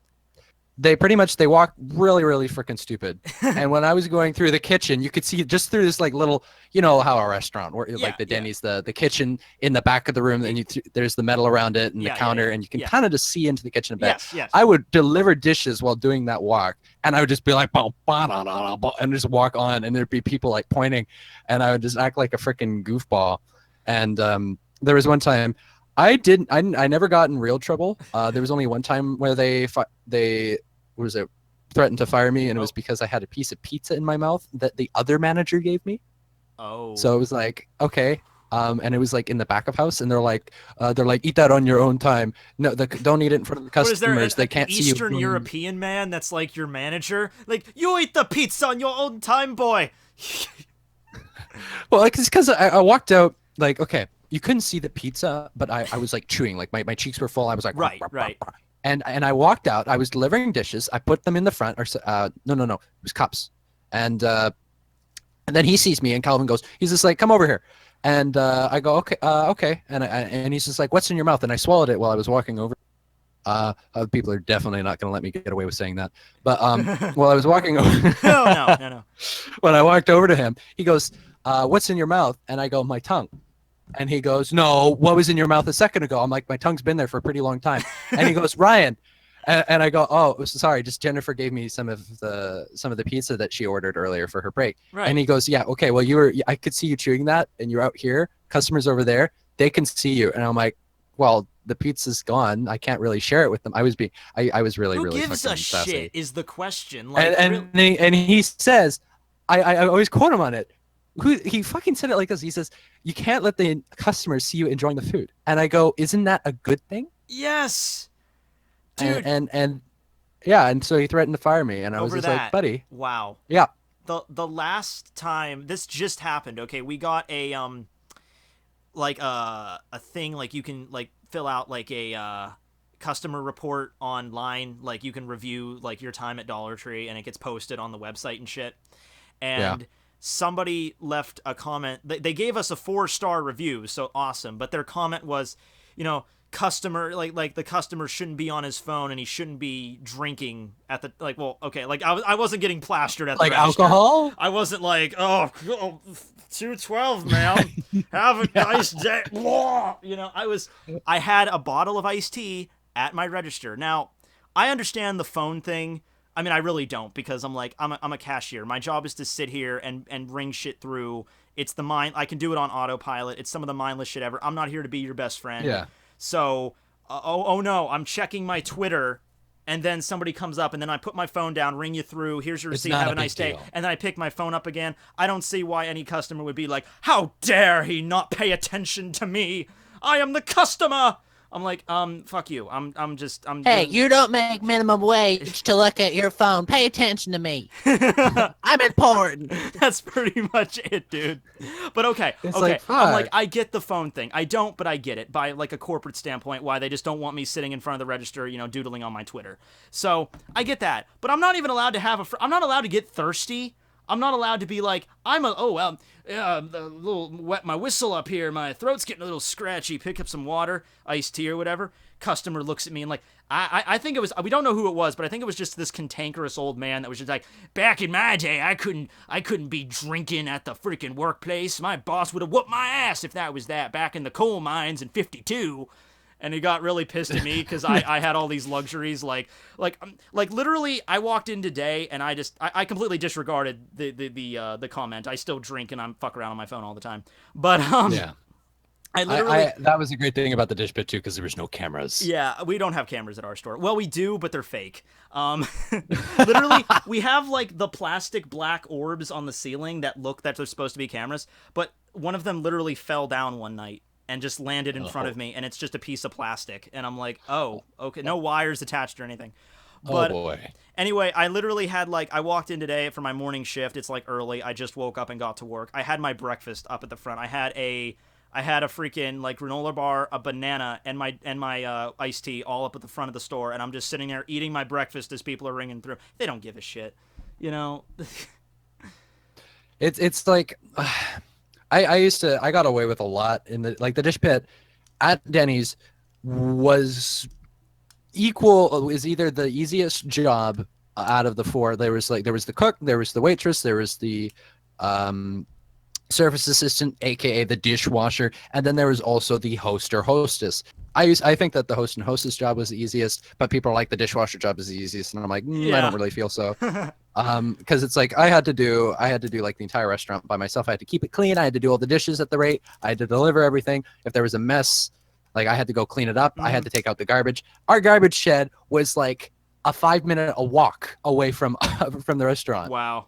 they walk really, really freaking stupid. And when I was going through the kitchen, you could see just through this like little, you know how a restaurant, or like the Denny's, the kitchen in the back of the room, and there's the metal around it and the counter, and you can kind of just see into the kitchen a bit. Yes. I would deliver dishes while doing that walk, and I would just be like, and just walk on, and there'd be people like pointing, and I would just act like a freaking goofball. And there was one time I never got in real trouble. There was only one time where they threatened to fire me, and it was because I had a piece of pizza in my mouth that the other manager gave me. Oh. So it was like, okay. And it was like in the back of house, and they're like, eat that on your own time. No, don't eat it in front of the customers. They can't see you. Eastern European man that's like your manager? Like, you eat the pizza on your own time, boy. Well, because I walked out, like, okay, you couldn't see the pizza, but I was like chewing, like my cheeks were full. I was like, right. And I walked out. I was delivering dishes. I put them in the front, or no, it was cups. And then he sees me, and Calvin goes, he's just like, come over here. And I go, okay. And he's just like, what's in your mouth? And I swallowed it while I was walking over. People are definitely not going to let me get away with saying that. But while I was walking over, no. When I walked over to him, he goes, what's in your mouth? And I go, my tongue. And he goes, no, what was in your mouth a second ago? I'm like, my tongue's been there for a pretty long time. And he goes, Ryan. And I go, oh, sorry, just Jennifer gave me some of the pizza that she ordered earlier for her break. Right. And he goes, yeah, okay, well, I could see you chewing that, and you're out here, customers over there, they can see you. And I'm like, well, the pizza's gone. I can't really share it with them. I was really, really Who gives a sassy. shit is the question. Like, and he says, I always quote him on it. He fucking said it like this. He says, you can't let the customers see you enjoying the food. And I go, isn't that a good thing? Yes. Dude. And so he threatened to fire me, and I was just like, buddy. Wow. Yeah. The last time this just happened, okay, we got a thing, like you can like fill out like a customer report online, like you can review like your time at Dollar Tree, and it gets posted on the website and shit. And somebody left a comment. They gave us a 4-star review, so awesome. But their comment was, customer, like the customer shouldn't be on his phone, and he shouldn't be drinking at the, like, well, okay, like I wasn't getting plastered at the like register. Alcohol. I wasn't like, oh, 212, ma'am. Have a nice day. I had a bottle of iced tea at my register. Now, I understand the phone thing. I mean, I really don't, because I'm a cashier. My job is to sit here and ring shit through. It's I can do it on autopilot. It's some of the mindless shit ever. I'm not here to be your best friend. Yeah. So, oh no, I'm checking my Twitter, and then somebody comes up, and then I put my phone down, ring you through, here's your receipt, not have a a nice big day, deal. and then I pick my phone up again. I don't see why any customer would be like, how dare he not pay attention to me? I am the customer! I'm like, fuck you. I'm Hey, doing- you don't make minimum wage to look at your phone. Pay attention to me. I'm important. That's pretty much it, dude. But okay, It's okay. like, I'm like, fuck. I get the phone thing. I don't, but I get it by like a corporate standpoint. Why they just don't want me sitting in front of the register, doodling on my Twitter. So I get that, but I'm not even allowed to have I'm not allowed to get thirsty. I'm not allowed to be like, a little wet my whistle up here. My throat's getting a little scratchy. Pick up some water, iced tea or whatever. Customer looks at me and like, I think it was, we don't know who it was, but I think it was just this cantankerous old man that was just like, back in my day, I couldn't be drinking at the freaking workplace. My boss would have whooped my ass if that was that back in the coal mines in '52. And he got really pissed at me because I had all these luxuries. Like literally, I walked in today and I completely disregarded the comment. I still drink and I'm fuck around on my phone all the time. But Yeah. I literally that was a great thing about the dish pit too, because there was no cameras. yeah, we don't have cameras at our store. Well, we do, but they're fake. Literally, we have like the plastic black orbs on the ceiling that they're supposed to be cameras, but one of them literally fell down one night and just landed in front of me, and it's just a piece of plastic. And I'm like, oh, okay, no wires attached or anything. But Oh boy. anyway, I literally had I walked in today for my morning shift. It's like early. I just woke up and got to work. I had my breakfast up at the front. I had a freaking like granola bar, a banana, and my iced tea all up at the front of the store, and I'm just sitting there eating my breakfast as people are ringing through. They don't give a shit, It's like I got away with a lot in the dish pit at Denny's was either the easiest job out of the four. There was the cook, there was the waitress, there was the service assistant, aka the dishwasher, and then there was also the host or hostess. I think that the host and hostess job was the easiest, but people are like the dishwasher job is the easiest, and I'm like, I Yeah. don't really feel so. Because it's like I had to do like the entire restaurant by myself. I had to keep it clean. I had to do all the dishes at the rate. I had to deliver everything. If there was a mess, like I had to go clean it up. I had to take out the garbage. Our garbage shed was like a 5-minute walk away from from the restaurant. Wow.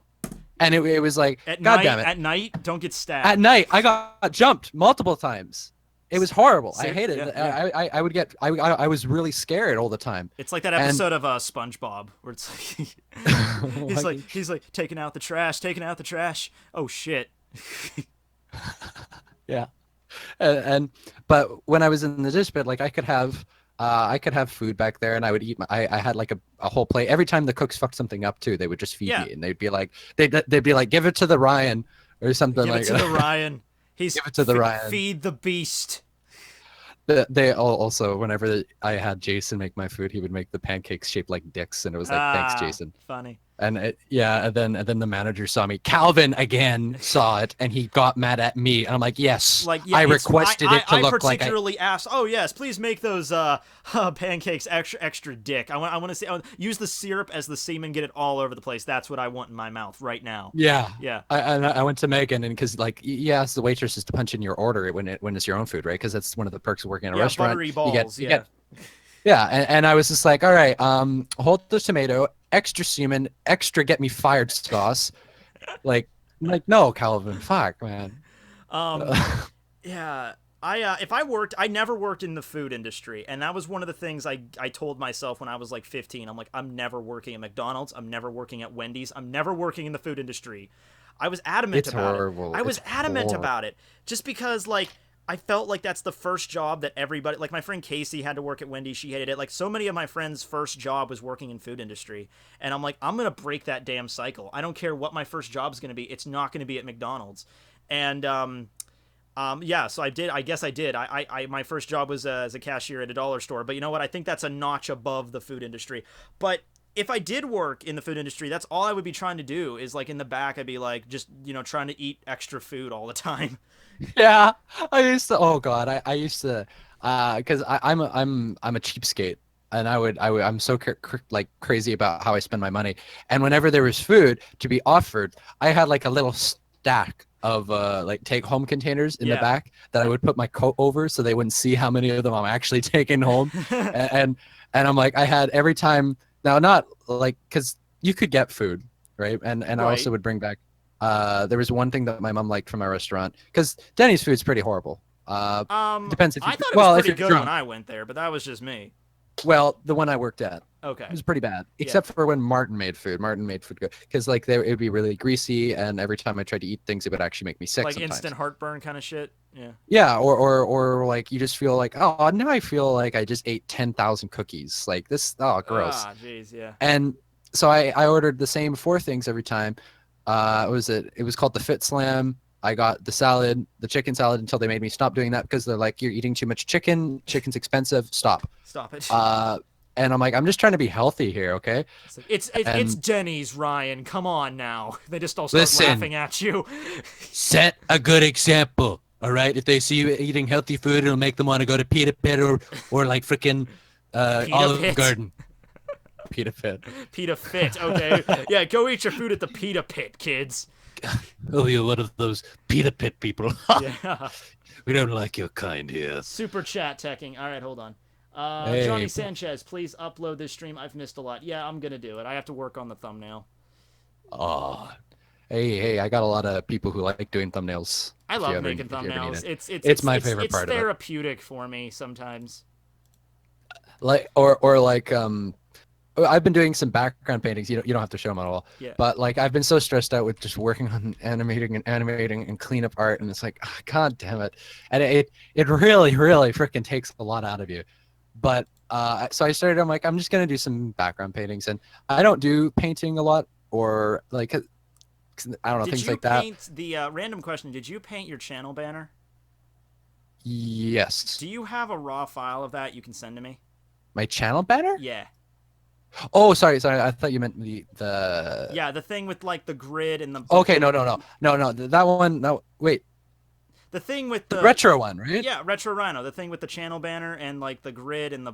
And it was like, At God night, damn it. At night, don't get stabbed. At night, I got jumped multiple times. It was horrible. I hated it. Yeah. I was really scared all the time. It's like that episode of SpongeBob where it's like he's like taking out the trash. Oh shit. Yeah. But when I was in the dish pit, like I could have food back there, and I would eat. I had like a whole plate. Every time the cooks fucked something up too, they would just feed me, and they'd be like, give it to the Ryan or something Give like it to that. the Ryan. Give it to the Ryan. Feed the beast. They also, whenever I had Jason make my food, he would make the pancakes shaped like dicks, and it was like, thanks, Jason. Funny. And then the manager saw me. Calvin again saw it, and he got mad at me. And I'm like, yes, I requested it to look like. I particularly asked. Oh yes, please make those pancakes extra dick. I want to see. Use the syrup as the semen. Get it all over the place. That's what I want in my mouth right now. Yeah. I went to Megan, and because like ask the waitress is to punch in your order when it's your own food, right? Because that's one of the perks of working in a restaurant. Buttery balls. Yeah, and I was just like, all right, hold the tomato, extra semen, extra get me fired sauce. like no, Calvin, fuck, man. Yeah. If I never worked in the food industry, and that was one of the things I told myself when I was like 15. I'm like, I'm never working at McDonald's. I'm never working at Wendy's. I'm never working in the food industry. I was adamant about it. I was adamant about it just because like I felt like that's the first job that everybody, like my friend Casey had to work at Wendy's. She hated it. Like so many of my friends' first job was working in food industry. And I'm like, I'm going to break that damn cycle. I don't care what my first job's going to be. It's not going to be at McDonald's. And, yeah, so I did. I guess I did. My first job was as a cashier at a dollar store. But you know what? I think that's a notch above the food industry. But if I did work in the food industry, that's all I would be trying to do is like in the back, I'd be like, just, trying to eat extra food all the time. Yeah, I used to. Oh God, I used to, because I'm a cheapskate, and I'm so crazy about how I spend my money. And whenever there was food to be offered, I had like a little stack of like take home containers in the back that I would put my coat over so they wouldn't see how many of them I'm actually taking home. and I'm like, I had every time Now, not like because you could get food, right? And I Right. also would bring back. There was one thing that my mom liked from our restaurant because Denny's food's pretty horrible. Depends if you I thought it was well if pretty you're good drunk. when I went there, but that was just me. Well, the one I worked at, Okay. it was pretty bad, Yeah. except for when Martin made food. Martin made food good because like it would be really greasy, and every time I tried to eat things, it would actually make me sick. Like sometimes. instant heartburn kind of shit. Yeah. Yeah, or like you just feel like, oh, now I feel like I just ate 10,000 cookies. Like this, oh, gross. Ah, jeez, yeah. And so I ordered the same 4 things every time. It was called the Fit Slam. I got the salad, the chicken salad, until they made me stop doing that because they're like, you're eating too much chicken. Chicken's expensive. Stop. Stop it. And I'm like, I'm just trying to be healthy here, okay? It's Denny's, Ryan. Come on now. They just all start Listen. laughing at you. Set a good example, all right? If they see you eating healthy food, it'll make them want to go to Pita Pit or like freaking Olive Pit? Garden. Pita Pit. Pita Fit, okay. Yeah, go eat your food at the Pita Pit, kids. Oh, you're one of those Pita Pit people. Yeah. We don't like your kind here. Super chat teching. All right, hold on. Hey. Johnny Sanchez, please upload this stream. I've missed a lot. Yeah, I'm gonna do it. I have to work on the thumbnail. Oh, hey, I got a lot of people who like doing thumbnails. I if you love ever- making if you ever need thumbnails. it. It's my favorite part of it. It's therapeutic for me sometimes. Like or like I've been doing some background paintings. You don't have to show them at all. Yeah. But like I've been so stressed out with just working on animating and cleanup art, and it's like, oh, god damn it, and it really freaking takes a lot out of you. But so I started. I'm like, I'm just gonna do some background paintings, and I don't do painting a lot or like I don't know, things like that. Did you paint the random question? Did you paint your channel banner? Yes. Do you have a raw file of that you can send to me? My channel banner? Yeah. Oh, sorry. I thought you meant the. Yeah, the thing with like the grid and the. Okay, no. That one. No, wait. The thing with the retro one, right? Yeah, Retro Rhino. The thing with the channel banner and like the grid and the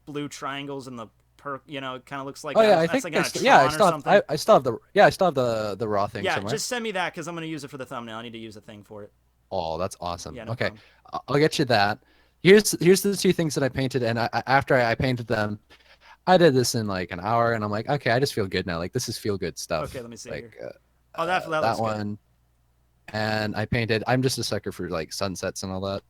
blue triangles and the it kind of looks like. Oh yeah, I think like I still have the raw thing. Yeah, somewhere. just send me that because I'm gonna use it for the thumbnail. I need to use a thing for it. Oh, that's awesome. Yeah, no okay, problem. I'll get you that. Here's the 2 things that I painted, and after I painted them, I did this in like an hour, and I'm like, okay, I just feel good now. Like this is feel good stuff. Okay, let me see like, here. Oh, that that looks one. good. And I painted. I'm just a sucker for like sunsets and all that.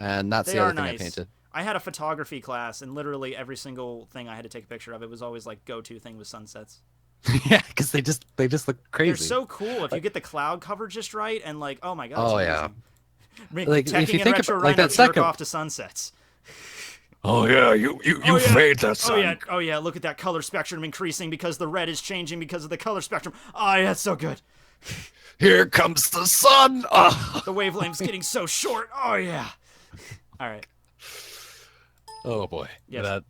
And that's They the are other thing nice. I painted. I had a photography class, and literally every single thing I had to take a picture of, it was always like go-to thing was sunsets. Yeah, because they just look crazy. They're so cool if you get the cloud cover just right, and like, oh my god. Oh it's yeah. amazing. Like Tekking if you and think Retro about like Rhino that jerk second. off to sunsets. Oh yeah, you fade that sun. Oh yeah, look at that color spectrum increasing because the red is changing because of the color spectrum. Oh yeah, it's so good. Here comes the sun. Oh, The wavelength's getting so short. Oh yeah. All right. oh boy. Yes. That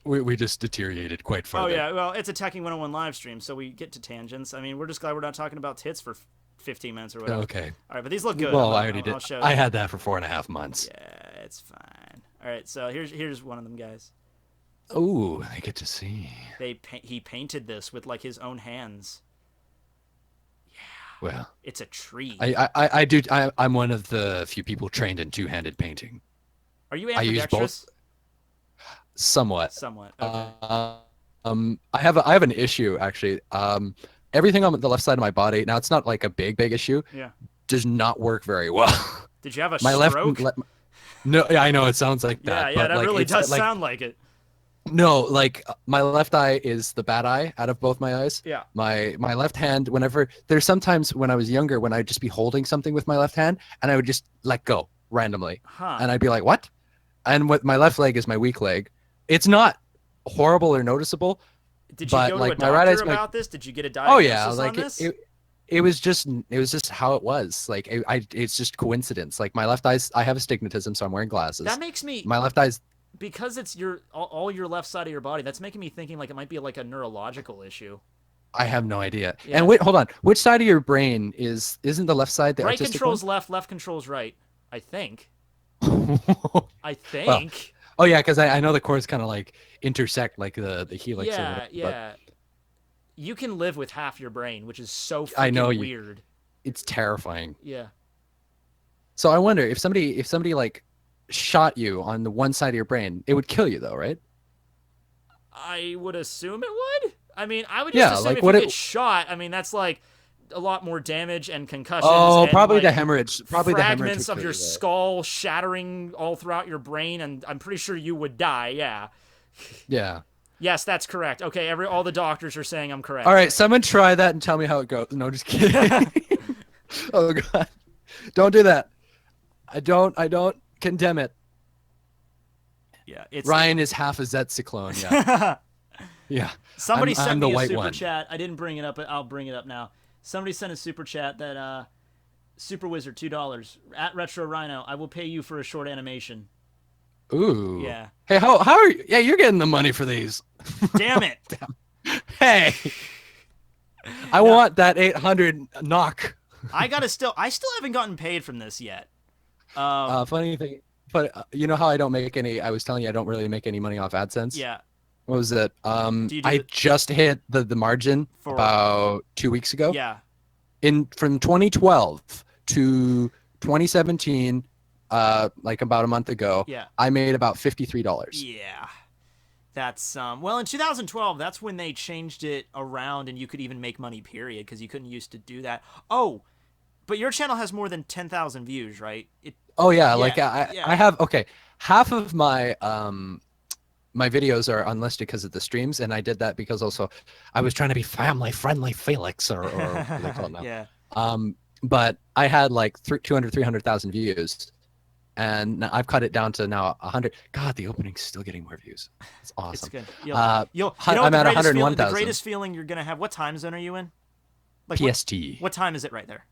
we just deteriorated quite far. Oh there. yeah, well, it's a Tekking101 live stream, so we get to tangents. I mean, we're just glad we're not talking about tits for 15 minutes or whatever. Okay. All right, but these look good. Well, I'll I already did. I'll show I you. had that for 4.5 months. Yeah, it's fine. All right, so here's one of them guys. Ooh, I get to see. He painted this with like his own hands. Well, It's a tree. I'm one of the few people trained in 2-handed painting. Are you I use ambidextrous? both. Somewhat. Somewhat. Okay. I have an issue actually. Everything on the left side of my body, now it's not like a big issue, Yeah. does not work very well. Did you have a My stroke? No, yeah, I know it sounds like that. Yeah, but that like, really it's does like, sound like it. No, like my left eye is the bad eye out of both my eyes. Yeah. My left hand, whenever there's sometimes when I was younger when I'd just be holding something with my left hand and I would just let go randomly. Huh. And I'd be like, what? And with my left leg is my weak leg. It's not horrible or noticeable. Did you but, go like, to a my right doctor eye's my- about this? Did you get a Oh diagnosis yeah, like on this? it was just how it was. Like it's just coincidence. Like my left eye's, I have astigmatism, so I'm wearing glasses. That makes me My left eye's, because it's all your left side of your body. That's making me thinking like it might be like a neurological issue. I have no idea. Yeah. And wait, hold on. Which side of your brain isn't the left side the Right artistic controls one? left controls right. I think. I think. Well, oh yeah, because I know the chords kind of like intersect like the helix. or yeah, whatever, but yeah. You can live with half your brain, which is so I know freaking weird. it's terrifying. Yeah. So I wonder if somebody like shot you on the one side of your brain, it would kill you though, right? I would assume it would. I mean, I would just Yeah, assume like if what you it- get shot, I mean, that's like a lot more damage and concussions. Oh, and, probably like, the hemorrhage. Probably the hemorrhage fragments would of kill your you there. skull shattering all throughout your brain, and I'm pretty sure you would die. Yeah. Yeah. Yes, that's correct. Okay, all the doctors are saying I'm correct. All right, someone try that and tell me how it goes. No, just kidding. Oh god, don't do that. I don't condemn it. Yeah, it's Ryan is half a Zetsi clone. Yeah, yeah. Somebody I'm sent the me a white super one. chat. I didn't bring it up, but I'll bring it up now. Somebody sent a super chat that Super Wizard $2 at Retro Rhino. I will pay you for a short animation. Ooh. Yeah. Hey, how are you? Yeah, you're getting the money for these. Damn it. Hey, I want that 800 knock. I still haven't gotten paid from this yet. Funny thing, but you know how I don't make any? I was telling you I don't really make any money off AdSense. Yeah. What was it? you do I just hit the margin For- about 2 weeks ago. Yeah. From 2012 to 2017, like about a month ago, Yeah. I made about $53. Yeah. That's well, in 2012, that's when they changed it around and you could even make money, period, because you couldn't used to do that. Oh, but your channel has more than 10,000 views, right? Oh yeah, Yeah, like yeah. I have, okay, half of my my videos are unlisted because of the streams, and I did that because also I was trying to be family friendly Felix or what they call it now. Yeah. But I had like 300,000 views, and I've cut it down to now 100. God, the opening's still getting more views. It's awesome. It's good. I'm what at the 101,000. greatest feeling you're gonna have. What time zone are you in? Like PST. What time is it right there?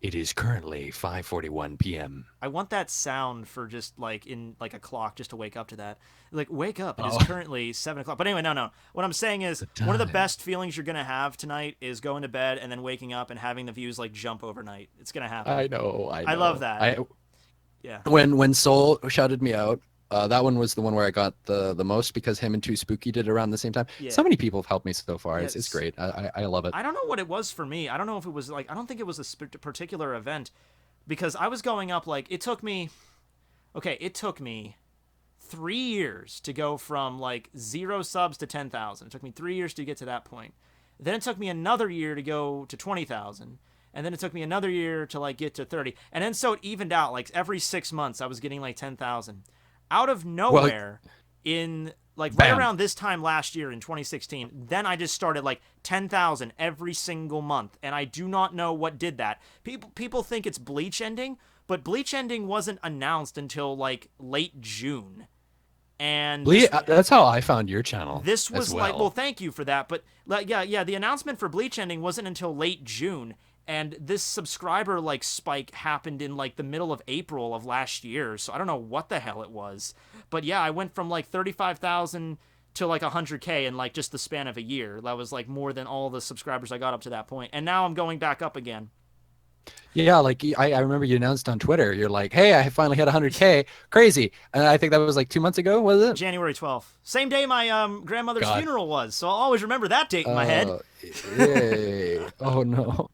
It is currently 5:41 p.m. I want that sound for just like in like a clock just to wake up to that. Like, wake up. It is Oh. currently 7 o'clock. But anyway, no. What I'm saying is one of the time. best feelings you're going to have tonight is going to bed and then waking up and having the views like jump overnight. It's going to happen. I know. I love that. Yeah. When Soul shouted me out, that one was the one where I got the most because him and Too Spooky did it around the same time. Yeah. So many people have helped me so far. Yeah, It's great. I love it. I don't know what it was for me. I don't know if it was like, I don't think it was a particular event because I was going up like, it took me 3 years to go from like 0 subs to 10,000. It took me 3 years to get to that point. Then it took me another year to go to 20,000. And then it took me another year to like get to 30. And then so it evened out. Like every 6 months I was getting like 10,000. Out of nowhere, in like right Bam. around this time last year in 2016, then I just started like 10,000 every single month. And I do not know what did that. People think it's Bleach ending, but Bleach ending wasn't announced until like late June. And that's how I found your channel. this was as like, well, thank you for that. But yeah, the announcement for Bleach ending wasn't until late June. And this subscriber like spike happened in like the middle of April of last year. So I don't know what the hell it was. But yeah, I went from like 35,000 to like 100K in like just the span of a year. That was like more than all the subscribers I got up to that point. And now I'm going back up again. Yeah, like I remember you announced on Twitter, you're like, hey, I finally hit 100K. Crazy. And I think that was like 2 months ago, was it? January 12th. Same day my grandmother's God. funeral was. So I'll always remember that date in my head. Yay. Oh no.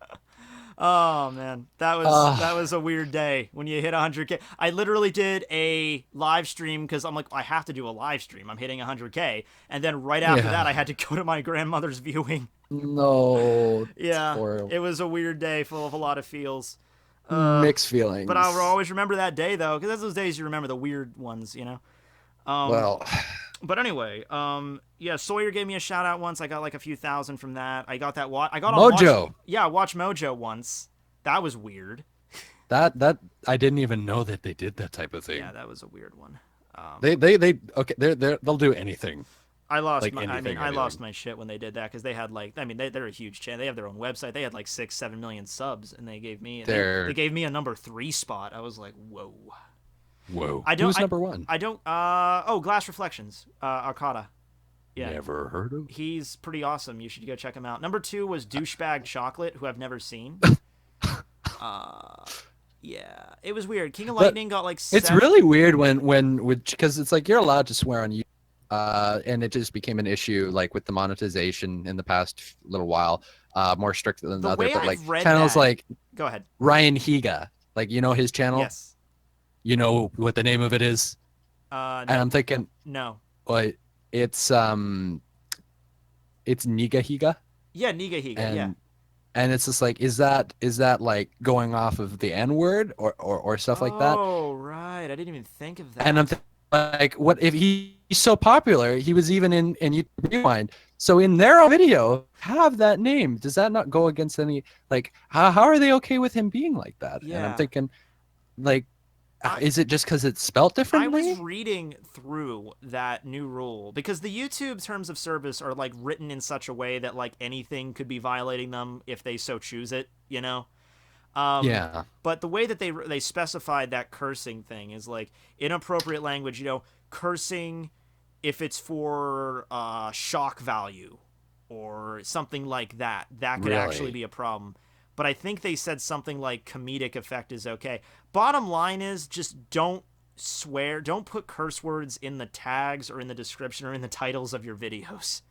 Oh man, that was a weird day when you hit 100K. I literally did a live stream because I'm like, I have to do a live stream. I'm hitting 100K, and then right after that, I had to go to my grandmother's viewing. No. Yeah, horrible. it was a weird day full of a lot of feels. Mixed feelings. But I'll always remember that day though, because that's those days you remember the weird ones, you know. Well. But anyway, yeah, Sawyer gave me a shout out once. I got like a few thousand from that. I got that. I got on Mojo. Watch Mojo once. That was weird. That I didn't even know that they did that type of thing. Yeah, that was a weird one. They okay. They'll do anything. I lost like my. I anything mean, or I anything. lost my shit when they did that because they had like. I mean, they're a huge channel. They have their own website. They had like 6-7 million subs, and they gave me. They gave me a number 3 spot. I was like, whoa. Whoa. Who's number 1? I don't. Oh, Glass Reflections. Arcada. Yeah. Never heard of. He's pretty awesome. You should go check him out. Number 2 was Douchebag Chocolate, who I've never seen. Yeah, it was weird. King of Lightning got like. It's really weird when because it's like you're allowed to swear on YouTube, and it just became an issue like with the monetization in the past little while, more strict than The other. way But like I've read channels that- like Go ahead. Ryan Higa, like you know his channel. Yes. You know what the name of it is, No. and I'm thinking, No. what? it's Nigahiga, Yeah, Nigahiga. and Yeah. and it's just like, is that like going off of the N word or stuff like that? Oh, right. I didn't even think of that. And I'm like, what if he's so popular? He was even in YouTube Rewind. So in their own video, have that name. Does that not go against any, like, how are they okay with him being like that? And I'm Yeah. thinking, like, I- is it just because it's spelt I differently? was reading through that new rule because the YouTube terms of service are like written in such a way that like anything could be violating them if they so choose it, you know? Yeah. But the way that they specified that cursing thing is like inappropriate language, you know, cursing if it's for shock value or something like that. That could actually Really? be a problem. But I think they said something like comedic effect is okay. Bottom line is just don't swear, don't put curse words in the tags or in the description or in the titles of your videos.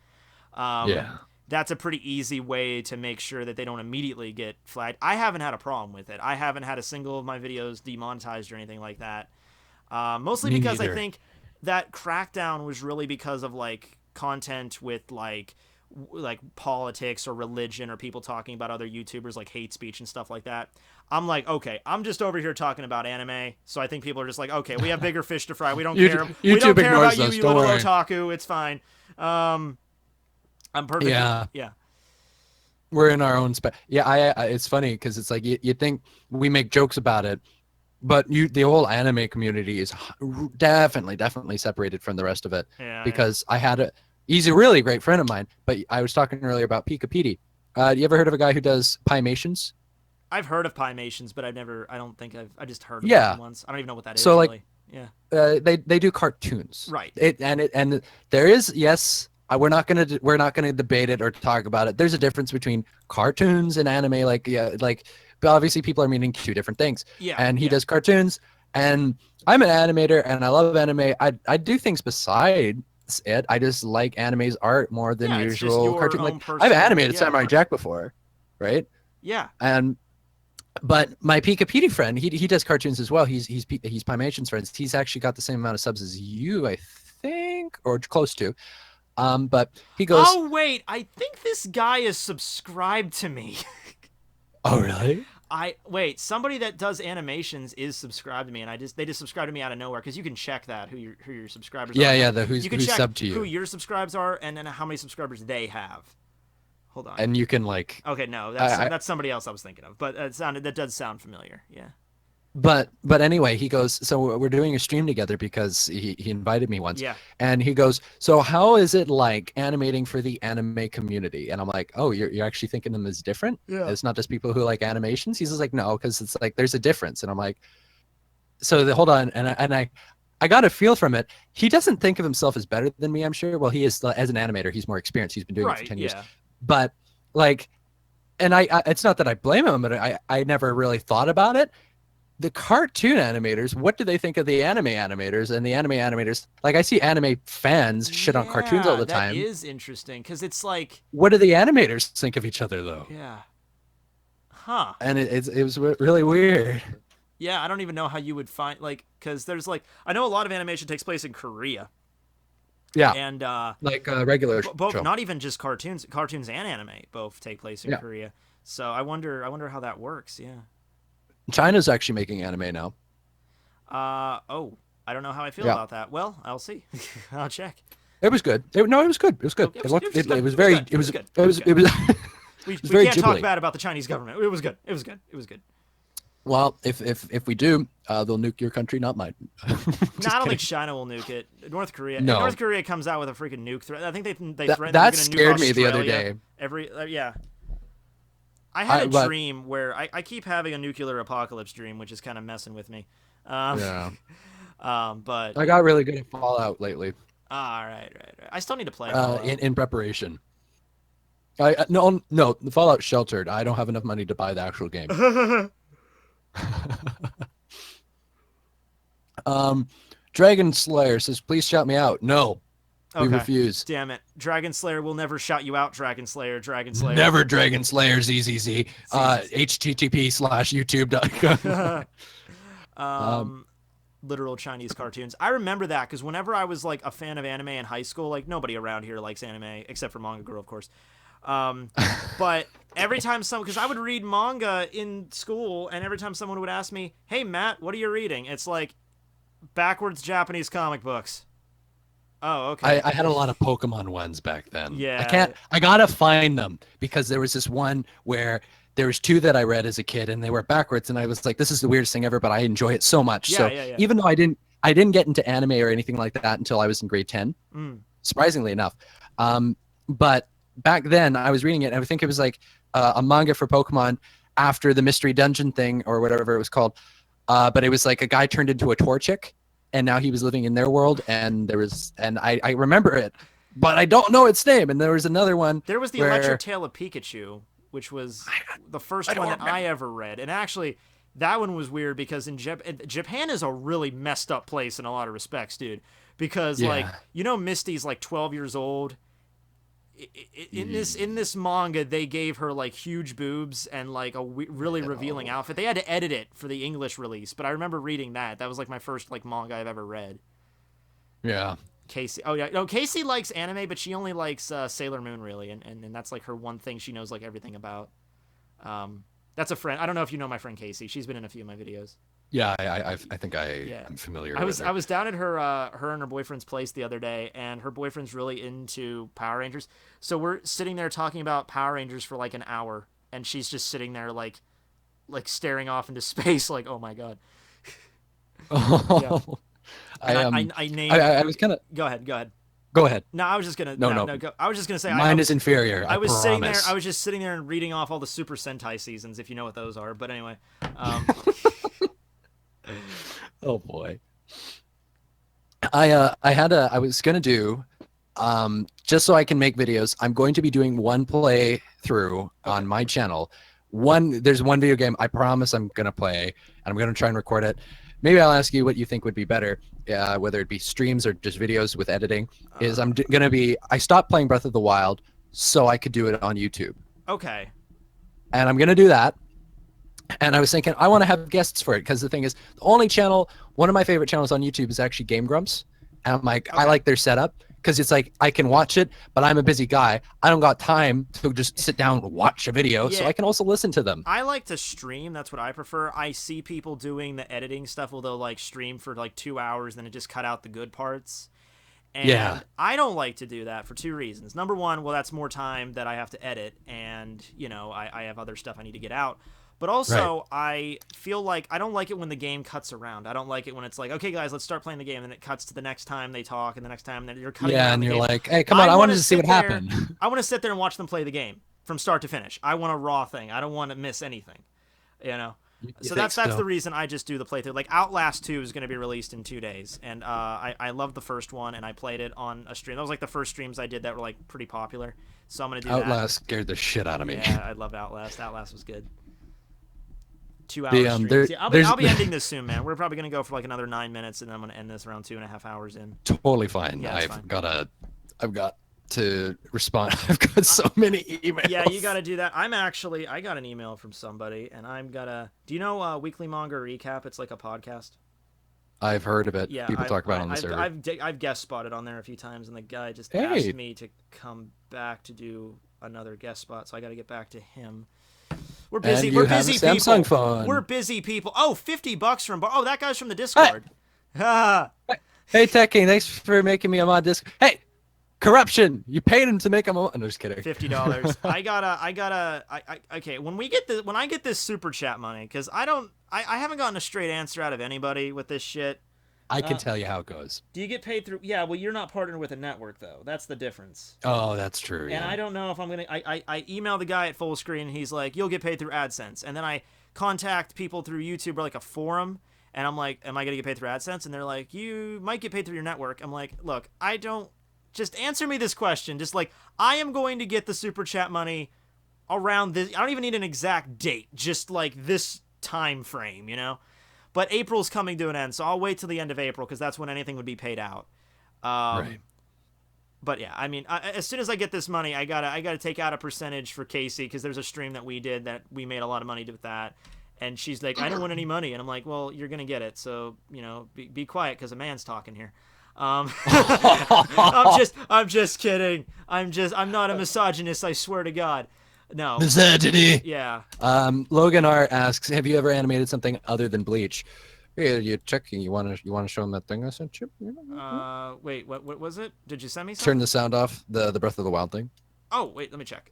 Yeah. That's a pretty easy way to make sure that they don't immediately get flagged. I haven't had a problem with it. I haven't had a single of my videos demonetized or anything like that. Mostly Me because I neither. think that crackdown was really because of like content with like politics or religion or people talking about other YouTubers, like hate speech and stuff like that. I'm like, okay, I'm just over here talking about anime, so I think people are just like, okay, we have bigger fish to fry. We don't care. We don't YouTube care about ignores you, us, you don't little worry. otaku. It's fine. I'm perfect. Yeah. Yeah. We're in our own space. Yeah, I it's funny because it's like you think we make jokes about it, but the whole anime community is definitely separated from the rest of it. Yeah. Because he's a really great friend of mine, but I was talking earlier about Pika Petey. You ever heard of a guy who does Pimations? I've heard of Pimations, but I don't think I just heard of Yeah. it once. I don't even know what that is. So, like, really. Yeah. They do cartoons, Right. And there is, yes, we're not gonna debate it or talk about it. There's a difference between cartoons and anime, but obviously people are meaning two different things. Yeah. And he yeah. does cartoons, and I'm an animator, and I love anime. I do things besides it. I just like anime's art more than Yeah, it's just usual your cartoon. own Like, I've personal- animated yeah, Samurai right. Jack before, right? Yeah. But my Pika Petey friend, he does cartoons as well. He's Pimation's friends. He's actually got the same amount of subs as you, I think, or close to. But he goes, Oh wait, I think this guy is subscribed to me. "Oh, really?" Somebody that does animations is subscribed to me, and they just subscribed to me out of nowhere because you can check that who your subscribers are. Yeah, you can who's check subbed to you, who your subscribers are and then how many subscribers they have. Hold on. and you can like. Okay, no, that's somebody else I was thinking of, but that does sound familiar. Yeah. But anyway, he goes, so we're doing a stream together because he invited me once. Yeah. And he goes, so how is it like animating for the anime community? And I'm like, oh, you're actually thinking them as different? Yeah. It's not just people who like animations? He's just like, no, because it's like there's a difference. And I'm like, hold on. And I got a feel from it. He doesn't think of himself as better than me, I'm sure. Well, he is, as an animator, he's more experienced. He's been doing it for 10 years. But like, and I it's not that I blame him, but I never really thought about it. The cartoon animators, what do they think of the anime animators? And the anime animators, like, I see anime fans shit on cartoons all the time. That is interesting because it's like, what do the animators think of each other, though? yeah, huh? And it was really weird. Yeah, I don't even know how you would find, like, because there's like, I know a lot of animation takes place in Korea. Yeah, and like regular both, show. not even just cartoons and anime both take place in Yeah. Korea. So I wonder how that works. Yeah. China's actually making anime now. Oh, I don't know how I feel Yeah. about that. Well, I'll see. I'll check. It was good. It was good. It was good. It was good. It was very. Good. It was good. It was. good. It was. We very can't talk Ghibli. bad about the Chinese government. It was good. It was good. It was good. Well, if we do, they'll nuke your country, not mine. No, I don't think China will nuke it. North Korea. No. If North Korea comes out with a freaking nuke threat. I think they threatened That they're gonna nuke scared me the other Australia. day. Yeah. I had a but- dream where I keep having a nuclear apocalypse dream, which is kind of messing with me. Yeah. But I got really good at Fallout lately. right. I still need to play. In preparation. No, the Fallout Sheltered. I don't have enough money to buy the actual game. Dragon Slayer says, "Please shout me out." No, we Okay. refuse. Damn it. Dragon Slayer will never shout you out, Dragon Slayer. Dragon Slayer. Never Dragon Slayer ZZZ. http:/youtube.com. literal Chinese cartoons. I remember that because whenever I was like a fan of anime in high school, like nobody around here likes anime except for Manga Girl, of course. But every time because I would read manga in school, and every time someone would ask me, "Hey Matt, what are you reading?" It's like backwards Japanese comic books. Oh, okay. I had a lot of Pokemon ones back then. Yeah. I gotta find them because there was this one where there was 2 that I read as a kid and they were backwards, and I was like, this is the weirdest thing ever, but I enjoy it so much. Yeah, so yeah. even though I didn't get into anime or anything like that until I was in grade 10, surprisingly enough. But back then I was reading it, and I think it was like a manga for Pokemon after the Mystery Dungeon thing or whatever it was called. But it was like a guy turned into a Torchic, and now he was living in their world, and I remember it, but I don't know its name. And there was another one. There was the Electric Tale of Pikachu, which was the first one that I ever read. And actually, that one was weird because in Japan is a really messed up place in a lot of respects, dude. Because like, you know, Misty's like 12 years old. In this manga, they gave her like huge boobs and like a really revealing outfit. They had to edit it for the English release, but I remember reading that. That was like my first like manga I've ever read. Yeah. Casey. Oh yeah. No, Casey likes anime, but she only likes Sailor Moon really, and that's like her one thing she knows like everything about. That's a friend. I don't know if you know my friend Casey. She's been in a few of my videos. Yeah, I think I'm familiar with her. I was down at her and her boyfriend's place the other day, and her boyfriend's really into Power Rangers. So we're sitting there talking about Power Rangers for like an hour, and she's just sitting there like staring off into space, like, oh my god. Yeah. I was kind of. Go ahead. Go ahead. No, I was just gonna. I was just gonna say. Mine is inferior. I was sitting there. I was just sitting there and reading off all the Super Sentai seasons, if you know what those are. But anyway. Oh boy. I was gonna do, just so I can make videos. I'm going to be doing one playthrough on my channel. There's one video game I promise I'm gonna play, and I'm gonna try and record it. Maybe I'll ask you what you think would be better, whether it be streams or just videos with editing. I stopped playing Breath of the Wild so I could do it on YouTube. Okay. And I'm gonna do that. And I was thinking, I want to have guests for it, because the thing is, one of my favorite channels on YouTube is actually Game Grumps. And I'm like, okay. I like their setup, because it's like, I can watch it, but I'm a busy guy. I don't got time to just sit down and watch a video, so I can also listen to them. I like to stream. That's what I prefer. I see people doing the editing stuff, where they'll like stream for like 2 hours, then it just cut out the good parts. And I don't like to do that for 2 reasons. Number one, well, that's more time that I have to edit, and, you know, I have other stuff I need to get out. But also, I feel like I don't like it when the game cuts around. I don't like it when it's like, okay, guys, let's start playing the game, and it cuts to the next time they talk, and the next time you're cutting. Yeah, and you're like, hey, come on, I wanted to see what happened. I want to sit there and watch them play the game from start to finish. I want a raw thing. I don't want to miss anything, you know. So that's the reason I just do the playthrough. Like Outlast 2 is going to be released in 2 days, and I loved the first one, and I played it on a stream. That was like the first streams I did that were like pretty popular. So I'm going to do Outlast scared the shit out of me. Yeah, I love Outlast. Outlast was good. 2 hours streams. I'll be ending this soon, man. We're probably gonna go for like another 9 minutes, and then I'm gonna end this around 2.5 hours in. Totally fine. Yeah, I've got to respond. I've got so many emails. Yeah, you gotta do that. I got an email from somebody, and do you know Weekly Manga Recap? It's like a podcast. I've heard of it. Yeah, people talk about it on the server. I've guest spotted on there a few times, and the guy just asked me to come back to do another guest spot, so I gotta get back to him. We're busy. We're busy people. Samsung phone. We're busy people. Oh, $50 from Oh, that guy's from the Discord. Hey, Tekking, thanks for making me a mod disc. Hey, corruption. You paid him to make him. I'm just kidding. $50. Okay. When I get this super chat money, because I haven't gotten a straight answer out of anybody with this shit. I can tell you how it goes. Do you get paid through? Yeah, well, you're not partnered with a network, though. That's the difference. Oh, that's true. And I don't know if I'm going to... I email the guy at Full Screen, and he's like, you'll get paid through AdSense. And then I contact people through YouTube or like a forum, and I'm like, am I going to get paid through AdSense? And they're like, you might get paid through your network. I'm like, look, I don't... Just answer me this question. Just like, I am going to get the super chat money around this... I don't even need an exact date. Just like this time frame, you know? But April's coming to an end, so I'll wait till the end of April, because that's when anything would be paid out. Right. But yeah, I mean, as soon as I get this money, I gotta take out a percentage for Casey, because there's a stream that we did that we made a lot of money with that, And she's like, I don't want any money. And I'm like, well, you're going to get it. So, you know, be quiet because a man's talking here. I'm just kidding. I'm not a misogynist. I swear to God. No. Misogyny. Yeah. Logan R asks, have you ever animated something other than Bleach? Hey, you're checking. You want to show him that thing I sent you? Wait, what was it? Did you send me something? Turn the sound off. The Breath of the Wild thing. Oh, wait, let me check.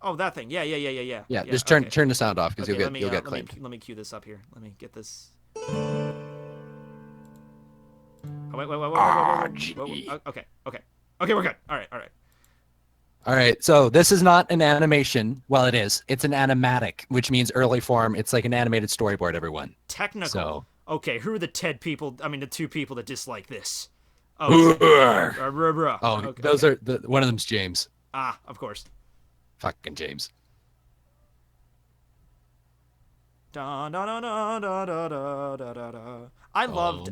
Oh, that thing. Yeah. Yeah, just turn the sound off because Okay, you'll get claimed. Let me cue this up here. Let me get this. Oh, wait. Okay, we're good. All right. All right, so this is not an animation. Well, it is. It's an animatic, which means early form. It's like an animated storyboard, everyone. Technical. So. Okay, who are the the two people that dislike this? Oh, Okay. Those are one of them's James. Ah, of course. Fucking James. Da, da, da, da, da, da, da, da, da. I loved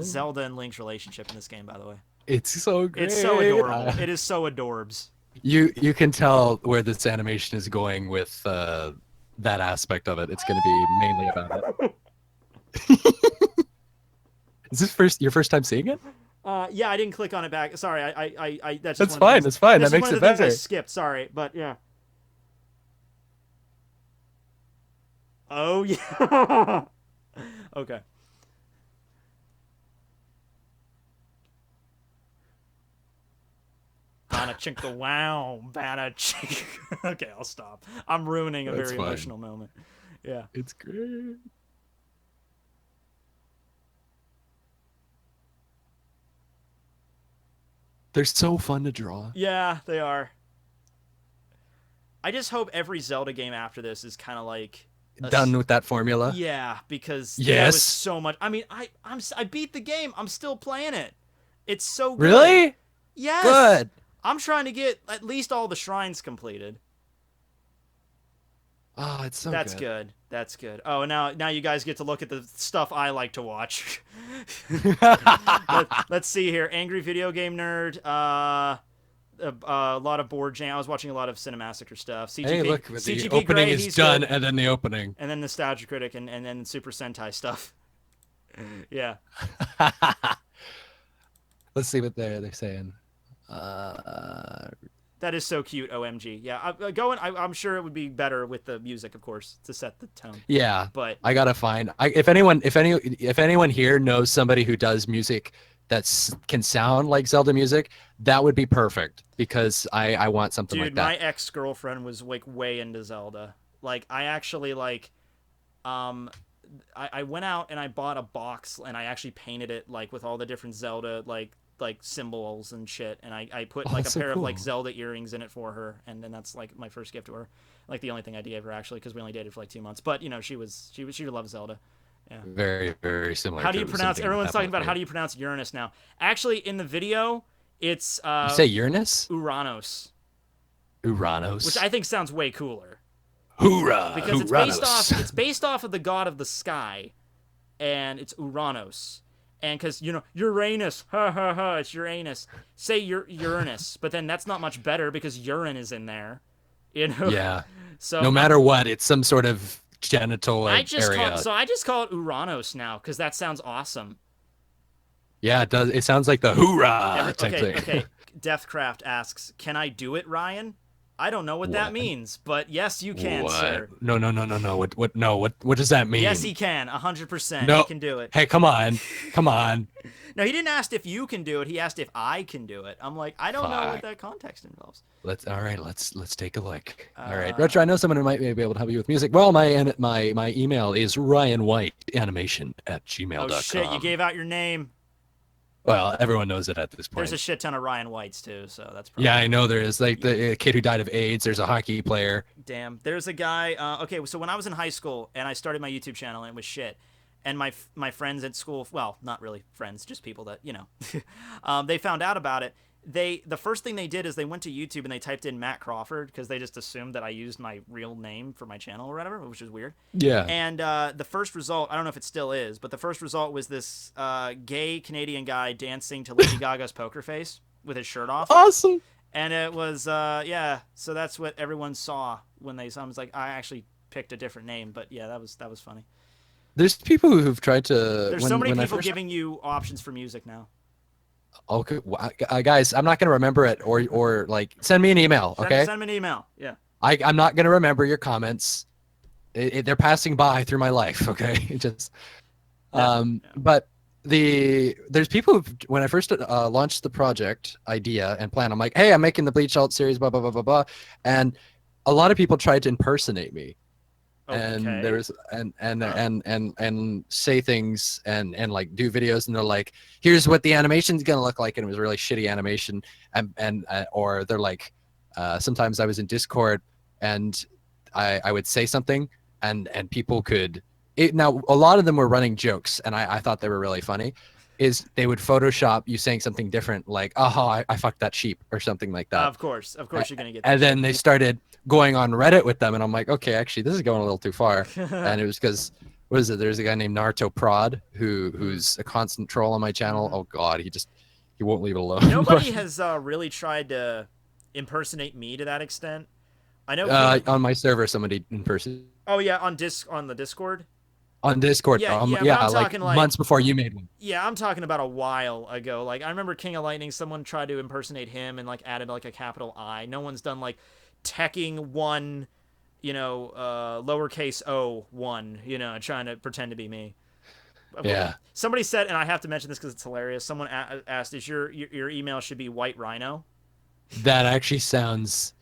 Zelda and Link's relationship in this game, by the way. It's so great. It's so adorable. It is so adorbs. You can tell where this animation is going with that aspect of it. It's going to be mainly about it. Is this your first time seeing it? Yeah, I didn't click on it back. Sorry, I that's just fine. That's fine. That makes it better. I skipped. Sorry, but yeah. Oh yeah. Okay. Bana chinka wow, bana chink. Okay, I'll stop. I'm ruining a very emotional moment. Yeah. It's great. They're so fun to draw. Yeah, they are. I just hope every Zelda game after this is kind of like done with that formula. Yeah, because there was so much. I mean, I beat the game. I'm still playing it. It's so good. Really? Yes. Good. I'm trying to get at least all the shrines completed. Oh, it's so That's good. That's good. Oh, now you guys get to look at the stuff I like to watch. Let's see here. Angry Video Game Nerd. A lot of board jam. I was watching a lot of Cinemassacre stuff. CGP, hey, look, CGP the opening Grey, is done, good. and then the opening. And then Nostalgia Critic, and then Super Sentai stuff. Yeah. Let's see what they're saying. That is so cute, OMG. Yeah, I'm sure it would be better with the music, of course, to set the tone. Yeah, but I gotta find. If anyone here knows somebody who does music that can sound like Zelda music, that would be perfect because I want something like that. Dude, my ex-girlfriend was like way into Zelda. Like I actually like, I went out and I bought a box and I actually painted it like with all the different Zelda like symbols and shit, and I put like a pair of like Zelda earrings in it for her, and then that's like my first gift to her, like the only thing I gave her actually, because we only dated for like 2 months. But you know, she loves Zelda. Yeah. Very, very similar. How do you pronounce? Everyone's talking about how do you pronounce Uranus now. Actually, in the video, it's you say Uranus? Uranos. Uranos. Which I think sounds way cooler. Hoorah! Because Uranos. it's based off of the god of the sky, and it's Uranos. And because, you know, Uranus, ha ha ha, it's Uranus. Say Uranus, but then that's not much better because urine is in there. You know? Yeah. So no matter what, it's some sort of genital area. I just call it Uranos now because that sounds awesome. Yeah, it does. It sounds like the hoorah type thing. Okay. Deathcraft asks, can I do it, Ryan? I don't know what that means, but yes, you can, sir. No. What? No. What does that mean? Yes, he can. 100%. No. He can do it. Hey, come on. No, he didn't ask if you can do it. He asked if I can do it. I'm like, I don't know what that context involves. Let's take a look. All right, Retro. I know someone who might be able to help you with music. Well, my email is ryanwhiteanimation@gmail.com. Oh shit! You gave out your name. Well, everyone knows it at this point. There's a shit ton of Ryan Whites, too, so that's probably... Yeah, I know there is. Like, the kid who died of AIDS, there's a hockey player. Damn. There's a guy... okay, so when I was in high school, and I started my YouTube channel, and it was shit, and my friends at school... Well, not really friends, just people that, you know... they found out about it. The first thing they did is they went to YouTube and they typed in Matt Crawford, because they just assumed that I used my real name for my channel or whatever, which is weird. Yeah. And the first result, I don't know if it still is, but the first result was this gay Canadian guy dancing to Lady Gaga's Poker Face with his shirt off. Awesome. And it was, yeah, so that's what everyone saw when they saw him. It's like, I actually picked a different name. But yeah, that was funny. There's people who've tried to. There's so many when I people first, giving you options for music now. Okay, guys, I'm not gonna remember it, or like send me an email, okay? Send me an email. Yeah. I'm not gonna remember your comments. They're passing by through my life, okay? Just, Yeah. but there's people who, when I first launched the project idea and plan, I'm like, hey, I'm making the Bleach alt series, blah blah blah blah blah, and a lot of people tried to impersonate me. And there was and say things and like do videos, and they're like, here's what the animation's gonna look like, and it was really shitty animation, and or they're like, sometimes I was in Discord and I would say something and people could now a lot of them were running jokes, and I thought they were really funny. Is they would Photoshop you saying something different, like, oh, I fucked that sheep or something like that. Of course you're gonna get that. And then they started going on Reddit with them, and I'm like, okay, actually, this is going a little too far. And it was because, what is it? There's a guy named Naruto Prod who's a constant troll on my channel. Oh God, he won't leave it alone. Nobody has really tried to impersonate me to that extent. I know on my server, somebody in person. Oh yeah, on the Discord. On Discord, yeah, I'm like months before you made one. Yeah, I'm talking about a while ago. Like, I remember King of Lightning, someone tried to impersonate him and, like, added, like, a capital I. No one's done, like, Tekking1, lowercase o1, trying to pretend to be me. Yeah. Somebody said, and I have to mention this because it's hilarious, someone asked, is your email should be White Rhino? That actually sounds...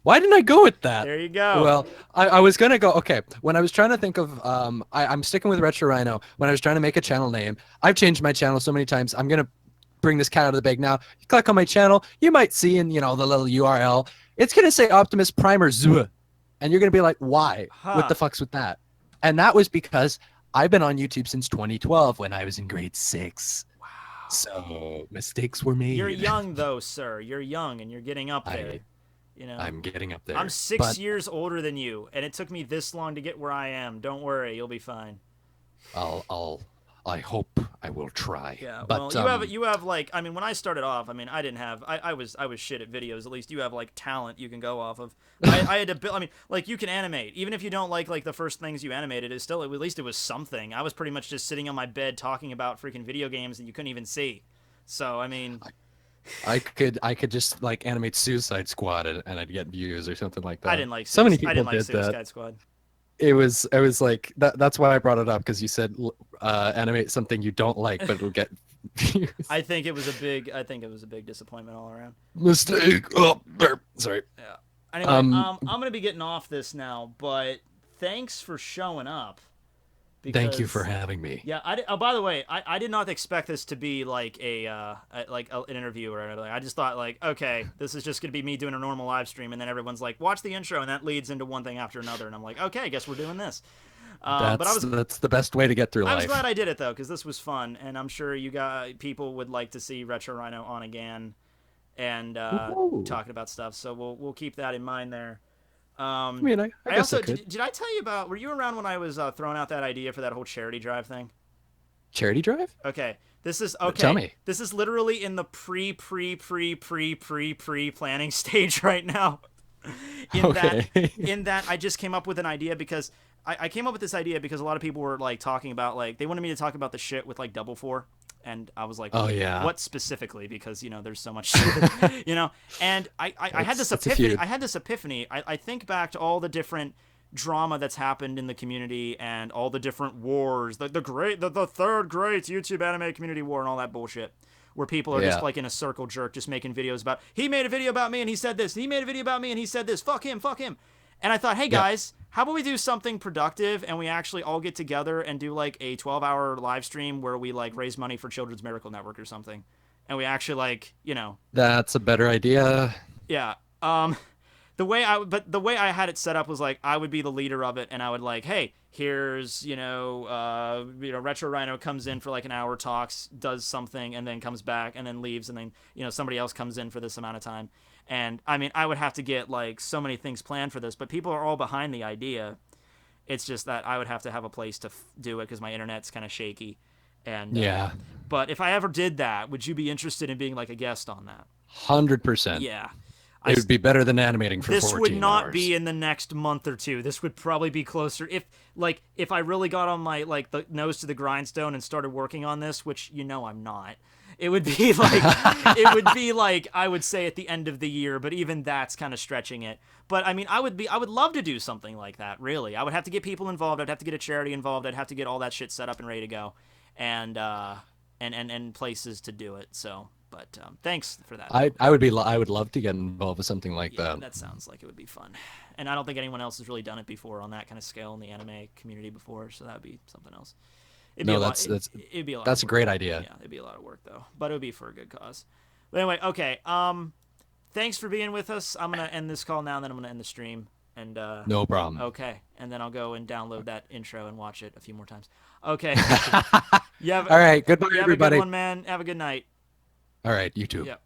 Why didn't I go with that? There you go. Well, I was going to go, okay, when I was trying to think of, I'm sticking with Retro Rhino. When I was trying to make a channel name, I've changed my channel so many times. I'm going to bring this cat out of the bag now. You click on my channel, you might see in, the little URL, it's going to say Optimus Primer Zoo. And you're going to be like, why? What the fuck's with that? And that was because I've been on YouTube since 2012 when I was in grade 6. Wow. So mistakes were made. You're young, though, sir. You're young, and you're getting up there. I'm getting up there. I'm 6 years older than you, and it took me this long to get where I am. Don't worry, you'll be fine. I hope I will try. Yeah, but well, you have like, I mean, when I started off, I mean, I didn't have, I was shit at videos. At least you have like talent you can go off of. I had to build. I mean, like, you can animate, even if you don't like the first things you animated. It's still, at least it was something. I was pretty much just sitting on my bed talking about freaking video games that you couldn't even see. So I mean. I could just like animate Suicide Squad and I'd get views or something like that. I didn't like so many people I didn't like did Suicide that. Squad. It was like that's why I brought it up, because you said animate something you don't like but it'll get views. I think it was a big disappointment all around. Mistake. Oh, sorry. Yeah. Anyway, I'm gonna be getting off this now, but thanks for showing up. Thank you for having me. Yeah. By the way, I did not expect this to be like an interview or anything. I just thought, like, okay, this is just gonna be me doing a normal live stream, and then everyone's like, watch the intro, and that leads into one thing after another, and I'm like, okay, I guess we're doing this. That's the best way to get through life. I was glad I did it though, because this was fun, and I'm sure people would like to see Retro Rhino on again, and talking about stuff. So we'll keep that in mind there. I mean, I guess also did I tell you about? Were you around when I was throwing out that idea for that whole charity drive thing? Charity drive? Okay, this is okay. Tell me. This is literally in the pre planning stage right now. In that I just came up with an idea because I came up with this idea because a lot of people were like talking about, like, they wanted me to talk about the shit with like Double 4. And I was like, oh yeah, what specifically? Because there's so much shit, And I had this epiphany. I think back to all the different drama that's happened in the community and all the different wars, the third great YouTube anime community war and all that bullshit, where people are just like in a circle jerk, just making videos about, he made a video about me and he said this. He made a video about me and he said this. Fuck him. And I thought, hey guys, how about we do something productive and we actually all get together and do like a 12-hour live stream where we like raise money for Children's Miracle Network or something, and we actually like, That's a better idea. Yeah. The way I had it set up was like I would be the leader of it, and I would like, hey, here's Retro Rhino comes in for like an hour, talks, does something, and then comes back and then leaves, and then somebody else comes in for this amount of time. And I mean, I would have to get like so many things planned for this, but people are all behind the idea. It's just that I would have to have a place to do it because my internet's kind of shaky. And yeah. But if I ever did that, would you be interested in being like a guest on that? 100%. Yeah. It would be better than animating for 14 hours. This would not be in the next month or two. This would probably be closer if I really got on my the nose to the grindstone and started working on this, which I'm not. It would be I would say at the end of the year, but even that's kind of stretching it. But I mean, I would love to do something like that, really. I would have to get people involved. I'd have to get a charity involved. I'd have to get all that shit set up and ready to go. And places to do it. So, but thanks for that. I would love to get involved with something like that. That sounds like it would be fun. And I don't think anyone else has really done it before on that kind of scale in the anime community before, so that would be something else. It'd be a lot. That's a great idea. Yeah, it'd be a lot of work though, but it would be for a good cause. But anyway, okay. Thanks for being with us. I'm gonna end this call now, and then I'm gonna end the stream. And no problem. Okay, and then I'll go and download that intro and watch it a few more times. Okay. All right. Goodbye, everybody. Have a good one, man. Have a good night. All right. You too. Yep.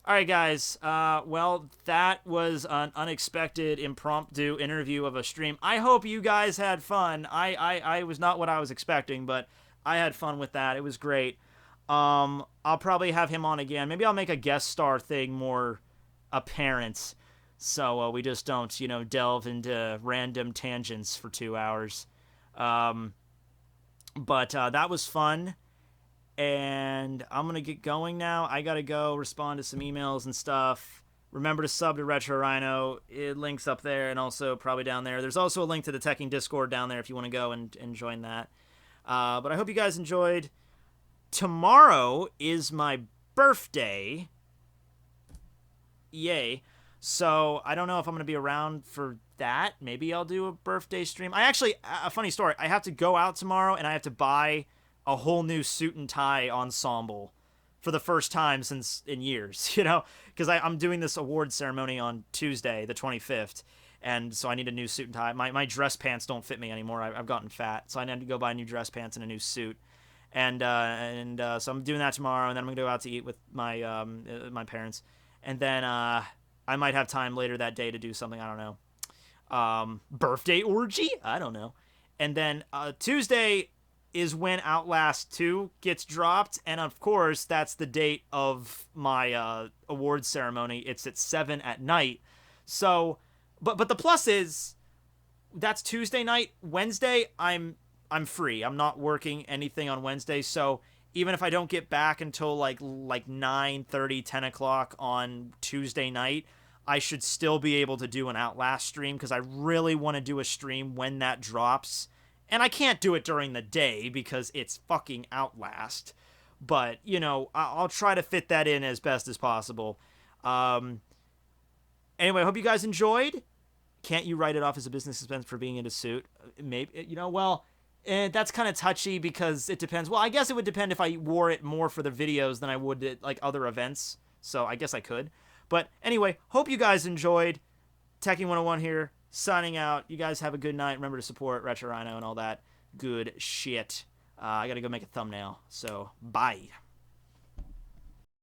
All right, guys. Well, that was an unexpected, impromptu interview of a stream. I hope you guys had fun. I was not what I was expecting, but I had fun with that. It was great. I'll probably have him on again. Maybe I'll make a guest star thing more apparent, so we just don't, delve into random tangents for 2 hours. But that was fun. And I'm going to get going now. I got to go respond to some emails and stuff. Remember to sub to Retro Rhino. It links up there and also probably down there. There's also a link to the Tekking Discord down there if you want to go and join that. But I hope you guys enjoyed. Tomorrow is my birthday. Yay. So I don't know if I'm going to be around for that. Maybe I'll do a birthday stream. A funny story. I have to go out tomorrow and I have to buy a whole new suit and tie ensemble for the first time in years, because I'm doing this award ceremony on Tuesday, the 25th, and so I need a new suit and tie. My dress pants don't fit me anymore. I've gotten fat, so I need to go buy new dress pants and a new suit, and so I'm doing that tomorrow, and then I'm gonna go out to eat with my parents, and then I might have time later that day to do something. I don't know, birthday orgy. I don't know, and then Tuesday is when Outlast 2 gets dropped, and of course that's the date of my awards ceremony. It's at 7 at night. So but the plus is that's Tuesday night. Wednesday I'm free. I'm not working anything on Wednesday, so even if I don't get back until like 9:30, 10 o'clock on Tuesday night, I should still be able to do an Outlast stream, because I really want to do a stream when that drops. And I can't do it during the day because it's fucking Outlast. But, I'll try to fit that in as best as possible. Anyway, I hope you guys enjoyed. Can't you write it off as a business expense for being in a suit? Maybe, that's kind of touchy because it depends. Well, I guess it would depend if I wore it more for the videos than I would at, other events. So I guess I could. But anyway, hope you guys enjoyed. Tekking101 here. Signing out. You guys have a good night. Remember to support Retro Rhino and all that good shit. I gotta go make a thumbnail. So, bye.